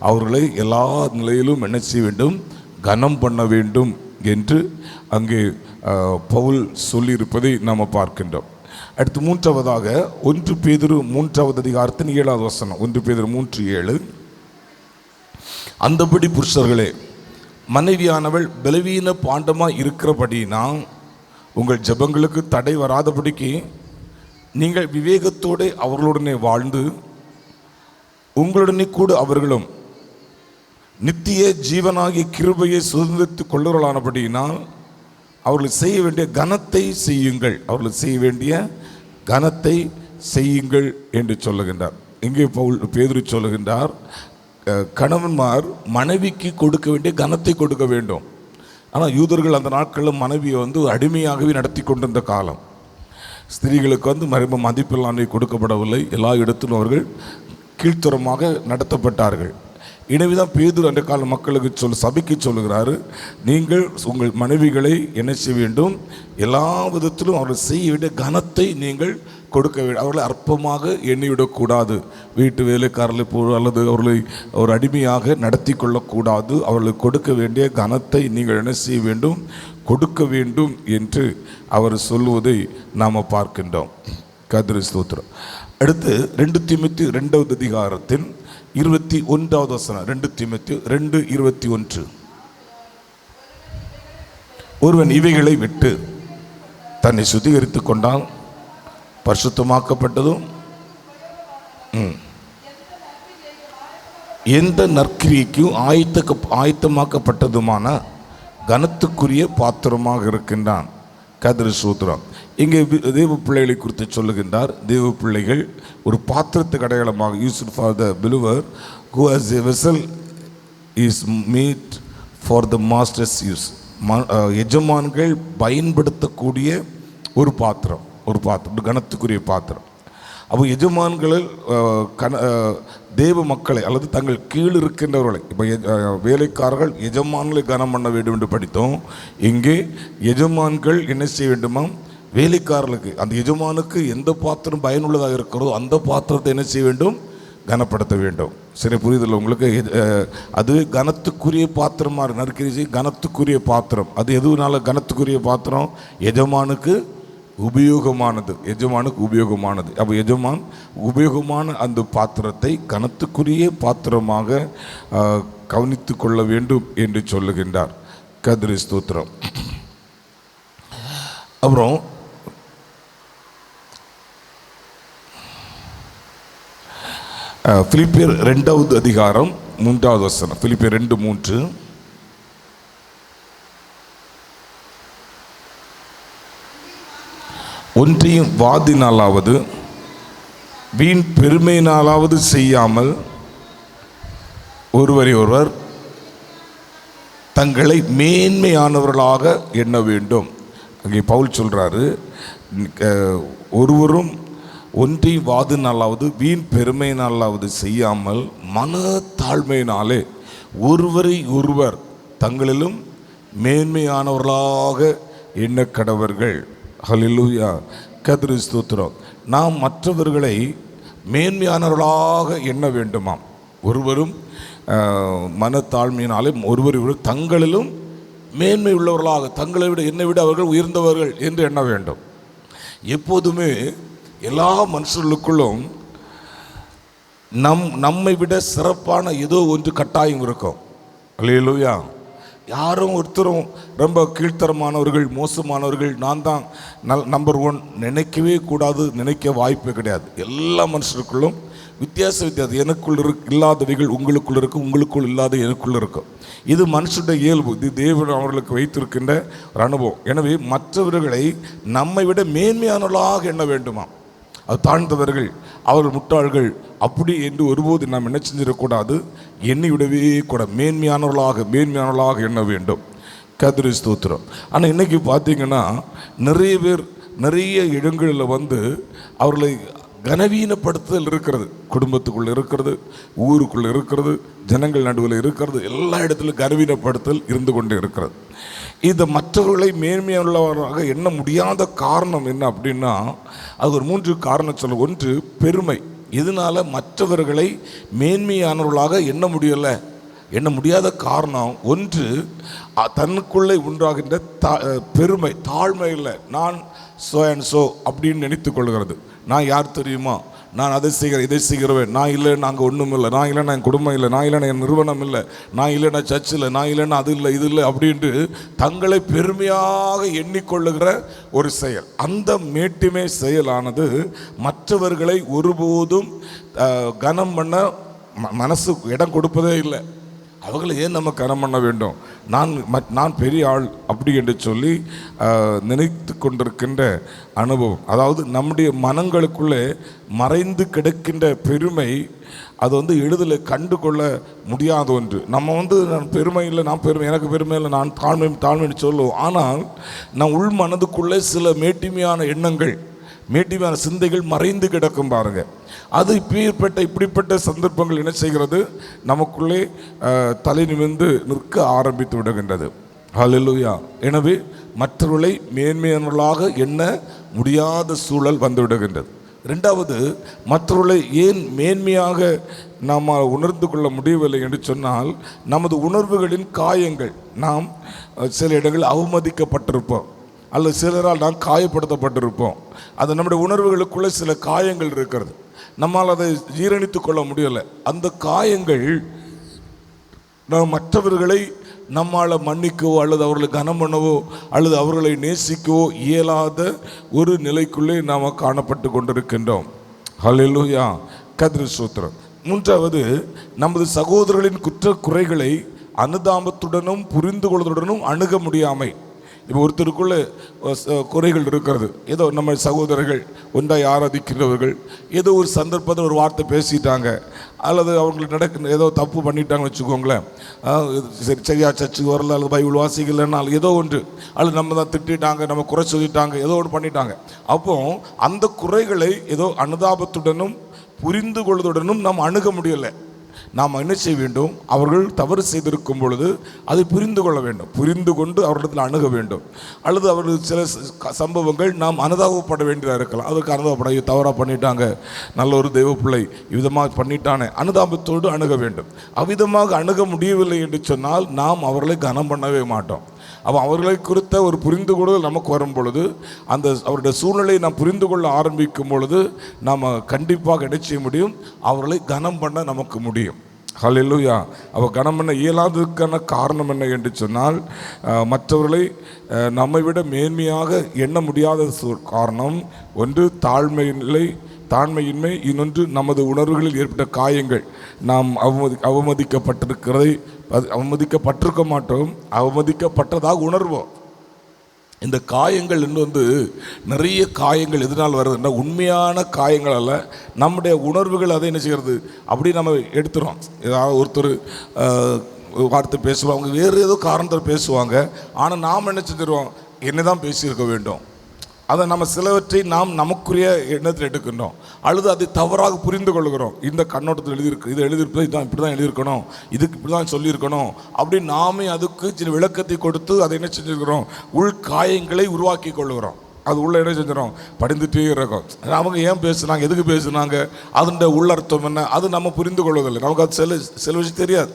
அவர்களை எல்லா நிலையிலும் என்ன செய்ய வேண்டும்? கனம் பண்ண வேண்டும் என்று அங்கே பவுல் சொல்லியிருப்பதை நாம் பார்க்கின்றோம். அடுத்து 3ஆவதாக 1 பேதுரு 3ஆவது அதிகாரத்தின் 7ஆவது வசனம். 1 பேதுரு 3:7. அந்தபடி புருஷர்களே, மனைவியானவள் பலவீன பாண்டமாக இருக்கிறபடினா உங்கள் ஜெபங்களுக்கு தடை வராதபடிக்கு நீங்கள் விவேகத்தோடு அவர்களுடனே வாழ்ந்து உங்களுடனே கூட அவர்களும் நித்திய ஜீவனாகிய கிருபையை சுதந்திரித்து கொள்ளுவர்களானபடியினால் அவர்கள் செய்ய வேண்டிய கனத்தை செய்யுங்கள். அவர்கள் செய்ய வேண்டிய கனத்தை செய்யுங்கள் என்று சொல்லுகின்றார். இங்கே பேதுரு சொல்லுகின்றார், கணவன்மார் மனைவிக்கு கொடுக்க வேண்டிய கனத்தை கொடுக்க வேண்டும். ஆனால் யூதர்கள் அந்த நாட்களில் மனைவியை அடிமையாகவே நடத்தி கொண்டிருந்த காலம். ஸ்திரீகளுக்கு மதிப்பில்லாமை கொடுக்கப்படவில்லை. எல்லா இடத்திலும் அவர்கள் கீழ்த்தரமாக நடத்தப்பட்டார்கள். எனவேதான் பேதுரு அந்த கால மக்களுக்கு சபைக்கு சொல்லுகிறாரு, நீங்கள் உங்கள் மனைவிகளை என்ன செய்ய வேண்டும்? எல்லா விதத்திலும் அவர்கள் செய்ய வேண்டிய கனத்தை நீங்கள் கொடுக்க வேண்டும். அவர்களை அற்பமாக எண்ணிவிடக்கூடாது. வீட்டு வேலைக்காரர்களை போல் அல்லது அவர்களை ஒரு அடிமையாக நடத்தி கொள்ளக்கூடாது. அவர்களுக்கு கொடுக்க வேண்டிய கனத்தை நீங்கள் என்ன செய்ய வேண்டும்? கொடுக்க வேண்டும் என்று அவர் சொல்லுவதை நாம் பார்க்கின்றோம். கர்த்தருக்கு ஸ்தோத்திரம். அடுத்து 2 தீமோத்தேயு 2வது அதிகாரத்தின் 21வது வசனம். 2 தீமோத்தேயு 2:21. ஒருவன் இவைகளை விட்டு தன்னை சுத்திகரித்து கொண்டால் பரிசுத்தமாக்கப்பட்டதும் எந்த நற்கிரியைக்கும் ஆயத்தமாக்கப்பட்டதுமான கனத்துக்குரிய பாத்திரமாக இருக்கின்றான். கர்த்தருக்கு ஸ்தோத்திரம். இங்கே தேவ பிள்ளைகளை குறித்து சொல்லுகின்றார். தேவ பிள்ளைகள் ஒரு பாத்திரத்துக்கு அடையாளமாக used for the believer who as a vessel is meet for the master's use. எஜமான்கள் பயன்படுத்தக்கூடிய ஒரு பாத்திரம், ஒரு கனத்துக்குரிய பாத்திரம். அப்போ எஜமான்கள் தேவ மக்களை அல்லது தங்கள் கீழ் இருக்கின்றவர்களை, இப்போ வேலைக்காரர்கள் எஜமான்களை கனம் பண்ண வேண்டும் என்று படித்தோம். இங்கே எஜமான்கள் என்ன செய்ய வேண்டுமா? வேலைக்காரர்களுக்கு, அந்த எஜமானுக்கு எந்த பாத்திரம் பயனுள்ளதாக இருக்கிறதோ அந்த பாத்திரத்தை என்ன செய்ய வேண்டும்? கனப்படுத்த வேண்டும். சரி, புரியுதில்லை உங்களுக்கு? அது கனத்துக்குரிய பாத்திரமாக நற்கிரியை கனத்துக்குரிய பாத்திரம். அது எதுனால கனத்துக்குரிய பாத்திரம்? எஜமானுக்கு உபயோகமானது, எஜமானுக்கு உபயோகமானது. அப்போ எஜமான் உபயோகமான அந்த பாத்திரத்தை கனத்துக்குரிய பாத்திரமாக கவனித்து கொள்ள வேண்டும் என்று சொல்லுகின்றார். கர்த்தருக்கு ஸ்தோத்திரம். அப்புறம் பிலிப்பியர் 2வது அதிகாரம் 3வது வசனம். பிலிப்பியர் 2:3. ஒன்றையும் வாதினாலாவது வீண் பெருமையினாலாவது செய்யாமல் ஒருவரை ஒருவர் தங்களை மேன்மையானவர்களாக எண்ண வேண்டும். அங்கே பவுல் சொல்கிறாரு, ஒருவரும் ஒன்றை வாதினாலாவது வீண் பெருமையினாலாவது செய்யாமல் மனத்தாழ்மையினாலே ஒருவரை ஒருவர் தங்களிலும் மேன்மையானவர்களாக எண்ண கடவர்கள். ஹல்லேலூயா. கர்த்தருக்கு ஸ்தோத்திரம். நாம் மற்றவர்களை மேன்மையானவர்களாக எண்ண வேண்டுமாம். ஒருவரும் மனத்தாழ்மையினாலே ஒருவர் தங்களிலும் மேன்மை உள்ளவர்களாக, தங்களை விட என்னை விட அவர்கள் உயர்ந்தவர்கள் என்று எண்ண வேண்டும். எப்போதுமே எல்லா மனுஷர்களுக்குள்ளும் நம்மை விட சிறப்பான ஏதோ ஒன்று கட்டாயம் இருக்கும். அல்லேலூயா. யாரும் ஒருத்தரும் ரொம்ப கீழ்த்தரமானவர்கள், மோசமானவர்கள், நான் தான் நம்பர் 1 நினைக்கவே கூடாது, நினைக்க வாய்ப்பே கிடையாது. எல்லா மனுஷருக்குள்ளும் வித்தியாசம். எனக்குள் இல்லாதவைகள் உங்களுக்குள் இருக்கும், உங்களுக்குள் இல்லாத எனக்குள் இருக்கும். இது மனுஷனுடைய இயல்பு. இது தேவன் அவர்களுக்கு வைத்திருக்கின்ற ஒரு அனுபவம். எனவே மற்றவர்களை நம்மை விட மேன்மையானவர்களாக எண்ண வேண்டுமா? அது தாழ்ந்தவர்கள், அவர்கள் முட்டாள்கள், அப்படி என்று ஒருபோது நாம் என்ன செஞ்சிடக்கூடாது, எண்ணி விடவே கூட மேன்மையானவர்களாக எண்ண வேண்டும். கர்த்தருக்கு ஸ்தோத்திரம். ஆனால் இன்றைக்கி பார்த்தீங்கன்னா நிறைய பேர் நிறைய இடங்களில் அவர்களை கனவீனப்படுத்துதல் இருக்கிறது. குடும்பத்துக்குள்ளே இருக்கிறது, ஊருக்குள்ளே இருக்கிறது, ஜனங்கள் நடுவில் இருக்கிறது, எல்லா இடத்துலையும் கனவீனப்படுத்தல் இருந்து கொண்டே இருக்கிறது. இதை மற்றவர்களை மேன்மையுள்ளவராக எண்ண முடியாத காரணம் என்ன அப்படின்னா, அது ஒரு 3 காரணம் சொல்ல. 1, பெருமை. இதனால் மற்றவர்களை மேன்மையானவர்களாக எண்ண முடியாத காரணம் 1, தன்னுக்குள்ளே உண்டாகின்ற பெருமை, தாழ்மை இல்லை. நான் சோ அண்ட் சோ அப்படின்னு நினைத்து கொள்கிறது. நான் யார் தெரியுமா, நான் அதை செய்கிறேன், இதை செய்கிறவேன், நான் இல்லைன்னா அங்கே ஒன்றும் இல்லை, நான் இல்லைன்னா என் குடும்பம் இல்லை, நான் இல்லைன்னா என் நிறுவனம் இல்லை, நான் இல்லைன்னா சர்ச் இல்லை, நான் இல்லைன்னா அது இல்லை, இது இல்லை அப்படின்ட்டு தங்களை பெருமையாக எண்ணிக்கொள்ளுகிற ஒரு செயல். அந்த மேட்டுமை செயலானது மற்றவர்களை ஒருபோதும் கனம் பண்ண மனசு இடம் கொடுப்பதே இல்லை. அவர்களை ஏன் நம்ம கனம் பண்ண வேண்டும்? நான் பெரிய ஆள் அப்படி என்று சொல்லி நினைத்து கொண்டிருக்கின்ற அனுபவம். அதாவது நம்முடைய மனங்களுக்குள்ளே மறைந்து கிடக்கின்ற பெருமை, அது எளிதில் கண்டு கொள்ள முடியாத ஒன்று. நம்ம நான் பெருமை இல்லை, நான் பெருமை, எனக்கு பெருமை இல்லை, நான் தாழ்மைன்னு சொல்லுவோம். ஆனால் நம் உள் மனதுக்குள்ளே சில மேட்டிமையான எண்ணங்கள், மேட்டிமையான சிந்தைகள் மறைந்து கிடக்கும் பாருங்க. அது இப்படிப்பட்ட சந்தர்ப்பங்கள் என்ன செய்கிறது, நமக்குள்ளே தலை நிமிர்ந்து நிற்க ஆரம்பித்து விடுகின்றது. ஹல்லேலூயா. எனவே மற்றவர்களை மேன்மையானவர்களாக எண்ண முடியாத சூழல் வந்து விடுகின்றது. 2வது, மற்றவர்களை ஏன் மேன்மையாக நாம் உணர்ந்து கொள்ள முடியவில்லை என்று சொன்னால், நமது உணர்வுகளின் காயங்கள். நாம் சில இடங்களில் அவமதிக்கப்பட்டிருப்போம், அல்லது சிலரால் நாம் காயப்படுத்தப்பட்டிருப்போம். அது நம்முடைய உணர்வுகளுக்குள்ளே சில காயங்கள் இருக்கிறது, நம்மால் அதை ஜீரணித்து கொள்ள முடியலை. அந்த காயங்கள் நாம் மற்றவர்களை நம்மால் மன்னிக்கவோ அல்லது அவர்களை கனம் பண்ணவோ அல்லது அவர்களை நேசிக்கவோ இயலாத ஒரு நிலைக்குள்ளே நாம் காணப்பட்டு கொண்டிருக்கின்றோம். ஹல்லேலூயா, கர்த்தருக்கு ஸ்தோத்திரம். மூன்றாவது, நமது சகோதரர்களின் குற்ற குறைகளை அனுதாபத்துடனும் புரிந்து கொள்வதுடனும் அணுக முடியாமை. இப்போ ஒருத்தருக்குள்ள குறைகள் இருக்கிறது. ஏதோ நம்ம சகோதரர்கள் ஒன்றாய் ஆராதிக்கிறவர்கள் ஏதோ ஒரு சந்தர்ப்பத்தில் ஒரு வார்த்தை பேசிட்டாங்க அல்லது அவங்களுக்கு ஏதோ தப்பு பண்ணிட்டாங்கன்னு வச்சுக்கோங்களேன். சரியா சர்ச்சுக்கு வரல அல்லது பைபிள் வாசிக்கலைன்னாலும் ஏதோ ஒன்று அல்லது நம்ம தான் திட்டாங்க, நம்ம குறை சொல்லிட்டாங்க, ஏதோ ஒன்று பண்ணிட்டாங்க. அப்போ அந்த குறைகளை ஏதோ அனுதாபத்துடனும் புரிந்து கொள்வதுடனும் நாம் அணுக முடியலை. நாம் என்ன செய்ய வேண்டும்? அவர்கள் தவறு செய்திருக்கும் பொழுது அதை புரிந்து கொள்ள வேண்டும், புரிந்து கொண்டு அவர்களிடத்தில் அணுக வேண்டும். அல்லது அவர்கள் சில சம்பவங்கள் நாம் அனுதாபப்பட வேண்டியதாக இருக்கலாம். அதற்கு அனுதாபப்பட தவறாக பண்ணிட்டாங்க, நல்ல ஒரு தெய்வ பிள்ளை விதமாக பண்ணிட்டானே, அனுதாபத்தோடு அணுக வேண்டும். அவ்விதமாக அணுக முடியவில்லை என்று சொன்னால் நாம் அவர்களை கனம் பண்ணவே மாட்டோம். அப்போ அவர்களை குறித்த ஒரு புரிந்து கொள்ளுதல் நமக்கு வரும் பொழுது, அந்த அவருடைய சூழ்நிலையை நாம் புரிந்து கொள்ள ஆரம்பிக்கும் பொழுது நாம் கண்டிப்பாக என்ன செய்ய முடியும்? அவர்களை கனம் பண்ண நமக்கு முடியும். ஹல்லேலூயா. அப்போ கனம் பண்ண இயலாததுக்கான காரணம் என்ன என்று சொன்னால், மற்றவர்களை நம்மை விட மேன்மையாக எண்ண முடியாத காரணம் ஒன்று தாழ்மையின்மை, இன்னொன்று நமது உணர்வுகளில் ஏற்பட்ட காயங்கள். நாம் அவமதிக்கப்பட்டிருக்கிறதை அவமதிக்கப்பட்டிருக்க மாட்டோம், அவமதிக்கப்பட்டதாக உணர்வோம். இந்த காயங்கள் இன்னும் நிறைய காயங்கள் எதனால் வருதுன்னா உண்மையான காயங்கள் அல்ல, நம்முடைய உணர்வுகள் அதை என்ன செய்கிறது அப்படி நம்ம எடுத்துகிறோம். ஏதாவது ஒருத்தர் வார்த்தை பேசுவாங்க, வேறு ஏதோ காரணத்தில் பேசுவாங்க, ஆனால் நாம் என்ன செஞ்சிருவோம்? என்ன தான் பேசியிருக்க வேண்டும், அதை நம்ம சிலவற்றை நாம் நமக்குரிய எண்ணத்தில் எடுக்கின்றோம் அல்லது அதை தவறாக புரிந்து கொள்கிறோம். இந்த கண்ணோட்டத்தில் எழுதியிருக்கு, இது எழுதியிருப்பது இதான் இப்படி தான் எழுதியிருக்கணும், இதுக்கு இப்படி தான் சொல்லியிருக்கணும் அப்படின்னு நாமே அதுக்கு சில விளக்கத்தை கொடுத்து அதை என்ன செஞ்சுருக்கிறோம்? உள்காயங்களை உருவாக்கி கொள்ளுகிறோம். அது உள்ள என்ன செஞ்சிடும்? படிந்துட்டே இருக்கும். அவங்க ஏன் பேசுனாங்க, எதுக்கு பேசுனாங்க, அதோட உள்ளர்த்தம் என்ன, அது நம்ம புரிந்து கொள்வதில்லை. நமக்கு அது சில விஷயம் தெரியாது.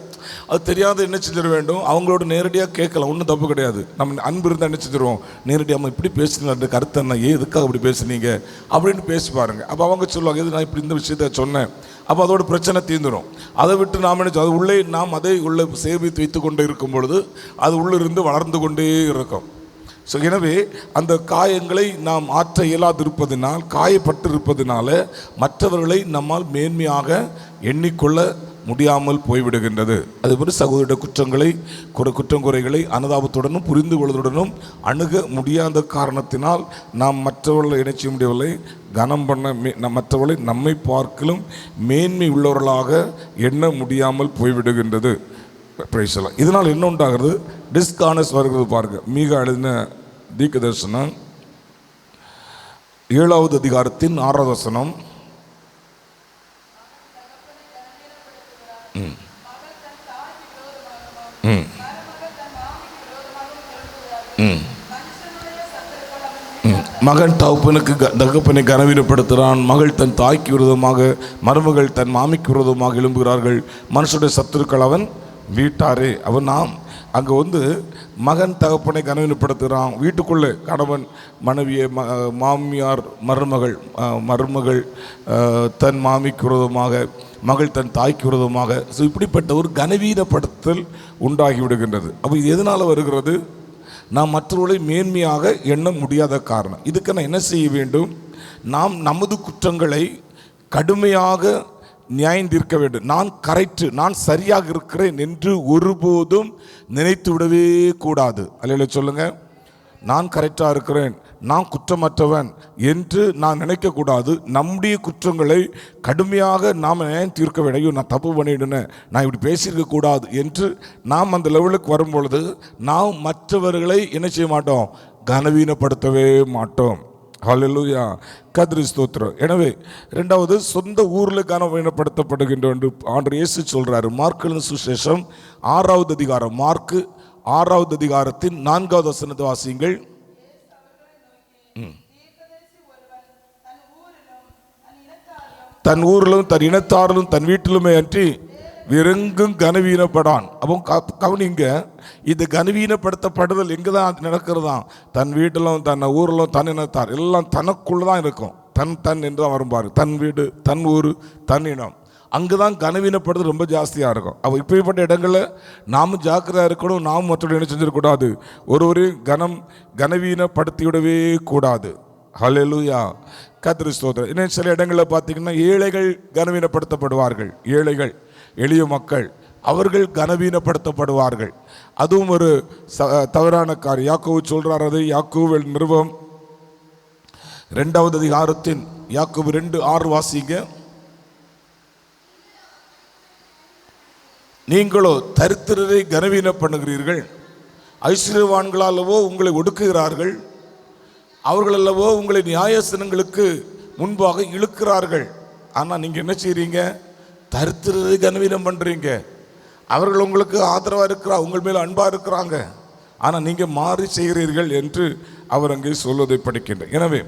அது தெரியாத என்ன செஞ்சிட வேண்டும்? அவங்களோட நேரடியாக கேட்கலாம், ஒன்றும் தப்பு கிடையாது. நம்ம அன்பு இருந்தால் என்ன செஞ்சிருவோம்? நேரடியாக நம்ம இப்படி பேசுனீங்க, கருத்து என்ன, எதுக்காக இப்படி பேசுனீங்க அப்படின்னு பேசி பாருங்க. அப்போ அவங்க சொல்லுவாங்க, எது நான் இப்படி இந்த விஷயத்த சொன்னேன், அப்போ அதோட பிரச்சனை தீர்ந்துடும். அதை விட்டு நாம் என்ன அது உள்ளே நாம் அதை உள்ளே சேமித்து வைத்து கொண்டு இருக்கும் பொழுது அது உள்ளிருந்து வளர்ந்து கொண்டே இருக்கும். ஸோ எனவே அந்த காயங்களை நாம் ஆற்ற இயலாதிருப்பதினால், காயப்பட்டிருப்பதினால மற்றவர்களை நம்மால் மேன்மையாக எண்ணிக்கொள்ள முடியாமல் போய்விடுகின்றது. அதுபோல சகோதர குற்றங்குறைகளை அனுதாபத்துடனும் புரிந்து கொள்வதுடனும் அணுக முடியாத காரணத்தினால் நாம் மற்றவர்களை என்ன செய்ய முடியவில்லை? கனம் பண்ண மற்றவர்களை நம்மை பார்க்கலும் மேன்மை உள்ளவர்களாக எண்ண முடியாமல் போய்விடுகின்றது. இதனால் என்ன உண்டாகிறது? டிஸ்கானஸ் வருகிறது பாருங்க. மீகா எழுதின தீர்க்க தரிசனம் 7வது அதிகாரத்தின் 6வது வசனம். மகன் தகப்பனை கனவீனப்படுத்துகிறான், மகள் தன் தாய்க்கு விரோதமாக, மருமகள் தன் மாமிக்கு விரோதமாக எழும்புகிறார்கள். மனுஷனுடைய சத்துருக்கள் அவன் வீட்டாரே. அவன் நாம் அங்கே மகன் தகப்பனை கனவீனப்படுத்துகிறான். வீட்டுக்குள்ளே கணவன் மனைவியை, மாமியார் மருமகள் தன் மாமிக்கு விரோதமாக, மகள் தன் தாய்க்கு விரோதமாக. ஸோ இப்படிப்பட்ட ஒரு கனவீனப்படுத்தல் உண்டாகி விடுகின்றது. அப்போ இது எதனால் வருகிறது? நாம் மற்றவர்களை மேன்மையாக எண்ண முடியாத காரணம். இதுக்கு நான் என்ன செய்ய வேண்டும்? நாம் நமது குற்றங்களை கடுமையாக நியாயம் தீர்க்க வேண்டும். நான் கரெக்டு, நான் சரியாக இருக்கிறேன் என்று ஒருபோதும் நினைத்து விடவே கூடாது. அல்லேலூயா சொல்லுங்க. நான் கரெக்டாக இருக்கிறேன், நான் குற்றமற்றவன் என்று நான் நினைக்கக்கூடாது. நம்முடைய குற்றங்களை கடுமையாக நாம் நியாயம் தீர்க்க வேண்டும். நான் தப்பு பண்ணிவிடுனேன், நான் இப்படி பேசியிருக்கக்கூடாது என்று நாம் அந்த லெவலுக்கு வரும்பொழுது நாம் மற்றவர்களை என்ன செய்ய மாட்டோம்? கனவீனப்படுத்தவே மாட்டோம். ஹல்லேலூயா, கர்த்தருக்கு ஸ்தோத்திரம். எனவே இரண்டாவது, சொந்த ஊரில் கனவீனப்படுத்தப்படுகின்ற என்று ஆண்டவர் இயேசு சொல்றாரு. மார்க்கு சுவிசேஷம் 6வது அதிகாரம், மார்க்கு 6வது அதிகாரத்தின் 4வது வசனத்தை வாசியுங்கள். தன் ஊரிலும் தன் இனத்தாரிலும் தன் வீட்டிலுமே அன்றி வேறெங்கும் கனவீனப்படான். அப்போ கவனிங்க, இது கனவீனப்படுத்தப்படுதல் எங்கே தான் நடக்கிறதா? தன் வீட்டிலும் தன் ஊரிலும் தன் இனத்தார் எல்லாம் தனக்குள்ள தான் இருக்கும். தன் என்று தான் வரும்பாரு. தன் வீடு, தன் ஊர், தன் இனம். அங்கே தான் கனவீனப்படுறது ரொம்ப ஜாஸ்தியாக இருக்கும். அப்போ இப்படிப்பட்ட இடங்களில் நாம் ஜாக்கிரதையாக இருக்கணும். நாம் மற்றவர்கள் என்ன செஞ்சிடக்கூடாது, ஒருவரையும் கனவீனப்படுத்திவிடவே கூடாது. ஹல்லேலூயா, கர்த்தருக்கு ஸ்தோத்திரம். இன்னும் சில இடங்களில் பார்த்தீங்கன்னா ஏழைகள் கனவீனப்படுத்தப்படுவார்கள். ஏழைகள், எளிய மக்கள், அவர்கள் கனவீனப்படுத்தப்படுவார்கள். அதுவும் ஒரு தவறான காரியம். யாக்கோபு சொல்கிறார். அது யாக்கோபு நிருபம் 2வது அதிகாரத்தின் யாக்கோபு 2:6 வாசிங்க. நீங்களோ தரித்திரரை கனவீன பண்ணுகிறீர்கள், ஐஸ்வர்யவான்களல்லவோ உங்களை ஒடுக்குகிறார்கள், அவர்களல்லவோ உங்களை நியாயசனங்களுக்கு முன்பாக இழுக்கிறார்கள். ஆனால் நீங்கள் என்ன செய்கிறீங்க, தரித்திரரை கனவீனம் பண்ணுறீங்க. அவர்கள் உங்களுக்கு ஆதரவாக இருக்கிறா, உங்கள் மேலே அன்பாக இருக்கிறாங்க, ஆனால் நீங்கள் மாறி செய்கிறீர்கள் என்று அவர் அங்கே சொல்வதை படிக்கின்றேன். எனவே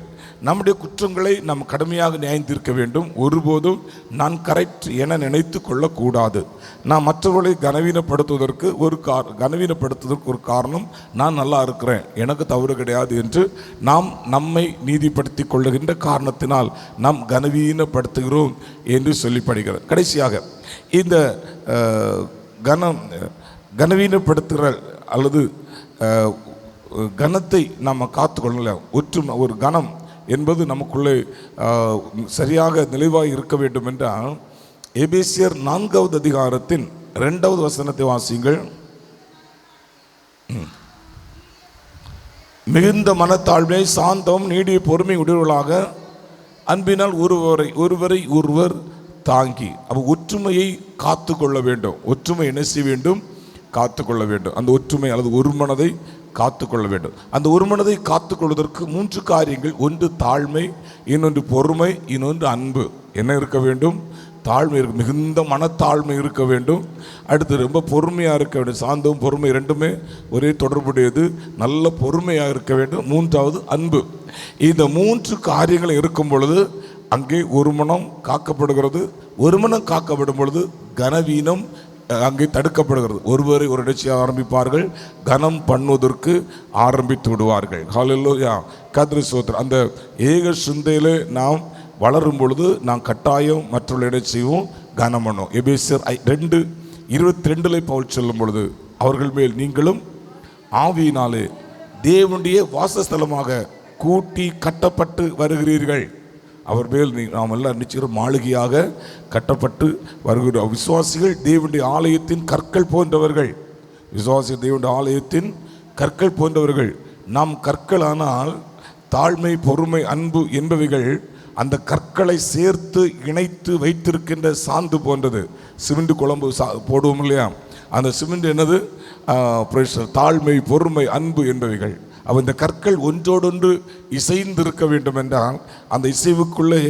நம்முடைய குற்றங்களை நாம் கடுமையாக நியாயம் தீர்க்க வேண்டும். ஒருபோதும் நான் கரெக்ட் என நினைத்து கொள்ளக்கூடாது. நான் மற்றவர்களை கனவீனப்படுத்துவதற்கு ஒரு காரணம், நான் நல்லா இருக்கிறேன், எனக்கு தவறு கிடையாது என்று நாம் நம்மை நீதிப்படுத்தி கொள்ளுகின்ற காரணத்தினால் நாம் கனவீனப்படுத்துகிறோம் என்று சொல்லி படிக்கிறோம். கடைசியாக இந்த கனவீனப்படுத்துகிற அல்லது கனத்தை நாம் காத்துக்கொள்ளல. ஒரு கனம் என்பது நமக்குள்ளே சரியாக நிலைவாக இருக்க வேண்டும் என்றால் எபேசியர் 4வது அதிகாரத்தின் 2வது வசனத்தை வாசியுங்கள். மிகுந்த மனத்தாழ்மை, சாந்தம், நீடிய பொறுமை உடையவர்களாக அன்பினால் ஒருவரை ஒருவர் தாங்கி. அப்போ ஒற்றுமையை காத்து கொள்ள வேண்டும். ஒற்றுமை என்ன செய்ய வேண்டும், காத்து கொள்ள வேண்டும். அந்த ஒற்றுமை அல்லது ஒரு மனதை காத்து கொள்ள வேண்டும். அந்த ஒரு மனதை காத்து கொள்வதற்கு 3 காரியங்கள். ஒன்று தாழ்மை, இன்னொன்று பொறுமை, இன்னொன்று அன்பு. என்ன இருக்க வேண்டும், தாழ்மை இருக்க, மிகுந்த மனத்தாழ்மை இருக்க வேண்டும். அடுத்து ரொம்ப பொறுமையாக இருக்க வேண்டும். சாந்தம் பொறுமை ரெண்டுமே ஒரே தொடர்புடையது. நல்ல பொறுமையாக இருக்க வேண்டும். 3வது அன்பு. இந்த 3 காரியங்கள் இருக்கும் பொழுது அங்கே ஒரு மனம் காக்கப்படுகிறது. ஒரு மனம் காக்கப்படும் பொழுது கனவீனம் அங்கே தடுக்கப்படுகிறது. ஒருவரை ஒரு நிகழ்ச்சியாக ஆரம்பிப்பார்கள், கனம் பண்ணுவதற்கு ஆரம்பித்து விடுவார்கள். ஹல்லேலூயா, கர்த்தருக்கு ஸ்தோத்திரம். அந்த ஏக சிந்தையில் நாம் வளரும் பொழுது நாம் கட்டாயம் மற்றவர்களை நிகழ்ச்சியும் கனம் பண்ணும். எபேசியர் 2:22 பவுல் சொல்லும் பொழுது, அவர்கள் மேல் நீங்களும் ஆவியினாலே தேவனுடைய வாசஸ்தலமாக கூட்டி கட்டப்பட்டு வருகிறீர்கள். அவர் மேல் நாம் எல்லாம் நிச்சயம் மாளிகையாக கட்டப்பட்டு வருகிற விசுவாசிகள் தேவனுடைய ஆலயத்தின் கற்கள் போன்றவர்கள். விசுவாசிகள் தேவனுடைய ஆலயத்தின் கற்கள் போன்றவர்கள். நாம் கற்கள், ஆனால் தாழ்மை, பொறுமை, அன்பு என்பவைகள் அந்த கற்களை சேர்த்து இணைத்து வைத்திருக்கின்ற சாந்து போன்றது. சிமெண்ட் குழம்பு போடுவோம் இல்லையா, அந்த சிமெண்ட் என்னது, தாழ்மை, பொறுமை, அன்பு என்பவைகள். அவன் இந்த கற்கள் ஒன்றோடொன்று இசைந்திருக்க வேண்டும் என்றால் அந்த இசைவுக்குள்ளே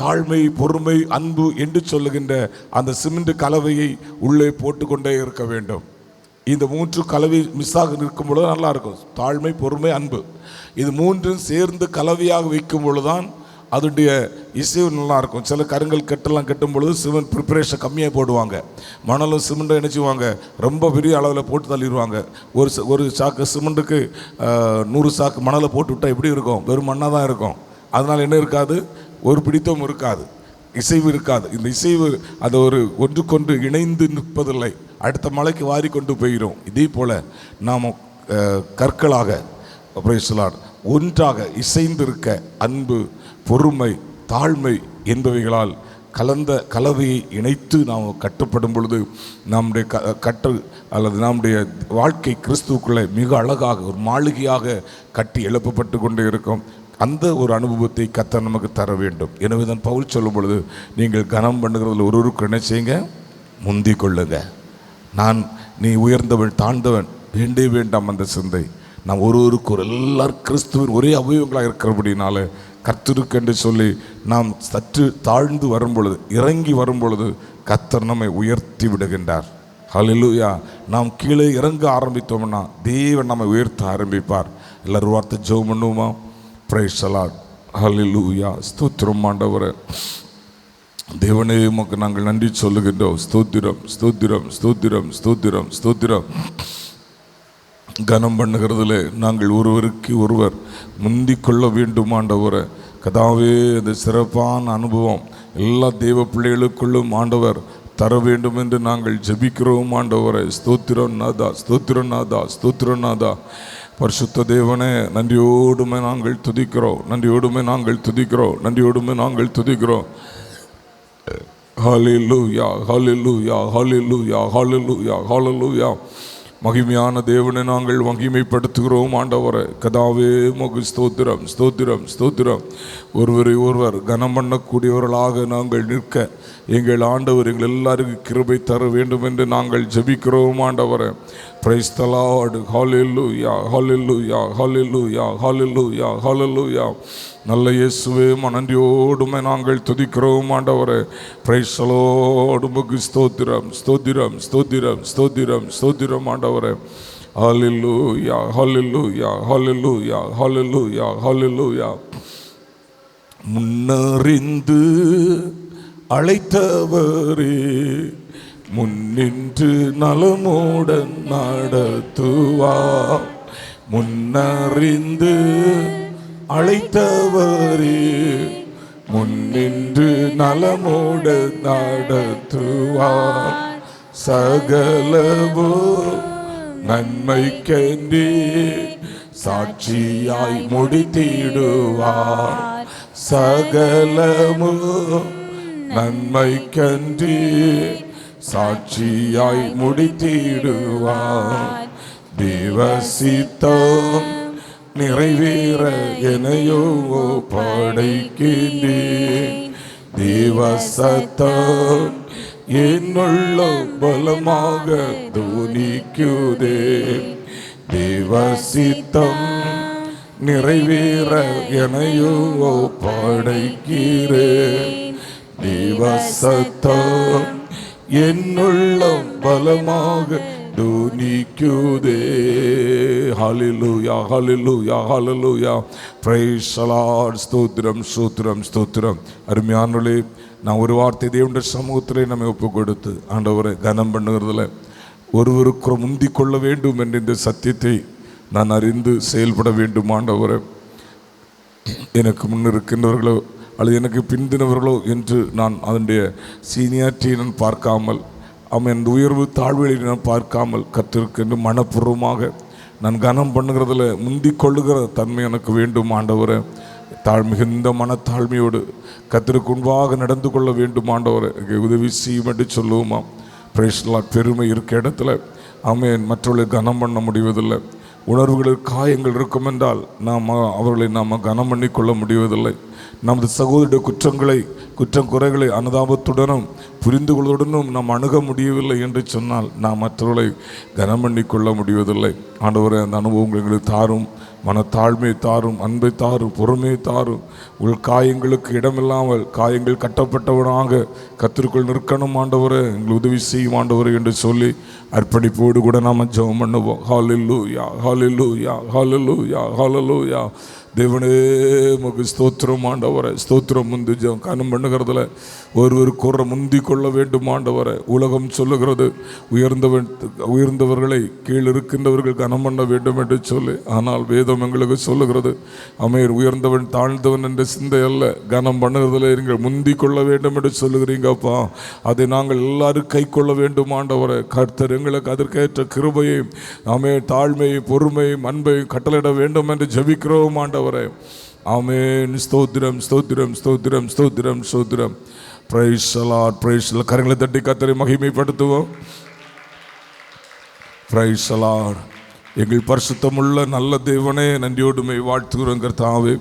தாழ்மை, பொறுமை, அன்பு என்று சொல்லுகின்ற அந்த சிமெண்ட் கலவையை உள்ளே போட்டுக்கொண்டே இருக்க வேண்டும். இந்த 3 கலவை மிஸ்ஸாக இருக்கும் பொழுது நல்லா இருக்கும். தாழ்மை, பொறுமை, அன்பு, இது 3ம் சேர்ந்து கலவையாக வைக்கும் பொழுதுதான் அதனுடைய இசைவு நல்லா இருக்கும். சில கருங்கல் கட்டெல்லாம் கட்டும் பொழுது சிமெண்ட் ப்ரிப்பரேஷன் கம்மியாக போடுவாங்க. மணலும் சிமெண்ட்டும் என்ன செய்வாங்க, ரொம்ப பெரிய அளவில் போட்டு தள்ளிடுவாங்க. ஒரு சாக்கு சிமெண்ட்டுக்கு 100 சாக்கு மணலை போட்டு விட்டால் எப்படி இருக்கும், வெறும் மண்ணாக தான் இருக்கும். அதனால் என்ன இருக்காது, ஒரு பிடித்தம் இருக்காது, இசைவு இருக்காது. இந்த இசைவு அது ஒன்றுக்கொன்று இணைந்து நிற்பதில்லை, அடுத்த மலைக்கு வாரி கொண்டு போயிடும். இதே போல் நாம் கற்களாக ஒன்றாக இசைந்திருக்க அன்பு, பொறுமை, தாழ்மை என்பவைகளால் கலந்த கலவையை இணைத்து நாம் கட்டப்படும் பொழுது நம்முடைய நம்முடைய வாழ்க்கை கிறிஸ்துவுக்குள்ளே மிக அழகாக ஒரு மாளிகையாக கட்டி எழுப்பப்பட்டு கொண்டே இருக்கும். அந்த ஒரு அனுபவத்தை கர்த்தர் நமக்கு தர வேண்டும். எனவே தான் பவுல் சொல்லும் பொழுது, நீங்கள் கனம் பண்ணுகிறதில் ஒருவருக்கு என்ன செய்யுங்க, முந்தி கொள்ளுங்க. நீ உயர்ந்தவன் தாழ்ந்தவன் வேண்டே வேண்டாம் அந்த சிந்தை. நாம் ஒருவருக்கு எல்லாரும் கிறிஸ்துவின் ஒரே அவயவங்களாக இருக்கிறபடினால கர்த்தருக்கு என்று சொல்லி நாம் சற்று தாழ்ந்து வரும் பொழுது, இறங்கி வரும் பொழுது கர்த்தர் நம்மை உயர்த்தி விடுகின்றார். ஹல்லேலூயா. நாம் கீழே இறங்க ஆரம்பித்தோம்னா தேவன் நம்மை உயர்த்த ஆரம்பிப்பார். எல்லாரும் வார்த்தை ஜெபம் பண்ணுவோமா? Praise the Lord. ஹல்லேலூயா. ஸ்தோத்திரம் ஆண்டவரே. தேவனே உமக்கு நாங்கள் நன்றி சொல்லுகின்றோம். ஸ்தோத்திரம், ஸ்தோத்திரம், ஸ்தோத்திரம், ஸ்தோத்திரம், ஸ்தோத்திரம். கனம் பண்ணுகிறதில் நாங்கள் ஒருவருக்கு ஒருவர் முந்திக் கொள்ள வேண்டும் ஆண்டவரே. கதாவே, அந்த சிறப்பான அனுபவம் எல்லா தெய்வ பிள்ளைகளுக்குள்ளும் ஆண்டவர் தர வேண்டும் என்று நாங்கள் ஜெபிக்கிறோம் ஆண்டவரை. ஸ்தோத்திரம் நாதா, ஸ்தோத்திரம் நாதா, ஸ்தோத்திரம் நாதா. பரிசுத்த தேவனே, நன்றியோடுமே நாங்கள் துதிக்கிறோம், நன்றியோடுமே நாங்கள் துதிக்கிறோம், நன்றியோடுமே நாங்கள் துதிக்கிறோம். ஹல்லேலூயா, ஹல்லேலூயா, ஹல்லேலூயா, ஹல்லேலூயா, ஹல்லேலூயா. மகிமையான தேவனை நாங்கள் மகிமைப்படுத்துகிறோம் ஆண்டவரை. கதாவே உமக்கு ஸ்தோத்திரம், ஸ்தோத்திரம், ஸ்தோத்திரம். ஒருவரை ஒருவர் கனம் பண்ணக்கூடியவர்களாக நாங்கள் நிற்க எங்கள் ஆண்டவர் எங்கள் எல்லாருக்கும் கிருபை தர வேண்டும் என்று நாங்கள் ஜெபிக்கிறோம் ஆண்டவரை. Praise the Lord. Hallelujah, hallelujah, hallelujah, hallelujah, hallelujah. நல்ல இயேசுவே, நன்றியோடுமே நாங்கள் துதிக்கிறோம் ஆண்டவரே. Praise the Lord. உமக்கு ஸ்தோத்திரம், ஸ்தோத்திரம், ஸ்தோத்திரம், ஸ்தோத்திரம், ஸ்தோத்திரம் ஆண்டவரே. ஹல்லேலூயா, ஹல்லேலூயா, ஹல்லேலூயா, ஹல்லேலூயா, ஹல்லேலூயா. முன்னறிந்து அழைத்தவரே, முன்னின்று நலமுடன் நடத்துவார். முன்னறிந்து அழைத்தவரே, முன்னின்று நலமோடு நடத்துவார். சகலவோ நன்மைக்கென்றே சாட்சியாய் முடித்திடுவார். சகலமோ நன்மைக்கன்றே சாட்சியாய் முடித்திடுவார். தேவசித்தம் நிறைவேற எனையோ படைக்கின்றேன். தேவசத்தம் என்னுள்ள பலமாக துணிக்குதே. தேவசித்தம் நிறைவேற எனையோ படைக்கிறேன். தேவசத்தம் என்னுள்ள பலமாக துணிக்குதே. ஹல்லேலூயா, hallelujah, hallelujah. Price the Lord. ஸ்தோத்திரம், ஸ்தோத்திரம், ஸ்தோத்திரம். அருமையானவர்களே, நான் ஒரு வார்த்தை தேவனுடைய சமூகத்திலே நம்மை ஒப்பு கொடுத்து ஆண்டவரை கனம் பண்ணுகிறதுல ஒருவருக்கு முந்திக் கொள்ள வேண்டும் என்ற இந்த சத்தியத்தை நான் அறிந்து செயல்பட வேண்டும் ஆண்டவரை. எனக்கு முன்னிருக்கின்றவர்களோ அல்லது எனக்கு பிந்தினவர்களோ என்று நான் அதனுடைய சீனியாரிட்டியை நான் பார்க்காமல், அவன் உயர்வு தாழ்வுகளை நான் பார்க்காமல், கர்த்தருக்கு மனப்பூர்வமாக நான் கனம் பண்ணுகிறதுல முந்திக் கொள்ளுகிற தன்மை எனக்கு வேண்டும் ஆண்டவரை. மிகுந்த மனத்தாழ்மையோடு கர்த்தருக்கு முன்பாக நடந்து கொள்ள வேண்டும் ஆண்டவரை. உதவி செய்யும் என்று சொல்லுவோமா. Price the Lord. பெருமை இருக்க இடத்துல ஆமென் மற்றவர்களை கனம் பண்ண முடிவதில்லை. உணர்வுகளில் காயங்கள் இருக்கும் என்றால் அவர்களை நாம் கனம் பண்ணி கொள்ள முடிவதில்லை. நமது சகோதரிய குற்றம் குறைகளை அனுதாபத்துடனும் புரிந்து கொள்வதுடனும் நாம் அணுக முடியவில்லை என்று சொன்னால் நாம் மற்றவர்களை கனம் பண்ணி கொள்ள முடிவதில்லை. ஆண்டவரே, அந்த அனுபவங்கள் எங்களுக்கு தாரும், மனத்தாழ்மை தாரும், அன்பை தாரும், பொறுமையை தாரும். உங்கள் காயங்களுக்கு இடமில்லாமல் காயங்கள் கட்டப்பட்டவனாக கர்த்தருக்குள் நிற்கணும் ஆண்டவரே, எங்களுக்கு உதவி செய்யும் ஆண்டவரே என்று சொல்லி அர்ப்பணிப்போடு கூட நாம் ஜெபம் பண்ணுவோம். ஹல்லேலூயா, ஹல்லேலூயா, ஹல்லேலூயா, ஹல்லேலூயா. தேவனே உமக்கு ஸ்தோத்திரம் ஆண்டவரை. ஸ்தோத்திரம். முந்தி கனம் பண்ணுகிறதுல ஒருவருக்கு முந்தி கொள்ள வேண்டும் ஆண்டவரை. உலகம் சொல்லுகிறது உயர்ந்தவர்களை கீழ் இருக்கின்றவர்கள் கனம் பண்ண வேண்டும் என்று சொல்லி. ஆனால் வேதம் எங்களுக்கு சொல்லுகிறது அமேர் உயர்ந்தவன் தாழ்ந்தவன் என்ற சிந்தை அல்ல, கனம் பண்ணுகிறதுல நீங்கள் முந்தி கொள்ள வேண்டும் என்று சொல்லுகிறீங்கப்பா. அதை நாங்கள் எல்லாரும் கை கொள்ள வேண்டும் ஆண்டவரை. கர்த்தர் எங்களுக்கு அதற்கேற்ற கிருபையும் தாழ்மையும் பொறுமையும் அன்பையும் கட்டளையிட வேண்டும் என்று ஜெபிக்கிறோம் ஆண்டவரை. ஆமென். ஸ்தோத்திரம், ஸ்தோத்திரம், ஸ்தோத்திரம், ஸ்தோத்திரம், ஸ்தோத்திரம். Praise the Lord, praise the Lord. கரங்களை தட்டி கர்த்தரை மகிமைப்படுத்துவோம். Praise the Lord. எங்கள் பரிசுத்தமுள்ள நல்ல தேவனே, நன்றியோடுமை வாழ்த்துகிறோம் கர்த்தாவே.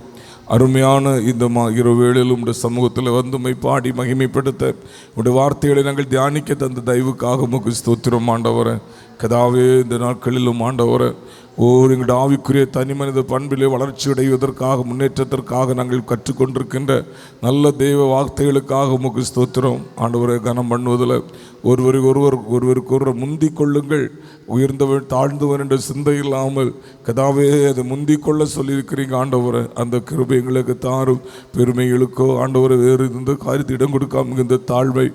அருமையான இந்த இரவு வேளையிலும் உடைய சமூகத்தில் வந்து உம்மை பாடி மகிமைப்படுத்த உடைய வார்த்தைகளை நாங்கள் தியானிக்க தந்த தயவுக்காக உமக்கு ஸ்தோத்திரம் ஆண்டவரே. கதாவே, இந்த நாட்களிலும் ஆண்டவரே எங்களுடைய ஆவிக்குரிய தனி மனித பண்பிலே வளர்ச்சி அடைவதற்காக முன்னேற்றத்திற்காக நாங்கள் கற்றுக்கொண்டிருக்கின்ற நல்ல தெய்வ வார்த்தைகளுக்காக உமக்கு ஸ்தோத்திரம் ஆண்டவரை. கனம் பண்ணுவதில் ஒருவருக்கு முந்தி கொள்ளுங்கள், உயர்ந்தவன் தாழ்ந்தவன் என்ற சிந்தை இல்லாமல் கதாவே அதை முந்தி கொள்ள சொல்லியிருக்கிறீங்க ஆண்டவரை. அந்த கிருபை எங்களுக்கு தாரும். பெருமைகளுக்கோ ஆண்டவரை வேறு இந்த காரியத்தை இடம் கொடுக்காம இந்த தாழ்மை,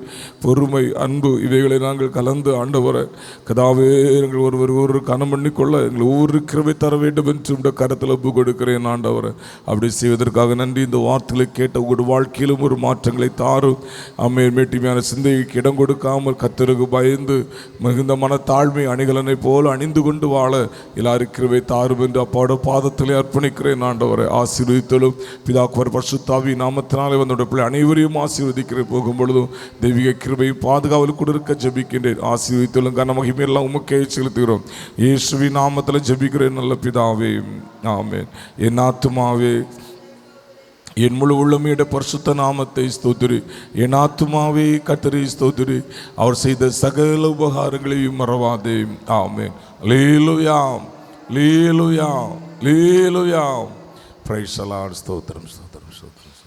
பொறுமை, அன்பு இவைகளை நாங்கள் கலந்து ஆண்டவரை கதாவே எங்கள் ஒருவர் கனம் பண்ணிக்கொள்ள எங்கள் ஒவ்வொரு ஒரு கிருபை தர வேண்டும் என்று உடைய கரத்தில் ஒப்பு கொடுக்கிறேன் ஆண்டவரை. அப்படி செய்வதற்காக நன்றி. இந்த வார்த்தைகளை கேட்ட உங்களுடைய வாழ்க்கையிலும் ஒரு மாற்றங்களை தாரும். மேட்டிமையான சிந்தைக்கு இடம் கொடுக்காமல் கர்த்தருக்கு பயந்து மிகுந்த மனத்தாழ்மை அணிகலனை போல அணிந்து கொண்டு வாழ எல்லாரும் கிருபை தாரும் என்று அப்பாவோட பாதத்திலே அர்ப்பணிக்கிறேன் ஆண்டவரை. ஆசீர்வதித்தலும் பிதாக்குவர் பரிசுத்தாவி நாமத்தினாலே வந்தோட பிள்ளை அனைவரையும் ஆசீர்வதிக்கிறேன். போகும் பொழுதும் தெய்வீக கிருபையும் பாதுகாவல் கூட இருக்க ஜெபிக்கின்றேன். ஆசீர்வதித்தலும் கன மகிமையெல்லாம் உமக்கே செலுத்துகிறோம். இயேசுவின் நாமத்தில் ஜெபிக்கிறேன் நல்ல பிதாவே, ஆமென். என் ஆத்துமாவே என் முழு உள்ளமையுடைய பரிசுத்த நாமத்தை ஸ்தோத்திரி. என் ஆத்துமாவே கர்த்தரை ஸ்தோத்திரி. அவர் செய்த சகல உபகாரங்களையும் மறவாதே. ஆமென். அல்லேலூயா, அல்லேலூயா, அல்லேலூயா. Praise the Lord. ஸ்தோத்திரம், ஸ்தோத்திரம், ஸ்தோத்திரம்.